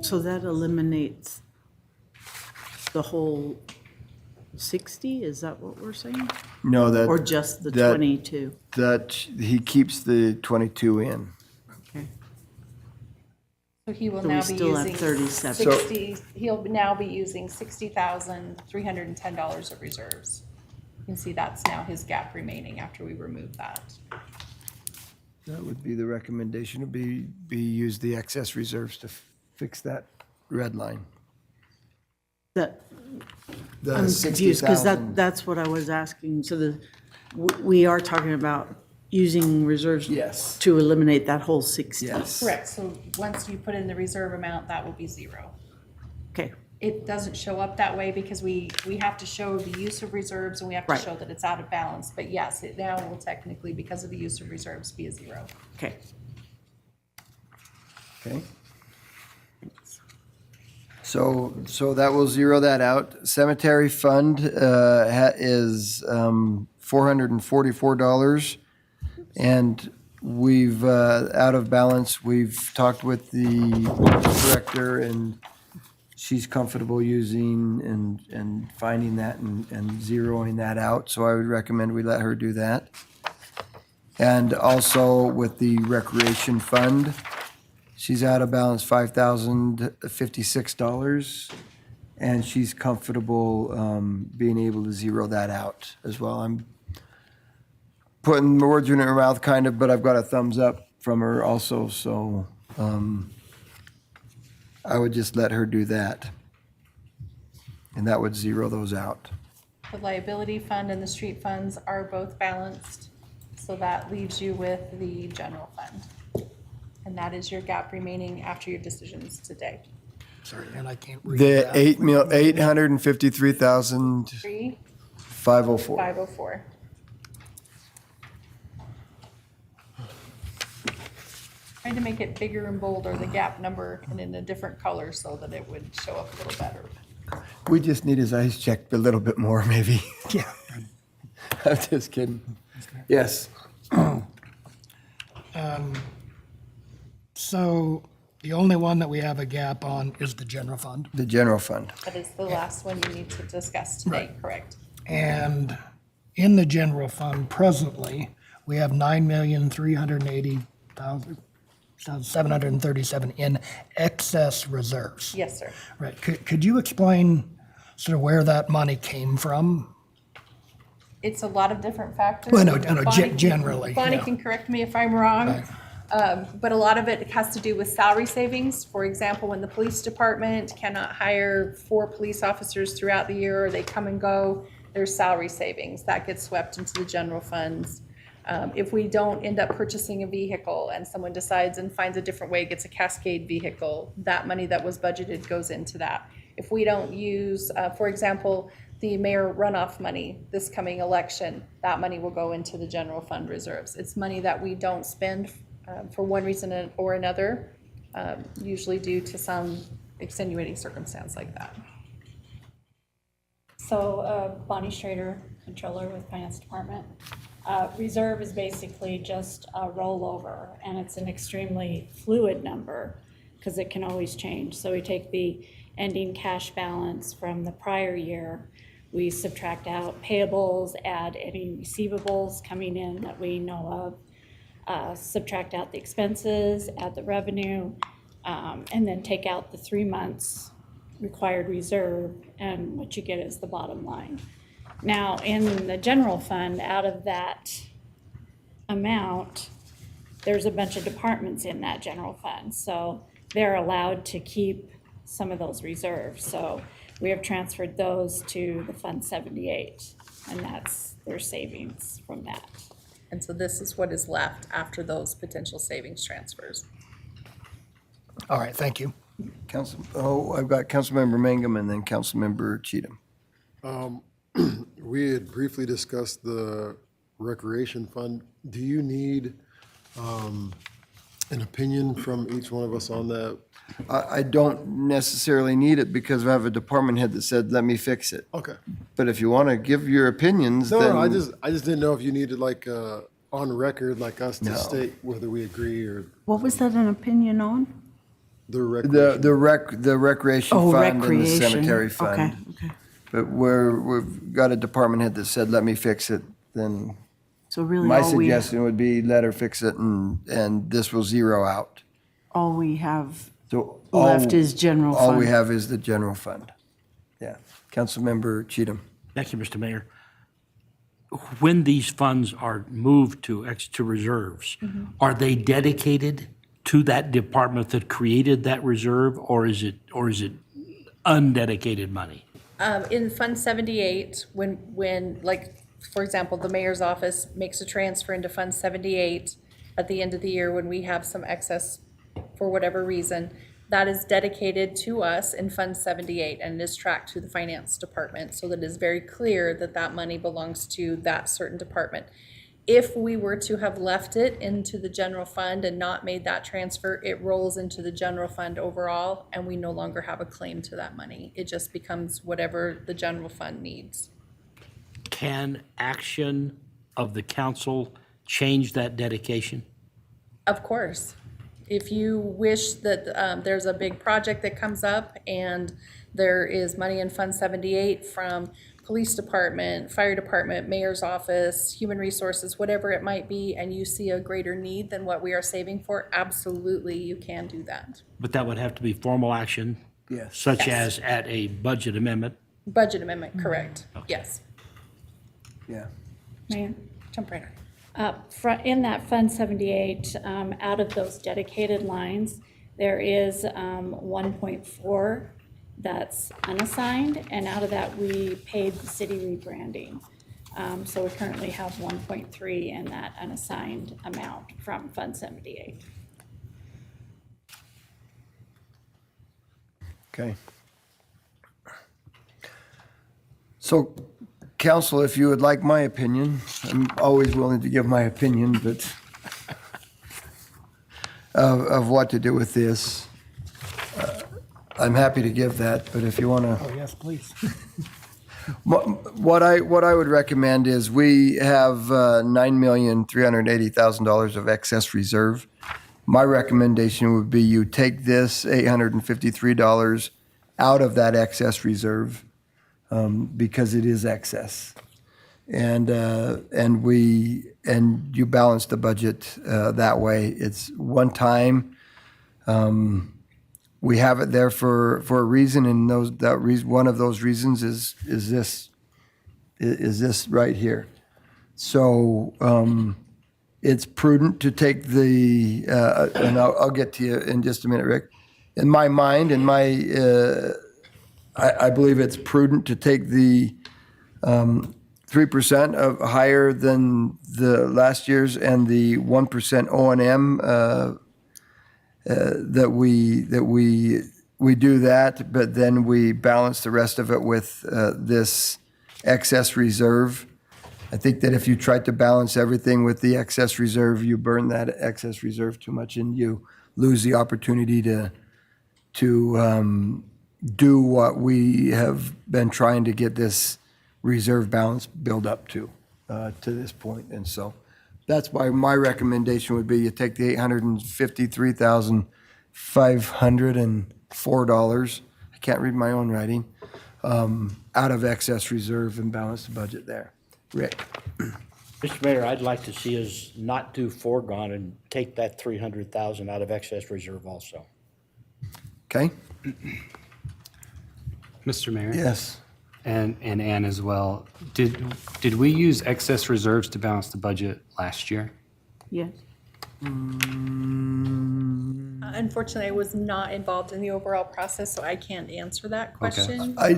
So that eliminates the whole 60, is that what we're saying? No, that. Or just the that- 22? That, he keeps the 22 in. Okay. So he will So we now be still have using 37. 60, he'll now be using $60,310 of reserves. You can see that's now his gap remaining after we remove that. That would be the recommendation, to be use the excess reserves to fix that red line. That, The I'm confused, because 60,000. that's what I was asking. So we are talking about using reserves Yes. to eliminate that whole 60? Yes. Correct, so once you put in the reserve amount, that will be zero. Okay, It doesn't show up that way because we have to show the use of reserves and we have to Right. show that it's out of balance. But yes, it now will technically, because of the use of reserves, be a zero. okay. Okay. So that will zero that out. Cemetery fund is $444. And we've, out of balance, we've talked with the director, and she's comfortable using and finding that and zeroing that out. So I would recommend we let her do that. And also with the recreation fund, she's out of balance $5,056, and she's comfortable being able to zero that out as well. I'm putting words in her mouth kind of, but I've got a thumbs up from her also, so I would just let her do that. And that would zero those out. The liability fund and the street funds are both balanced, so that leaves you with the general fund. And that is your gap remaining after your decisions today. Sorry, and I can't read The that. $853,504. 504. Tried to make it bigger and bolder, the gap number, and in a different color so that it would show up a little better. We just need his eyes checked a little bit more, maybe. Yeah. I'm just kidding. Yes. So the only one that we have a gap on is the general fund. The general fund. That is the last one you need to discuss today, correct? And in the general fund presently, we have $9,380,737 in excess reserves. Yes, sir. Right. Could you explain sort of where that money came from? It's a lot of different factors. Well, no, Bonnie- generally, Bonnie yeah. can correct me if I'm wrong. But a lot of it has to do with salary savings. For example, when the police department cannot hire 4 police officers throughout the year, or they come and go, there's salary savings. That gets swept into the general funds. If we don't end up purchasing a vehicle and someone decides and finds a different way, gets a Cascade vehicle, that money that was budgeted goes into that. If we don't use, for example, the mayor runoff money this coming election, that money will go into the general fund reserves. It's money that we don't spend for one reason or another, usually due to some extenuating circumstance like that. So Bonnie Schrader, Controller with Finance Department. Reserve is basically just a rollover, and it's an extremely fluid number because it can always change. So we take the ending cash balance from the prior year, we subtract out payables, add any receivables coming in that we know of, subtract out the expenses, add the revenue, and then take out the 3 months required reserve, and what you get is the bottom line. Now, in the general fund, out of that amount, there's a bunch of departments in that general fund, so they're allowed to keep some of those reserves. So we have transferred those to the Fund 78, and that's their savings from that. And so this is what is left after those potential savings transfers. All right, thank you. I've got Councilmember Mangum and then Councilmember Cheatham. We had briefly discussed the recreation fund. Do you need an opinion from each one of us on that? I don't necessarily need it because I have a department head that said, let me fix it. Okay. But if you want to give your opinions, No, then. no, I just didn't know if you needed like on record, like us to No. state whether we agree or What was that an opinion on? the recreation. The recreation Oh, fund and the recreation. cemetery fund. Okay, okay. But we've got a department head that said, let me fix it, then So really my all we, suggestion would be let her fix it and this will zero out. all we have So left is general fund. All we have is the general fund. Yeah. Councilmember Cheatham. Thank you, Mr. Mayor. When these funds are moved to reserves, are they dedicated to that department that created that reserve, or is it undedicated money? In Fund 78, when, like, for example, the mayor's office makes a transfer into Fund 78 at the end of the year when we have some excess for whatever reason, that is dedicated to us in Fund 78 and it is tracked to the finance department so that it is very clear that that money belongs to that certain department. If we were to have left it into the general fund and not made that transfer, it rolls into the general fund overall and we no longer have a claim to that money. It just becomes whatever the general fund needs. Can action of the council change that dedication? Of course. If you wish that there's a big project that comes up and there is money in Fund 78 from police department, fire department, mayor's office, human resources, whatever it might be, and you see a greater need than what we are saving for, absolutely you can do that. But that would have to be formal action, Yes. such Yes. as at a budget amendment. Budget amendment, correct. Yes. Yeah. Mayor? Jump right on. In that Fund 78, out of those dedicated lines, there is 1.4 that's unassigned, and out of that, we paid the city rebranding. So we currently have 1.3 in that unassigned amount from Fund 78. Okay. So, council, if you would like my opinion, I'm always willing to give my opinion, but of what to do with this. I'm happy to give that, but if you want to. Oh, yes, please. What I would recommend is we have $9,380,000 of excess reserve. My recommendation would be you take this $853 out of that excess reserve because it is excess, and you balance the budget that way. It's one time. We have it there for a reason, and one of those reasons is this right here. So it's prudent to take the and I'll get to you in just a minute, Rick. In my mind, I believe it's prudent to take the 3% of higher than the last year's and the 1% O&M. That we do that, but then we balance the rest of it with this excess reserve. I think that if you try to balance everything with the excess reserve, you burn that excess reserve too much and you lose the opportunity to do what we have been trying to get this reserve balance build up to. to this point. And so that's why my recommendation would be you take the $853,504, I can't read my own writing, out of excess reserve and balance the budget there. Rick? Mr. Mayor, I'd like to see us not do foregone and take that 300,000 out of excess reserve also. Okay? Mr. Mayor? Yes. And Ann as well. Did we use excess reserves to balance the budget last year? Yes. Unfortunately, I was not involved in the overall process, so I can't answer that question. I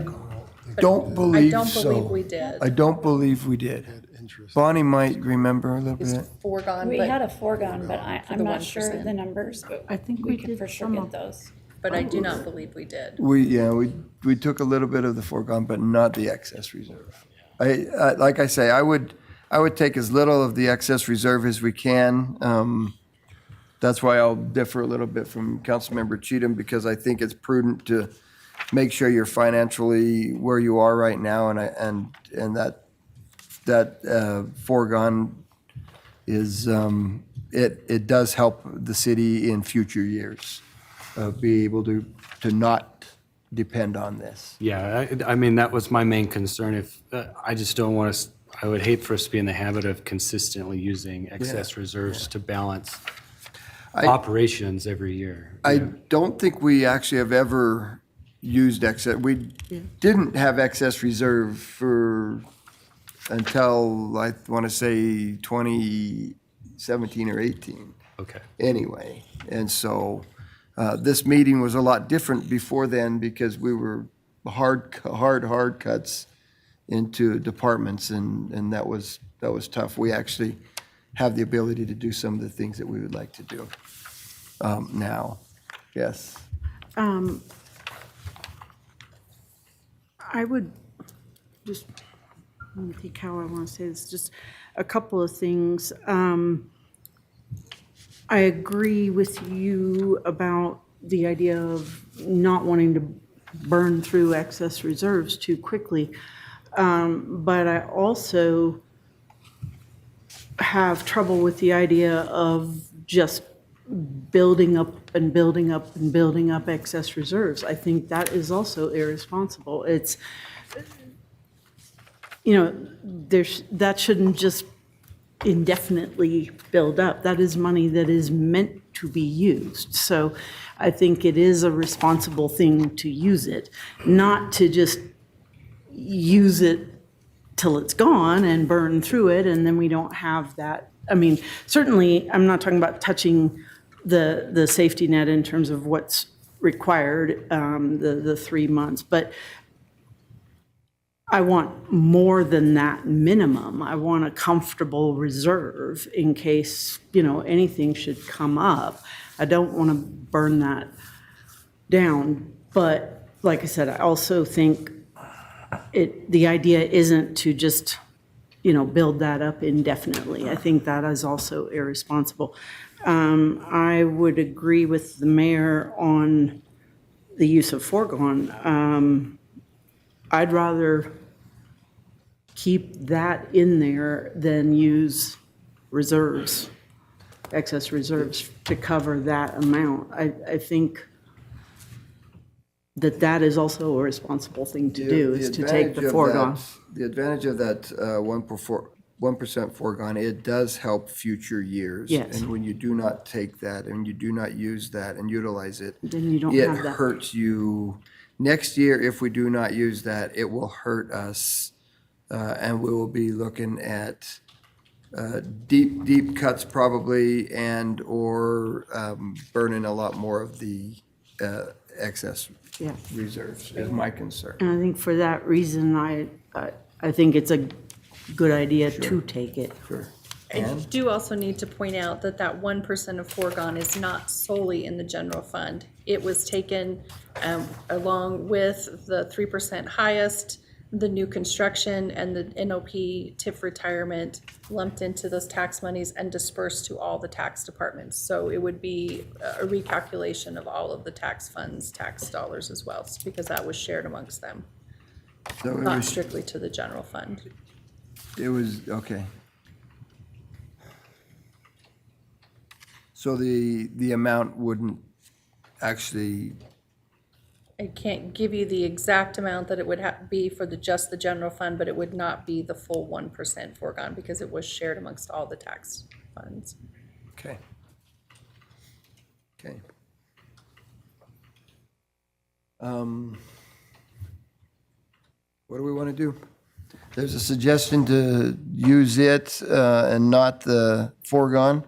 don't believe so. I don't believe we did. I don't believe we did. Bonnie might remember a little It's bit. foregone, We but, had a foregone, but I'm the not sure 1%. of the numbers, but I think we we can did for sure some get of- those. but I do not believe we did. We took a little bit of the foregone, but not the excess reserve. Like I say, I would take as little of the excess reserve as we can. That's why I'll differ a little bit from Councilmember Cheatham, because I think it's prudent to make sure you're financially where you are right now, and that foregone is, it does help the city in future years, be able to not depend on this. Yeah, I mean, that was my main concern. If, I just don't want us, I would hate for us to be in the habit of consistently using excess reserves to balance operations every year. I don't think we actually have ever used excess, we didn't have excess reserve until, I want to say, 2017 or 18. Okay. Anyway, and so this meeting was a lot different before then, because we were hard cuts into departments, and that was tough. We actually have the ability to do some of the things that we would like to do now. Yes. I would just, let me think how I want to say this, just a couple of things. I agree with you about the idea of not wanting to burn through excess reserves too quickly. But I also have trouble with the idea of just building up and building up and building up excess reserves. I think that is also irresponsible. It's, that shouldn't just indefinitely build up. That is money that is meant to be used. So I think it is a responsible thing to use it, not to just use it till it's gone and burn through it, and then we don't have that. I mean, certainly, I'm not talking about touching the safety net in terms of what's required, the 3 months, but I want more than that minimum. I want a comfortable reserve in case, anything should come up. I don't want to burn that down. But like I said, I also think the idea isn't to just, build that up indefinitely. I think that is also irresponsible. I would agree with the mayor on the use of foregone. I'd rather keep that in there than use reserves, excess reserves to cover that amount. I think that is also a responsible thing to do, is to take the foregone. The advantage of that 1% foregone, it does help future years. Yes. And when you do not take that and you do not use that and utilize it, Then you don't it have that. hurts you. Next year, if we do not use that, it will hurt us, and we will be looking at deep cuts probably, or burning a lot more of the excess Yeah. reserves, is my concern. And I think for that reason, I think it's a good idea to take it. Sure. I do also need to point out that 1% of foregone is not solely in the general fund. It was taken along with the 3% highest, the new construction, and the NOP TIF retirement lumped into those tax monies and dispersed to all the tax departments. So it would be a recalculation of all of the tax funds, tax dollars as well, because that was shared amongst them, So it not was- strictly to the general fund. It was, okay. So the amount wouldn't actually, I can't give you the exact amount that it would be for just the general fund, but it would not be the full 1% foregone because it was shared amongst all the tax funds. okay. Okay. What do we want to do? There's a suggestion to use it and not the foregone.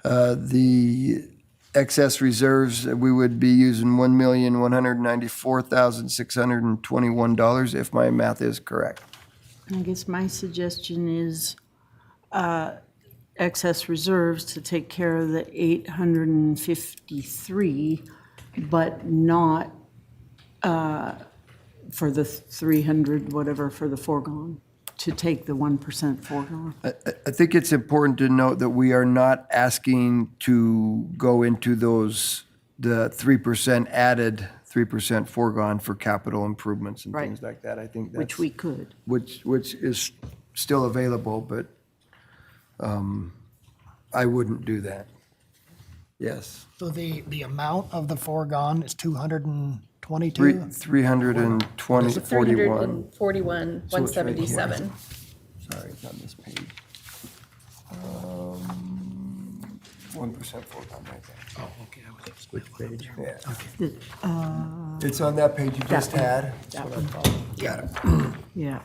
The excess reserves, we would be using $1,194,621, if my math is correct. I guess my suggestion is excess reserves to take care of the 853, but not for the 300, whatever, for the foregone, to take the 1% foregone. I think it's important to note that we are not asking to go into those, the 3% added, 3% foregone for capital improvements and Right. things like that. I think that's. Which we could. Which is still available, but I wouldn't do that. Yes. So the amount of the foregone is 222? 320, 41. 341, So it's right here. 177. Sorry, it's on this page. 1% foregone right there. Oh, okay. Which page? Yeah. Uh, It's on that page you just had. that That's what I one. thought. Got it. Yeah.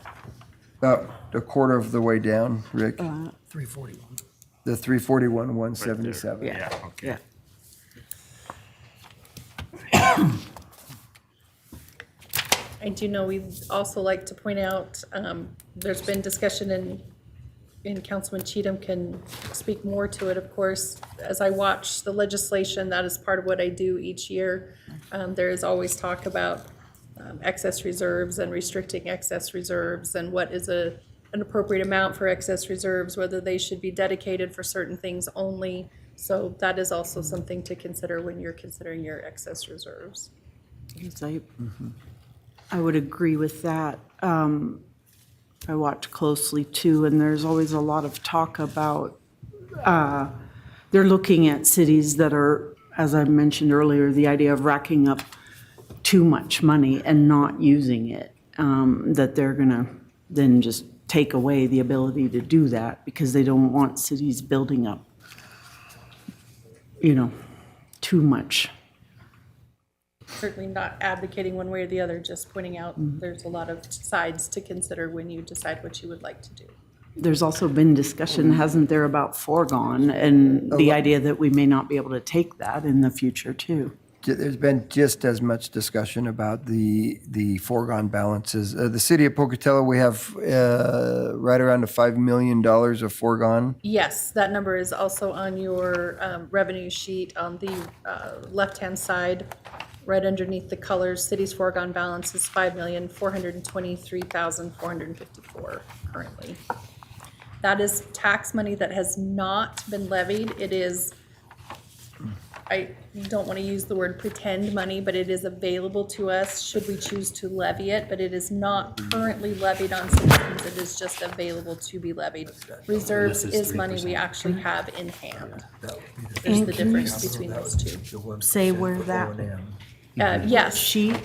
About a quarter of the way down, Rick. 341. The 341, 177. Yeah. Yeah. I do know we'd also like to point out, there's been discussion and Councilman Cheatham can speak more to it, of course. As I watch the legislation, that is part of what I do each year. There is always talk about excess reserves and restricting excess reserves and what is an appropriate amount for excess reserves, whether they should be dedicated for certain things only. So that is also something to consider when you're considering your excess reserves. Yes, I would agree with that. I watch closely too, and there's always a lot of talk about, they're looking at cities that are, as I mentioned earlier, the idea of racking up too much money and not using it, that they're gonna then just take away the ability to do that because they don't want cities building up, too much. Certainly not advocating one way or the other, just pointing out there's a lot of sides to consider when you decide what you would like to do. There's also been discussion, hasn't there, about foregone and the idea that we may not be able to take that in the future too. There's been just as much discussion about the foregone balances. The city of Pocatello, we have right around the $5 million of foregone. Yes, that number is also on your revenue sheet on the left-hand side, right underneath the colors. City's foregone balance is $5,423,454 currently. That is tax money that has not been levied. It is, I don't want to use the word pretend money, but it is available to us should we choose to levy it, but it is not currently levied on citizens. It is just available to be levied. Reserves is money we actually have in hand. There's the difference between those two. Say where that Yes, sheet,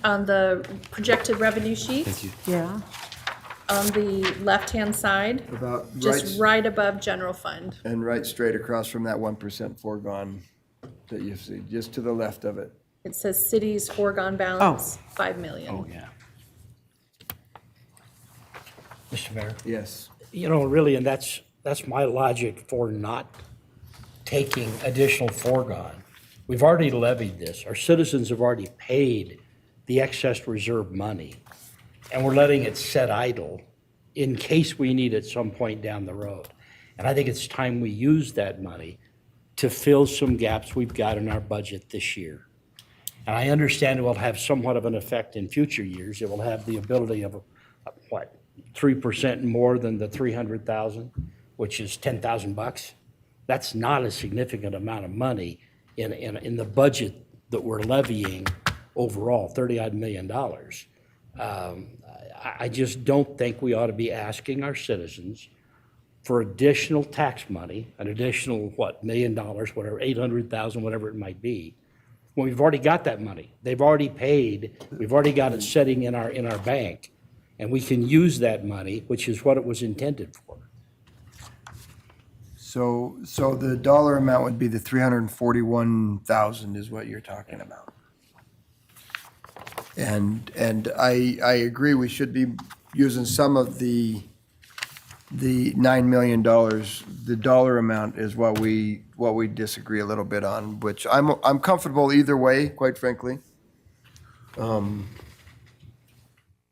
on the projected revenue sheet, yeah, on the left-hand side, About just right above general fund. And right straight across from that 1% foregone that you see, just to the left of it. It says city's foregone balance, 5 million. Oh, yeah. Mr. Mayor? Yes. Really, and that's my logic for not taking additional foregone. We've already levied this. Our citizens have already paid the excess reserve money, and we're letting it set idle in case we need it some point down the road. And I think it's time we use that money to fill some gaps we've got in our budget this year. And I understand it will have somewhat of an effect in future years. It will have the ability of, 3% more than the 300,000, which is $10,000. That's not a significant amount of money in the budget that we're levying overall, $30-odd million. I just don't think we ought to be asking our citizens for additional tax money, an additional, what, $1 million, whatever, 800,000, whatever it might be, when we've already got that money. They've already paid, we've already got it sitting in our bank, and we can use that money, which is what it was intended for. So the dollar amount would be the 341,000 is what you're talking about. And I agree, we should be using some of the $9 million. The dollar amount is what we disagree a little bit on, which I'm comfortable either way, quite frankly.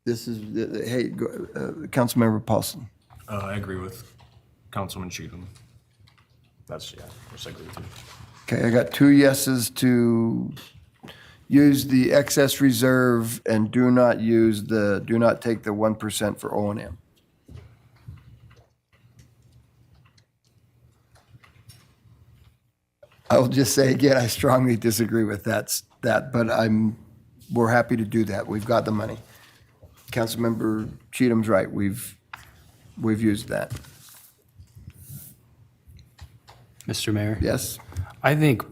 This is, hey, Councilmember Paulson. I agree with Councilman Cheatham. That's, yeah, just agree with you. Okay, I got 2 yeses to use the excess reserve and do not take the 1% for O&M. I will just say again, I strongly disagree with that, but we're happy to do that. We've got the money. Councilmember Cheatham's right. We've used that. Mr. Mayor? Yes? I think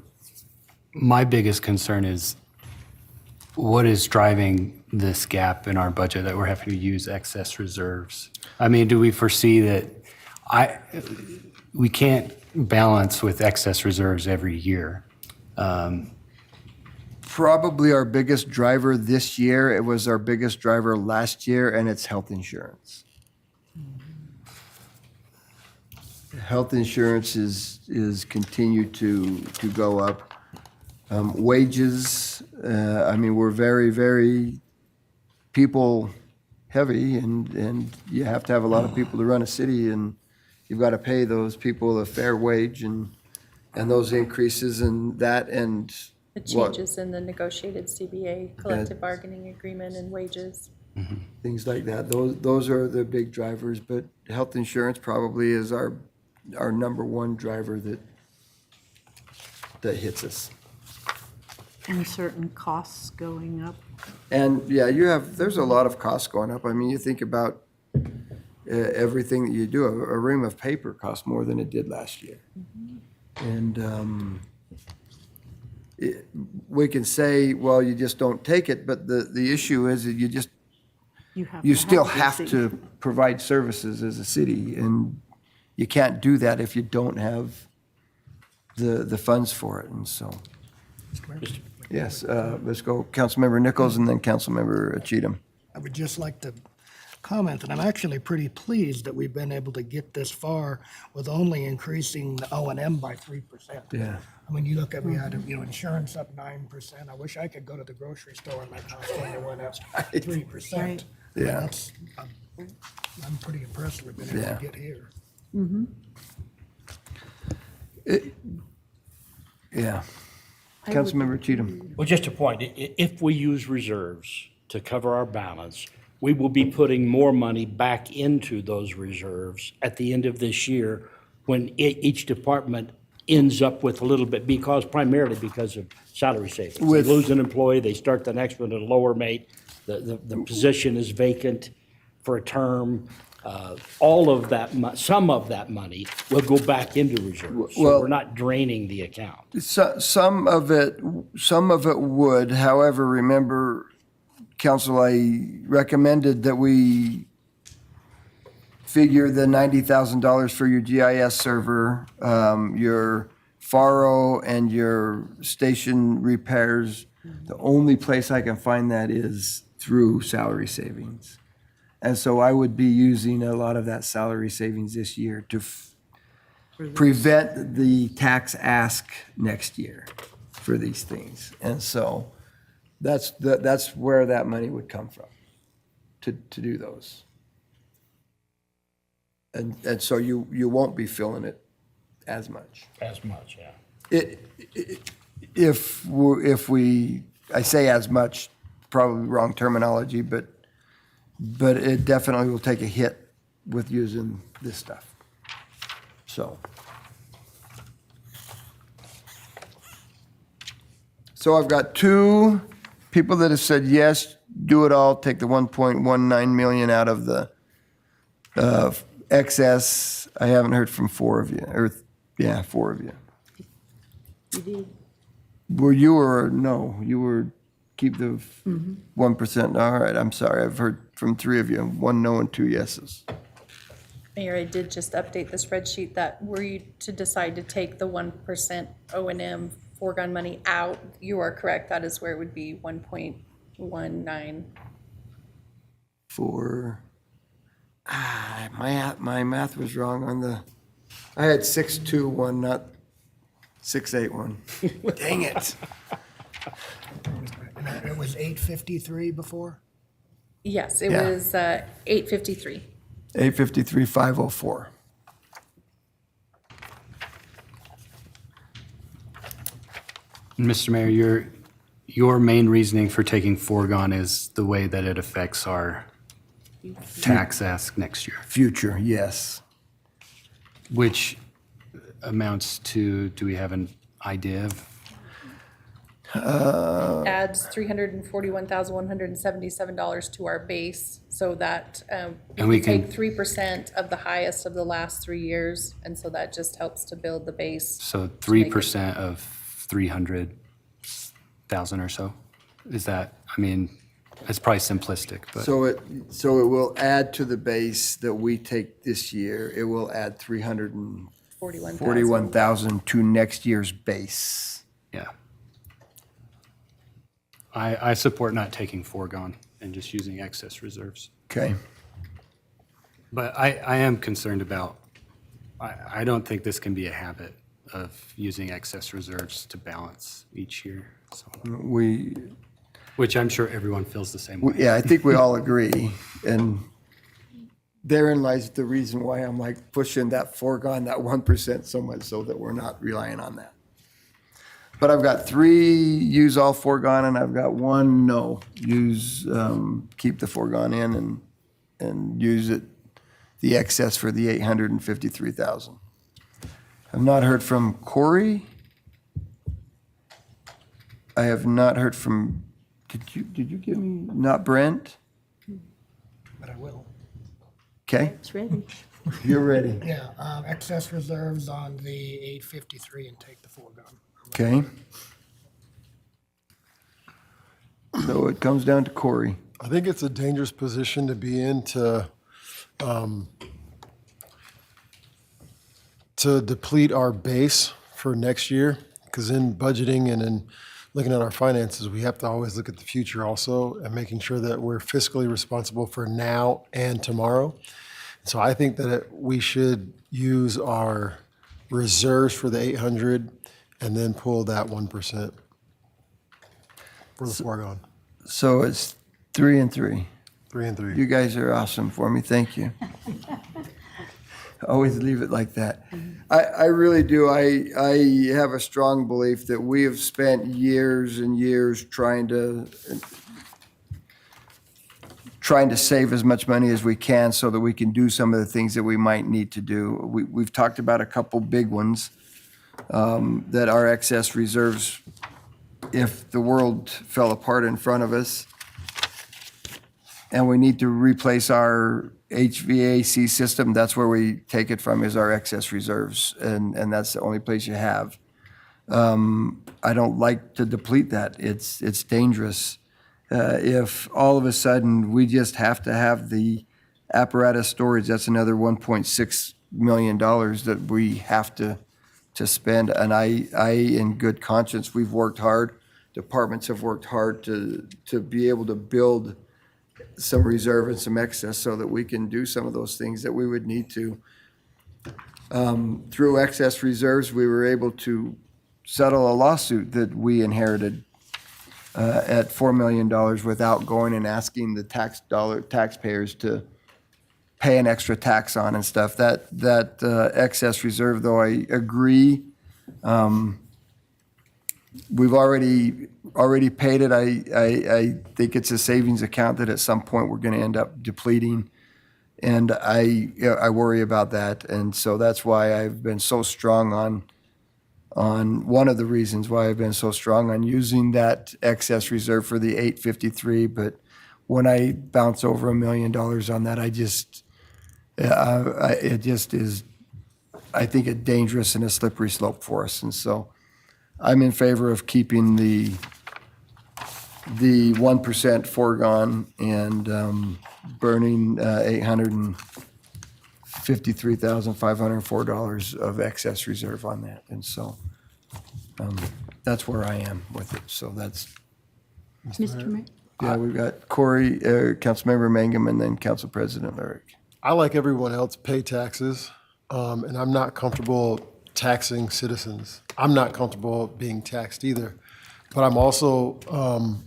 my biggest concern is what is driving this gap in our budget that we're having to use excess reserves? I mean, do we foresee that we can't balance with excess reserves every year? Probably our biggest driver this year. It was our biggest driver last year, and it's health insurance. Health insurance is continued to go up. Wages, I mean, we're very, very people heavy, and you have to have a lot of people to run a city, and you've got to pay those people a fair wage, and those increases and that, and The what? changes in the negotiated CBA, collective bargaining agreement and wages. Things like that. Those are the big drivers, but health insurance probably is our number one driver that hits us. And certain costs going up. And yeah, there's a lot of costs going up. I mean, you think about everything that you do. A ream of paper costs more than it did last year. And we can say, well, you just don't take it, but the issue is that you still have to provide services as a city, and you can't do that if you don't have the funds for it, and so. Yes, let's go Councilmember Nichols and then Councilmember Cheatham. I would just like to comment that I'm actually pretty pleased that we've been able to get this far with only increasing the O&M by 3%. Yeah. I mean, you look at, we had, insurance up 9%. I wish I could go to the grocery store and my cost only went up 3%. Right. Yeah. That's, I'm pretty impressed we've been able Yeah. to get here. Yeah. Councilmember Cheatham. Well, just a point, if we use reserves to cover our balance, we will be putting more money back into those reserves at the end of this year when each department ends up with a little bit, primarily because of salary savings. They lose an employee, they start the next one at a lower rate, the position is vacant for a term. All of that, some of that money will go back into reserves. So Well- we're not draining the account. Some of it would. However, remember, Council, I recommended that we figure the $90,000 for your GIS server, your FARO, and your station repairs. The only place I can find that is through salary savings. And so I would be using a lot of that salary savings this year to prevent the tax ask next year for these things. And so that's where that money would come from, to do those. And so you won't be feeling it as much. As much, yeah. If we, I say as much, probably wrong terminology, but it definitely will take a hit with using this stuff. So I've got 2 people that have said yes, do it all, take the 1.19 million out of the excess. I haven't heard from four of you. You did. Were you or no? You were keep the 1%. All right, I'm sorry. I've heard from three of you, one no and two yeses. Mayor, I did just update the spreadsheet that were you to decide to take the 1% O&M foregone money out, you are correct. That is where it would be 1.19. My math was wrong on the, I had 621, not 681. Dang it. And it was 853 before? Yes, it Yeah. was 853. 853, 504. Mr. Mayor, your main reasoning for taking foregone is the way that it affects our tax ask next year, Future, yes. which amounts to, do we have an idea of? Adds $341,177 to our base, so that And we we can can- take 3% of the highest of the last 3 years, and so that just helps to build the base. So 3% of 300,000 or so? Is that, I mean, it's probably simplistic, but So it will add to the base that we take this year. It will add 41,000. 341,000 to next year's base. yeah. I support not taking foregone and just using excess reserves. Okay. But I am concerned about, I don't think this can be a habit of using excess reserves to balance each year, so, which I'm sure everyone feels the same way. Yeah, I think we all agree. And therein lies the reason why I'm like pushing that foregone, that 1% so much so that we're not relying on that. But I've got 3 use all foregone and I've got 1 no. Keep the foregone in and use it, the excess for the 853,000. I've not heard from Corey. I have not heard from, did you give me, not Brent? But I will. Okay, It's ready. you're ready. Yeah, excess reserves on the 853 and take the foregone. Okay. So it comes down to Corey. I think it's a dangerous position to be in to deplete our base for next year, because in budgeting and in looking at our finances, we have to always look at the future also and making sure that we're fiscally responsible for now and tomorrow. So I think that we should use our reserves for the 800 and then pull that 1% for the foregone. So it's 3 and 3. 3 and 3. You guys are awesome for me. Thank you. Always leave it like that. I really do. I have a strong belief that we have spent years and years trying to save as much money as we can so that we can do some of the things that we might need to do. We've talked about a couple big ones that are excess reserves. If the world fell apart in front of us and we need to replace our HVAC system, that's where we take it from, is our excess reserves. And that's the only place you have. I don't like to deplete that. It's dangerous. If all of a sudden we just have to have the apparatus storage, that's another $1.6 million that we have to spend. And I, in good conscience, we've worked hard. Departments have worked hard to be able to build some reserve and some excess so that we can do some of those things that we would need to. Through excess reserves, we were able to settle a lawsuit that we inherited at $4 million without going and asking the taxpayers to pay an extra tax on and stuff. That excess reserve, though, I agree. We've already paid it. I think it's a savings account that at some point we're going to end up depleting. And I worry about that. And so that's why I've been so strong on one of the reasons why I've been so strong on using that excess reserve for the 853. But when I bounce over $1 million on that, it just is, I think, a dangerous and a slippery slope for us. And so I'm in favor of keeping the 1% foregone and burning $853,504 of excess reserve on that. And so that's where I am with it. So that's, Mr. Mayor? yeah, we've got Corey, Councilmember Mangum, and then Council President Lyric. I, like everyone else, pay taxes, and I'm not comfortable taxing citizens. I'm not comfortable being taxed either. But I'm also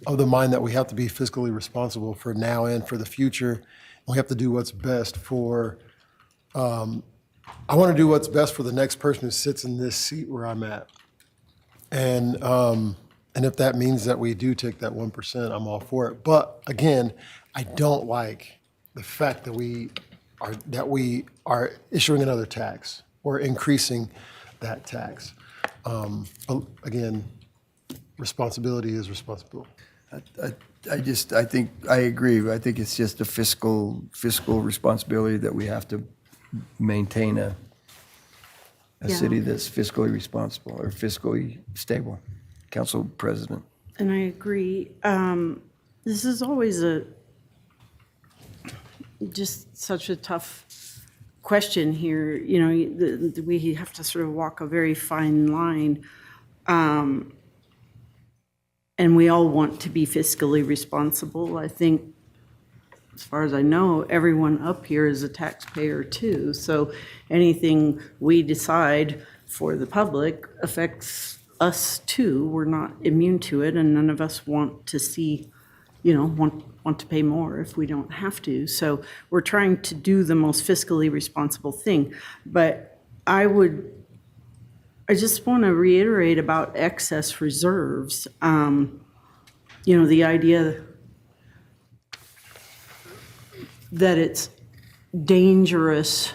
of the mind that we have to be fiscally responsible for now and for the future. We have to do what's best for, I want to do what's best for the next person who sits in this seat where I'm at. And if that means that we do take that 1%, I'm all for it. But again, I don't like the fact that we are issuing another tax or increasing that tax. But again, responsibility is responsibility. I think, I agree. I think it's just a fiscal responsibility that we have to maintain a city that's fiscally responsible or fiscally stable. Council President. And I agree. This is always just such a tough question here. You know, we have to sort of walk a very fine line. And we all want to be fiscally responsible. I think, as far as I know, everyone up here is a taxpayer too. So anything we decide for the public affects us too. We're not immune to it, and none of us want to see, want to pay more if we don't have to. So we're trying to do the most fiscally responsible thing. But I just want to reiterate about excess reserves. The idea that it's dangerous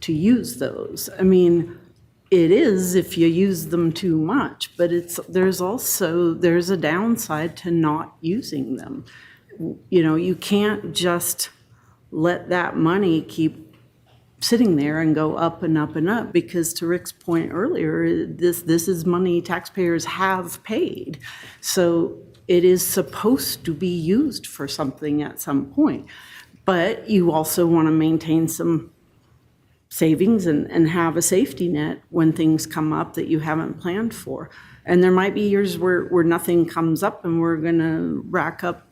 to use those. I mean, it is if you use them too much, but there's a downside to not using them. You can't just let that money keep sitting there and go up and up and up, because to Rick's point earlier, this is money taxpayers have paid. So it is supposed to be used for something at some point. But you also want to maintain some savings and have a safety net when things come up that you haven't planned for. And there might be years where nothing comes up and we're going to rack up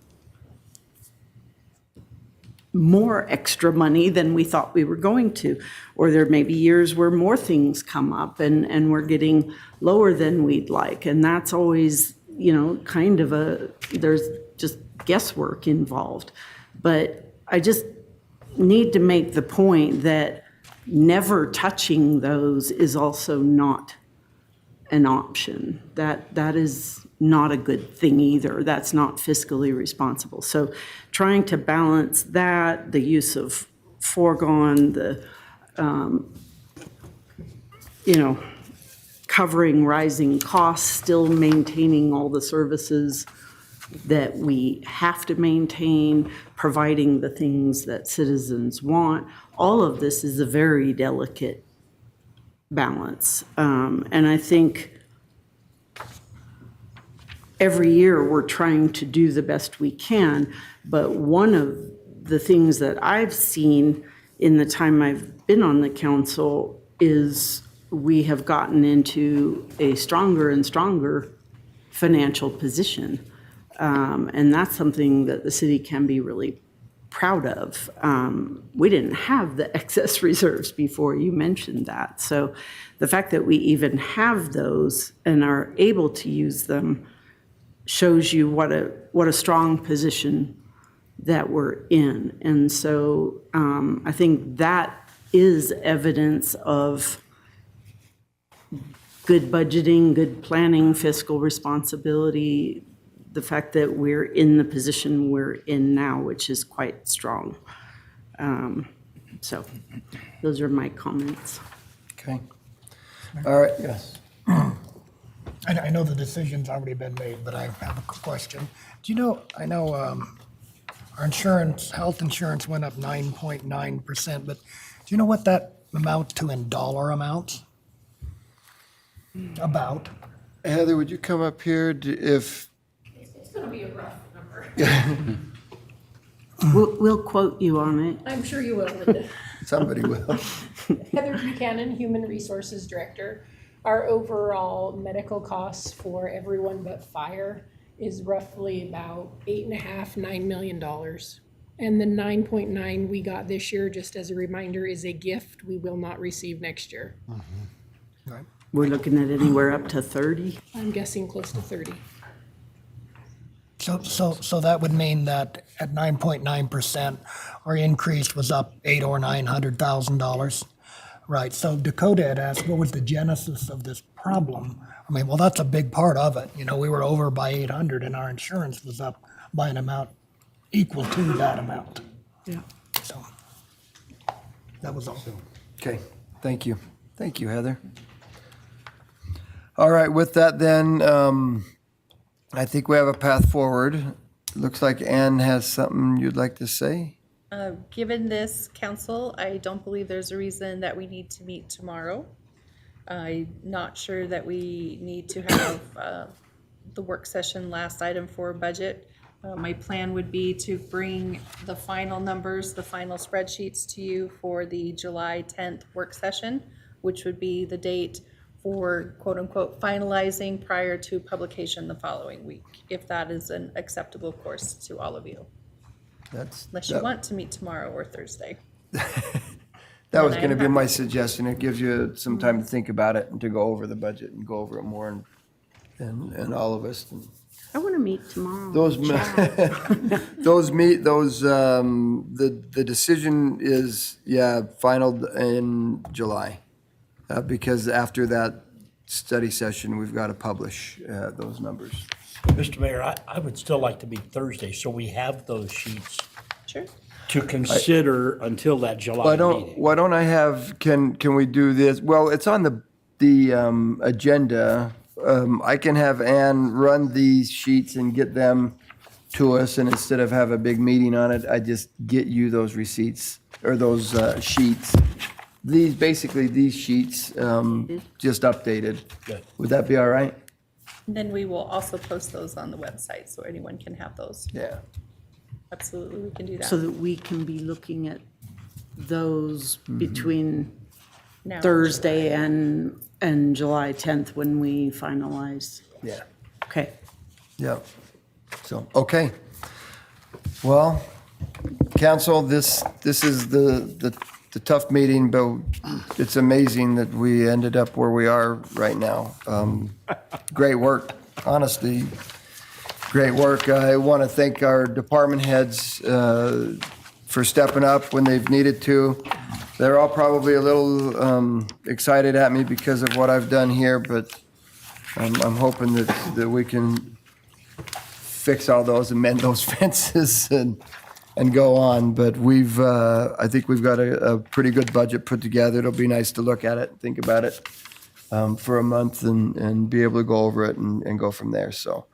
more extra money than we thought we were going to. Or there may be years where more things come up and we're getting lower than we'd like. And that's always, kind of there's just guesswork involved. But I just need to make the point that never touching those is also not an option. That is not a good thing either. That's not fiscally responsible. So trying to balance that, the use of foregone, the, covering rising costs, still maintaining all the services that we have to maintain, providing the things that citizens want. All of this is a very delicate balance. And I think every year we're trying to do the best we can, but one of the things that I've seen in the time I've been on the council is we have gotten into a stronger and stronger financial position. And that's something that the city can be really proud of. We didn't have the excess reserves before, you mentioned that. So the fact that we even have those and are able to use them shows you what a strong position that we're in. And so I think that is evidence of good budgeting, good planning, fiscal responsibility, the fact that we're in the position we're in now, which is quite strong. So those are my comments. Okay. All right, yes. I know the decision's already been made, but I have a question. Do you know, I know Our insurance, health insurance went up 9.9%, but do you know what that amounts to in dollar amounts? About. Heather, would you come up here if, It's gonna be a rough number. We'll quote you on it. I'm sure you will, Linda. somebody will? Heather Buchanan, Human Resources Director. Our overall medical costs for everyone but fire is roughly about $8.5, $9 million. And the 9.9 we got this year, just as a reminder, is a gift we will not receive next year. We're looking at anywhere up to 30. I'm guessing close to 30. So that would mean that at 9.9%, our increase was up $800,000 or $900,000. Right, so Dakota had asked, what was the genesis of this problem? I mean, well, that's a big part of it. You know, we were over by 800 and our insurance was up by an amount equal to that amount. Yeah. So that was all. Okay, thank you. Thank you, Heather. All right, with that then, I think we have a path forward. Looks like Ann has something you'd like to say? Given this, council, I don't believe there's a reason that we need to meet tomorrow. I'm not sure that we need to have the work session last item for budget. My plan would be to bring the final numbers, the final spreadsheets to you for the July 10th work session, which would be the date for quote-unquote finalizing prior to publication the following week, if that is an acceptable course to all of you. Unless you want to meet tomorrow or Thursday. That was gonna be my suggestion. It gives you some time to think about it and to go over the budget and go over it more and all of us. I want to meet tomorrow. Those, the decision is, final in July. Because after that study session, we've got to publish those numbers. Mr. Mayor, I would still like to meet Thursday, so we have those sheets Sure. to consider until that July meeting. Why don't I have, can we do this? Well, it's on the agenda. I can have Ann run these sheets and get them to us, and instead of have a big meeting on it, I just get you those receipts, or those sheets. These sheets, just updated. Good. Would that be all right? And then we will also post those on the website so anyone can have those. Yeah. Absolutely, we can do that. So that we can be looking at those between Now. Thursday and July 10th when we finalize. Yeah. Okay. Yeah. So, okay. Well, council, this is the tough meeting, but it's amazing that we ended up where we are right now. Great work, honestly, great work. I want to thank our department heads for stepping up when they've needed to. They're all probably a little excited at me because of what I've done here, but I'm hoping that we can fix all those and mend those fences and go on. But I think we've got a pretty good budget put together. It'll be nice to look at it, think about it for a month and be able to go over it and go from there. So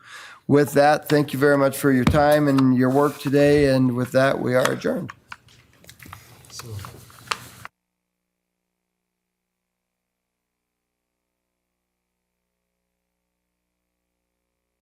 with that, thank you very much for your time and your work today. And with that, we are adjourned. So